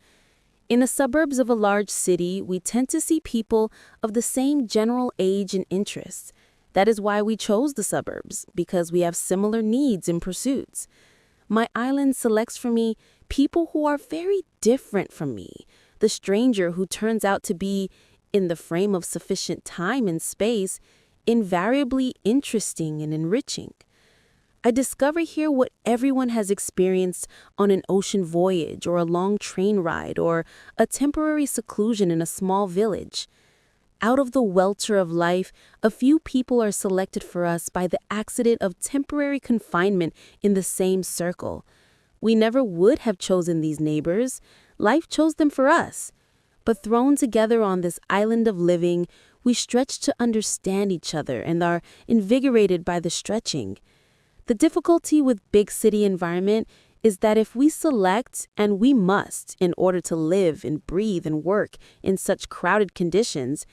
In the suburbs of a large city, we tend to see people of the same general age and interests. That is why we chose the suburbs, because we have similar needs and pursuits. My island selects for me people who are very different from me, the stranger who turns out to be, in the frame of sufficient time and space, invariably interesting and enriching. I discover here what everyone has experienced on an ocean voyage or a long train ride or a temporary seclusion in a small village. Out of the welter of life, a few people are selected for us by the accident of temporary confinement in the same circle. We never would have chosen these neighbors. Life chose them for us. But thrown together on this island of living, we stretch to understand each other and are invigorated by the stretching. The difficulty with big city environment is that if we select, and we must in order to live and breathe and work in such crowded conditions,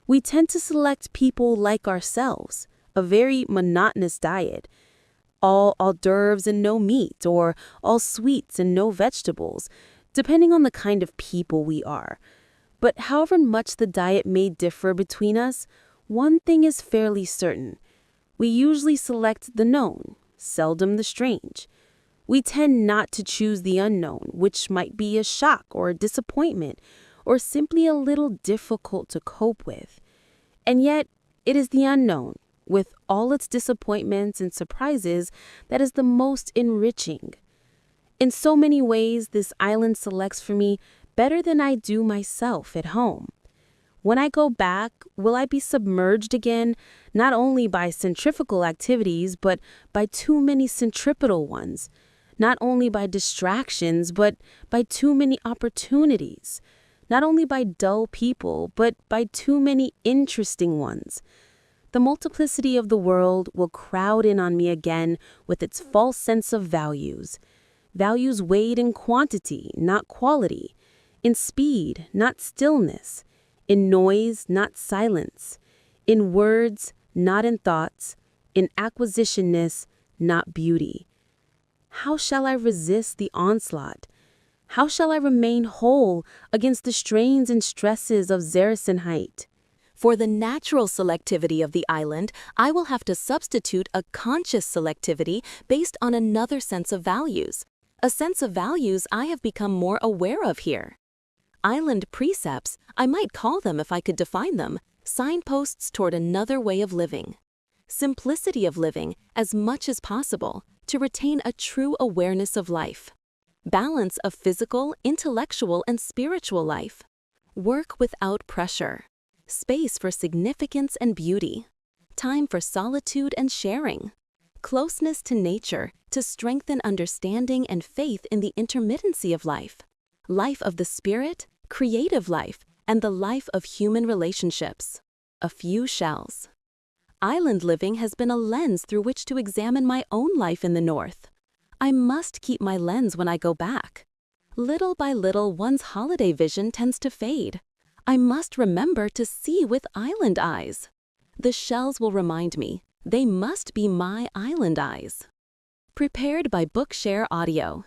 we tend to select people like ourselves, a very monotonous diet. All hors d'oeuvres and no meat, or all sweets and no vegetables, depending on the kind of people we are. But however much the diet may differ between us, one thing is fairly certain. We usually select the known, seldom the strange. We tend not to choose the unknown, which might be a shock or a disappointment, or simply a little difficult to cope with. And yet, it is the unknown, with all its disappointments and surprises, that is the most enriching. In so many ways, this island selects for me better than I do myself at home. When I go back, will I be submerged again, not only by centrifugal activities, but by too many centripetal ones, not only by distractions, but by too many opportunities, not only by dull people, but by too many interesting ones. The multiplicity of the world will crowd in on me again with its false sense of values. Values weighed in quantity, not quality, in speed, not stillness, in noise, not silence, in words, not in thoughts, in acquisitionness, not beauty. How shall I resist the onslaught? How shall I remain whole against the strains and stresses of Zaracenheit? For the natural selectivity of the island, I will have to substitute a conscious selectivity based on another sense of values. A sense of values I have become more aware of here. Island precepts, I might call them if I could define them, signposts toward another way of living. Simplicity of living as much as possible to retain a true awareness of life. Balance of physical, intellectual, and spiritual life. Work without pressure. Space for significance and beauty. Time for solitude and sharing. Closeness to nature to strengthen understanding and faith in the intermittency of life. Life of the spirit, creative life, and the life of human relationships. A few shells. Island living has been a lens through which to examine my own life in the North. I must keep my lens when I go back. Little by little, one's holiday vision tends to fade. I must remember to see with island eyes. The shells will remind me, they must be my island eyes. Prepared by Bookshare Audio.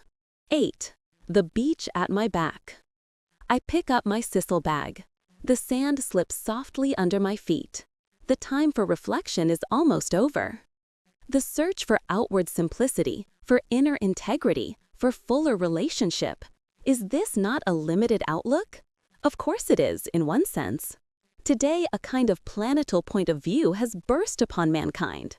8. The beach at my back. I pick up my sisal bag. The sand slips softly under my feet. The time for reflection is almost over. The search for outward simplicity, for inner integrity, for fuller relationship. Is this not a limited outlook? Of course it is, in one sense. Today, a kind of planetal point of view has burst upon mankind.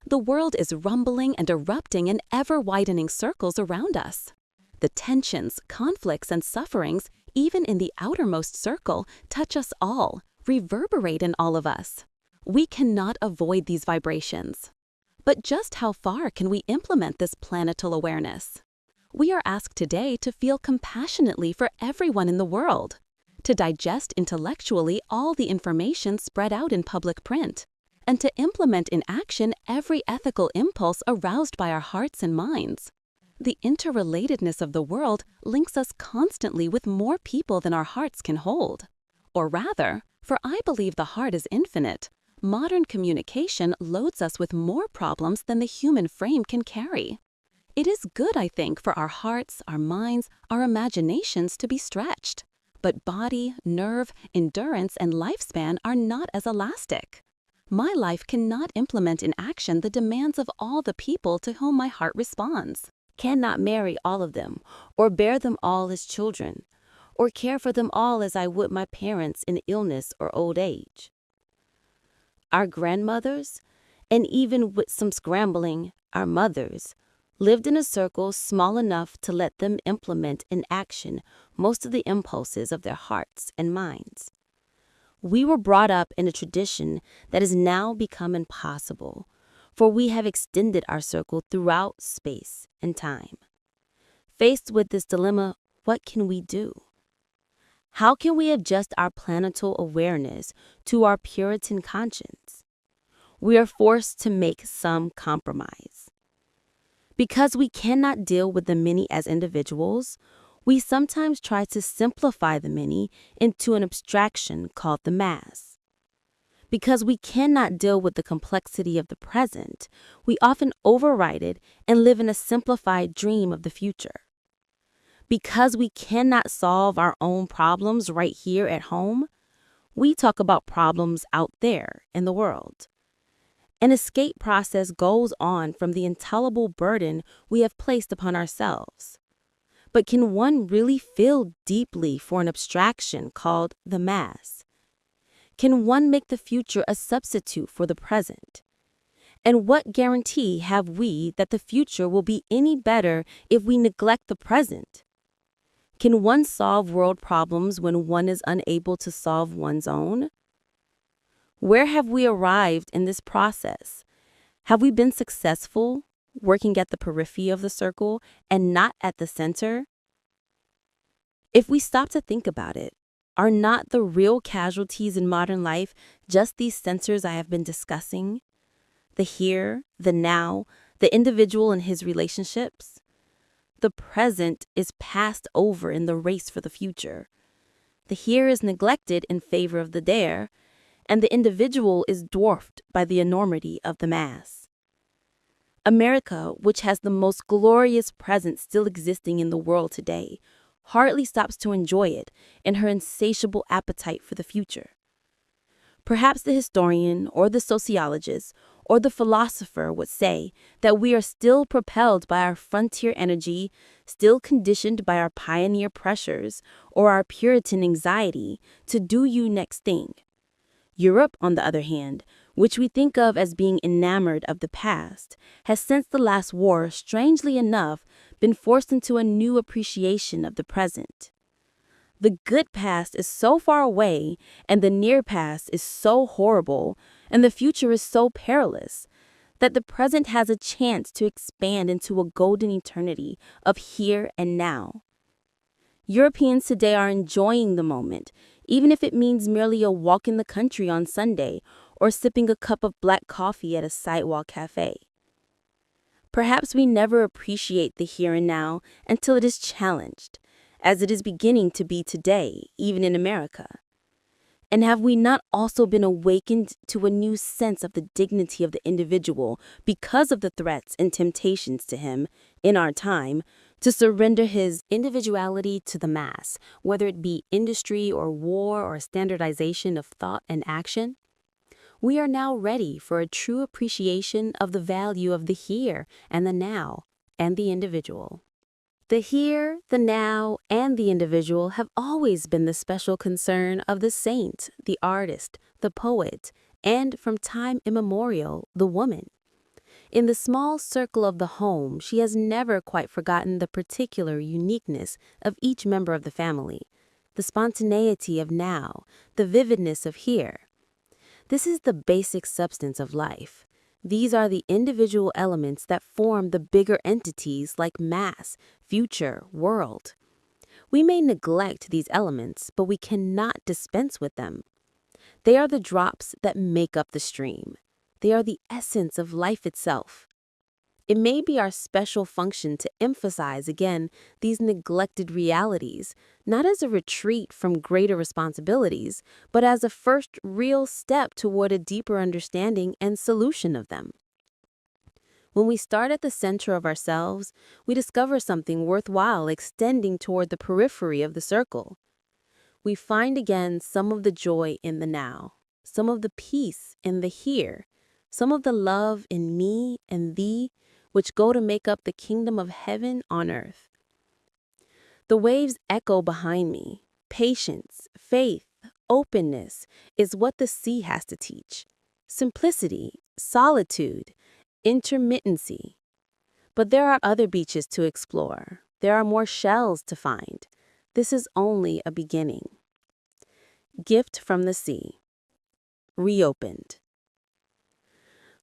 The world is rumbling and erupting in ever-widening circles around us. The tensions, conflicts, and sufferings, even in the outermost circle, touch us all, reverberate in all of us. We cannot avoid these vibrations. But just how far can we implement this planetal awareness? We are asked today to feel compassionately for everyone in the world, to digest intellectually all the information spread out in public print, and to implement in action every ethical impulse aroused by our hearts and minds. The interrelatedness of the world links us constantly with more people than our hearts can hold. Or rather, for I believe the heart is infinite, modern communication loads us with more problems than the human frame can carry. It is good, I think, for our hearts, our minds, our imaginations to be stretched. But body, nerve, endurance, and lifespan are not as elastic. My life cannot implement in action the demands of all the people to whom my heart responds. Cannot marry all of them, or bear them all as children, or care for them all as I would my parents in illness or old age. Our grandmothers, and even with some scrambling, our mothers, lived in a circle small enough to let them implement in action most of the impulses of their hearts and minds. We were brought up in a tradition that has now become impossible, for we have extended our circle throughout space and time. Faced with this dilemma, what can we do? How can we adjust our planetal awareness to our Puritan conscience? We are forced to make some compromise. Because we cannot deal with the many as individuals, we sometimes try to simplify the many into an abstraction called the mass. Because we cannot deal with the complexity of the present, we often override it and live in a simplified dream of the future. Because we cannot solve our own problems right here at home, we talk about problems out there in the world. An escape process goes on from the intolerable burden we have placed upon ourselves. But can one really feel deeply for an abstraction called the mass? Can one make the future a substitute for the present? And what guarantee have we that the future will be any better if we neglect the present? Can one solve world problems when one is unable to solve one's own? Where have we arrived in this process? Have we been successful, working at the periphery of the circle and not at the center? If we stop to think about it, are not the real casualties in modern life just these centers I have been discussing? The here, the now, the individual and his relationships? The present is passed over in the race for the future. The here is neglected in favor of the there, and the individual is dwarfed by the enormity of the mass. America, which has the most glorious present still existing in the world today, hardly stops to enjoy it in her insatiable appetite for the future. Perhaps the historian or the sociologist or the philosopher would say that we are still propelled by our frontier energy, still conditioned by our pioneer pressures or our Puritan anxiety to do you next thing. Europe, on the other hand, which we think of as being enamored of the past, has since the last war, strangely enough, been forced into a new appreciation of the present. The good past is so far away, and the near past is so horrible, and the future is so perilous, that the present has a chance to expand into a golden eternity of here and now. Europeans today are enjoying the moment, even if it means merely a walk in the country on Sunday or sipping a cup of black coffee at a sidewalk cafe. Perhaps we never appreciate the here and now until it is challenged, as it is beginning to be today, even in America. And have we not also been awakened to a new sense of the dignity of the individual because of the threats and temptations to him, in our time, to surrender his individuality to the mass, whether it be industry or war or standardization of thought and action? We are now ready for a true appreciation of the value of the here and the now and the individual. The here, the now, and the individual have always been the special concern of the saint, the artist, the poet, and, from time immemorial, the woman. In the small circle of the home, she has never quite forgotten the particular uniqueness of each member of the family, the spontaneity of now, the vividness of here. This is the basic substance of life. These are the individual elements that form the bigger entities like mass, future, world. We may neglect these elements, but we cannot dispense with them. They are the drops that make up the stream. They are the essence of life itself. It may be our special function to emphasize again these neglected realities, not as a retreat from greater responsibilities, but as a first real step toward a deeper understanding and solution of them. When we start at the center of ourselves, we discover something worthwhile extending toward the periphery of the circle. We find again some of the joy in the now, some of the peace in the here, some of the love in me and thee, which go to make up the kingdom of heaven on earth. The waves echo behind me. Patience, faith, openness is what the sea has to teach. Simplicity, solitude, intermittency. But there are other beaches to explore. There are more shells to find. This is only a beginning. Gift from the sea. Reopened.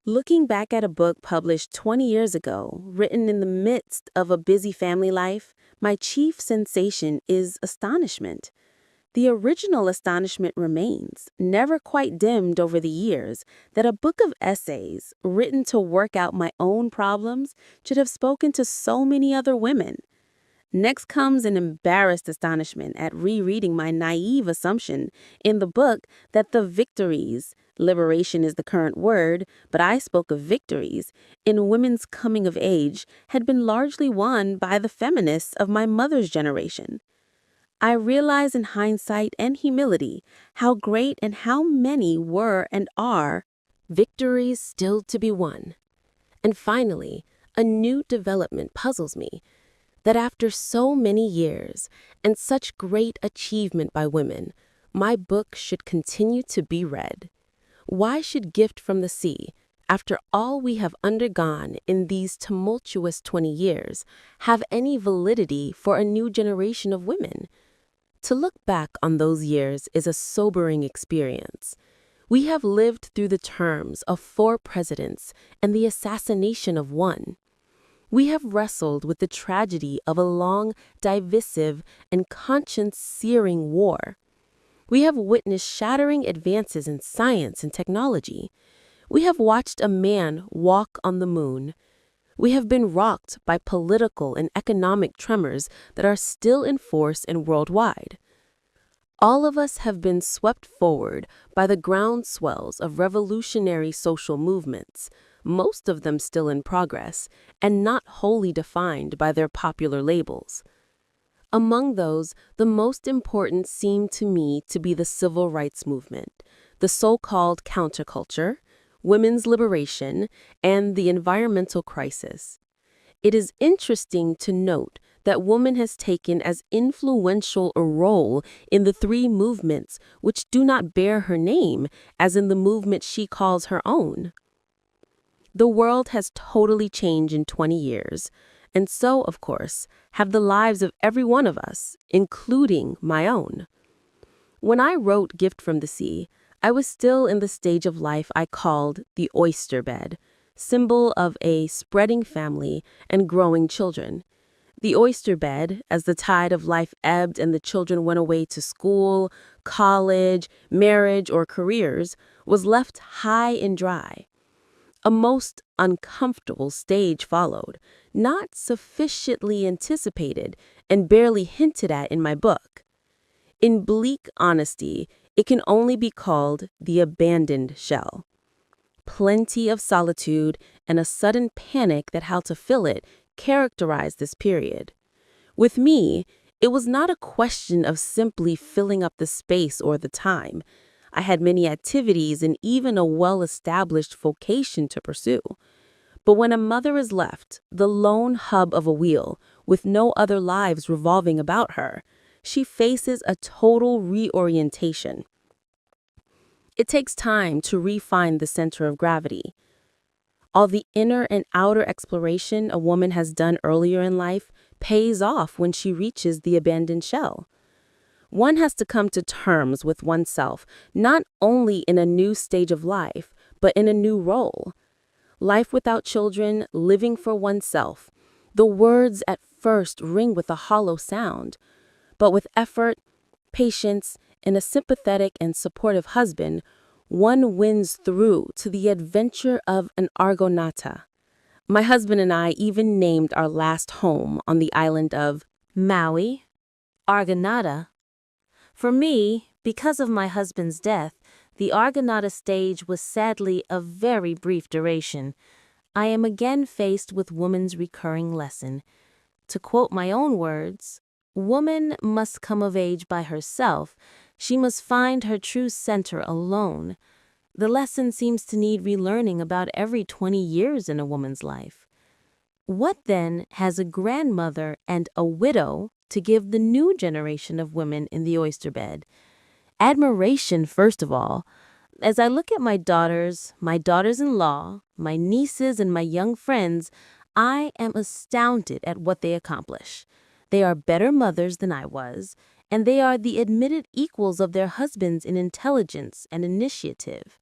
Looking back at a book published 20 years ago, written in the midst of a busy family life, my chief sensation is astonishment. The original astonishment remains, never quite dimmed over the years, that a book of essays, written to work out my own problems, should have spoken to so many other women. Next comes an embarrassed astonishment at rereading my naive assumption in the book that the victories, liberation is the current word, but I spoke of victories, in women's coming of age had been largely won by the feminists of my mother's generation. I realize in hindsight and humility how great and how many were and are victories still to be won. And finally, a new development puzzles me, that after so many years and such great achievement by women, my book should continue to be read. Why should Gift from the Sea, after all we have undergone in these tumultuous 20 years, have any validity for a new generation of women? To look back on those years is a sobering experience. We have lived through the terms of 4 presidents and the assassination of 1. We have wrestled with the tragedy of a long, divisive, and conscience-searing war. We have witnessed shattering advances in science and technology. We have watched a man walk on the moon. We have been rocked by political and economic tremors that are still in force and worldwide. All of us have been swept forward by the groundswells of revolutionary social movements, most of them still in progress, and not wholly defined by their popular labels. Among those, the most important seemed to me to be the civil rights movement, the so-called counterculture, women's liberation, and the environmental crisis. It is interesting to note that woman has taken as influential a role in the three movements which do not bear her name as in the movement she calls her own. The world has totally changed in 20 years, and so, of course, have the lives of every one of us, including my own. When I wrote Gift from the Sea, I was still in the stage of life I called the oyster bed, symbol of a spreading family and growing children. The oyster bed, as the tide of life ebbed and the children went away to school, college, marriage, or careers, was left high and dry. A most uncomfortable stage followed, not sufficiently anticipated and barely hinted at in my book. In bleak honesty, it can only be called the abandoned shell. Plenty of solitude and a sudden panic that how to fill it characterized this period. With me, it was not a question of simply filling up the space or the time. I had many activities and even a well-established vocation to pursue. But when a mother is left, the lone hub of a wheel, with no other lives revolving about her, she faces a total reorientation. It takes time to refine the center of gravity. All the inner and outer exploration a woman has done earlier in life pays off when she reaches the abandoned shell. One has to come to terms with oneself, not only in a new stage of life, but in a new role. Life without children, living for oneself. The words at first ring with a hollow sound, but with effort, patience, and a sympathetic and supportive husband, one wins through to the adventure of an Argonauta. My husband and I even named our last home on the island of Maui, Argonauta. For me, because of my husband's death, the Argonauta stage was sadly of very brief duration. I am again faced with woman's recurring lesson. To quote my own words, woman must come of age by herself. She must find her true center alone. The lesson seems to need relearning about every 20 years in a woman's life. What then has a grandmother and a widow to give the new generation of women in the oyster bed? Admiration, first of all. As I look at my daughters-in-law, my nieces, and my young friends, I am astounded at what they accomplish. They are better mothers than I was, and they are the admitted equals of their husbands in intelligence and initiative.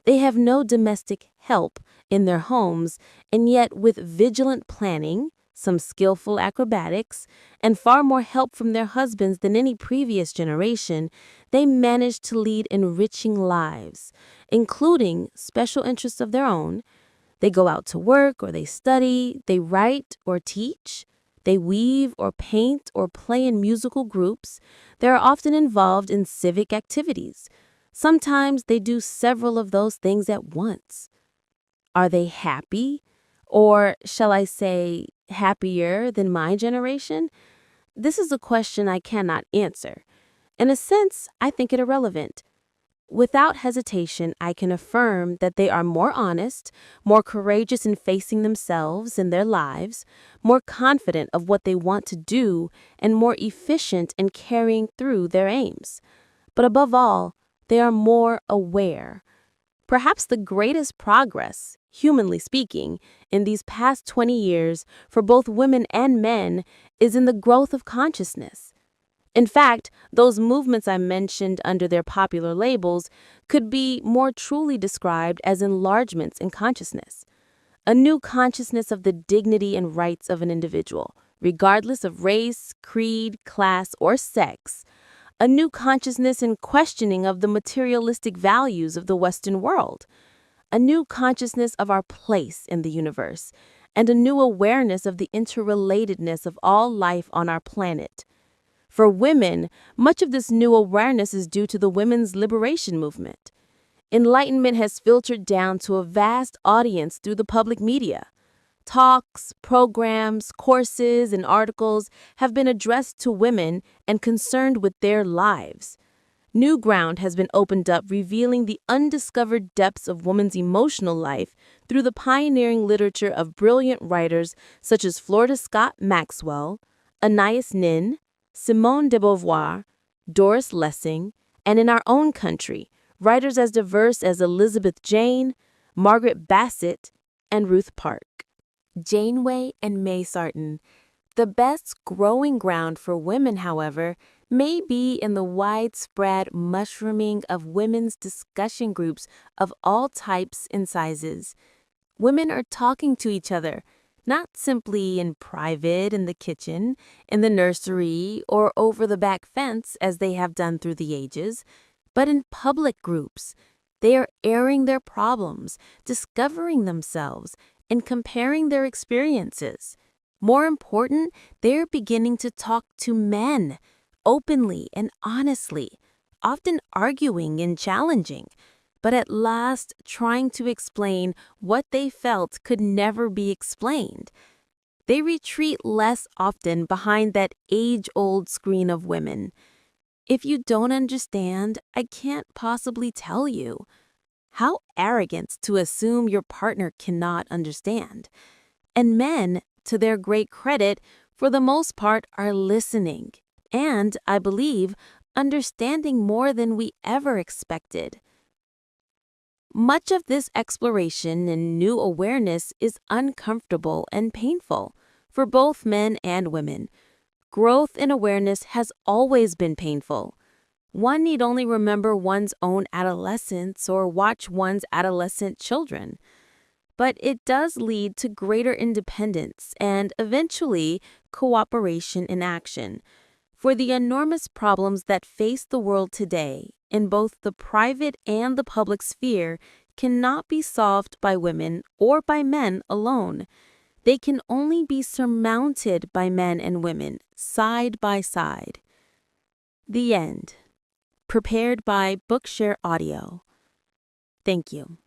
They have no domestic help in their homes, and yet with vigilant planning, some skillful acrobatics, and far more help from their husbands than any previous generation, they manage to lead enriching lives, including special interests of their own. They go out to work or they study, they write or teach, they weave or paint or play in musical groups. They are often involved in civic activities. Sometimes they do several of those things at once. Are they happy? Or shall I say, happier than my generation? This is a question I cannot answer. In a sense, I think it irrelevant. Without hesitation, I can affirm that they are more honest, more courageous in facing themselves and their lives, more confident of what they want to do, and more efficient in carrying through their aims. But above all, they are more aware. Perhaps the greatest progress, humanly speaking, in these past 20 years for both women and men is in the growth of consciousness. In fact, those movements I mentioned under their popular labels could be more truly described as enlargements in consciousness. A new consciousness of the dignity and rights of an individual, regardless of race, creed, class, or sex. A new consciousness in questioning of the materialistic values of the Western world. A new consciousness of our place in the universe, and a new awareness of the interrelatedness of all life on our planet. For women, much of this new awareness is due to the women's liberation movement. Enlightenment has filtered down to a vast audience through the public media. Talks, programs, courses, and articles have been addressed to women and concerned with their lives. New ground has been opened up revealing the undiscovered depths of women's emotional life through the pioneering literature of brilliant writers such as Florida Scott Maxwell, Anais Nin, Simone de Beauvoir, Doris Lessing, and in our own country, writers as diverse as Elizabeth Jane, Margaret Bassett, and Ruth Park. Janeway and May Sarton. The best growing ground for women, however, may be in the widespread mushrooming of women's discussion groups of all types and sizes. Women are talking to each other, not simply in private in the kitchen, in the nursery, or over the back fence as they have done through the ages, but in public groups. They are airing their problems, discovering themselves, and comparing their experiences. More important, they're beginning to talk to men, openly and honestly, often arguing and challenging, but at last trying to explain what they felt could never be explained. They retreat less often behind that age-old screen of women. If you don't understand, I can't possibly tell you. How arrogant to assume your partner cannot understand. And men, to their great credit, for the most part are listening, and, I believe, understanding more than we ever expected. Much of this exploration and new awareness is uncomfortable and painful for both men and women. Growth in awareness has always been painful. One need only remember one's own adolescence or watch one's adolescent children. But it does lead to greater independence and, eventually, cooperation in action. For the enormous problems that face the world today, in both the private and the public sphere, cannot be solved by women or by men alone. They can only be surmounted by men and women, side by side. The end. Prepared by Bookshare Audio. Thank you.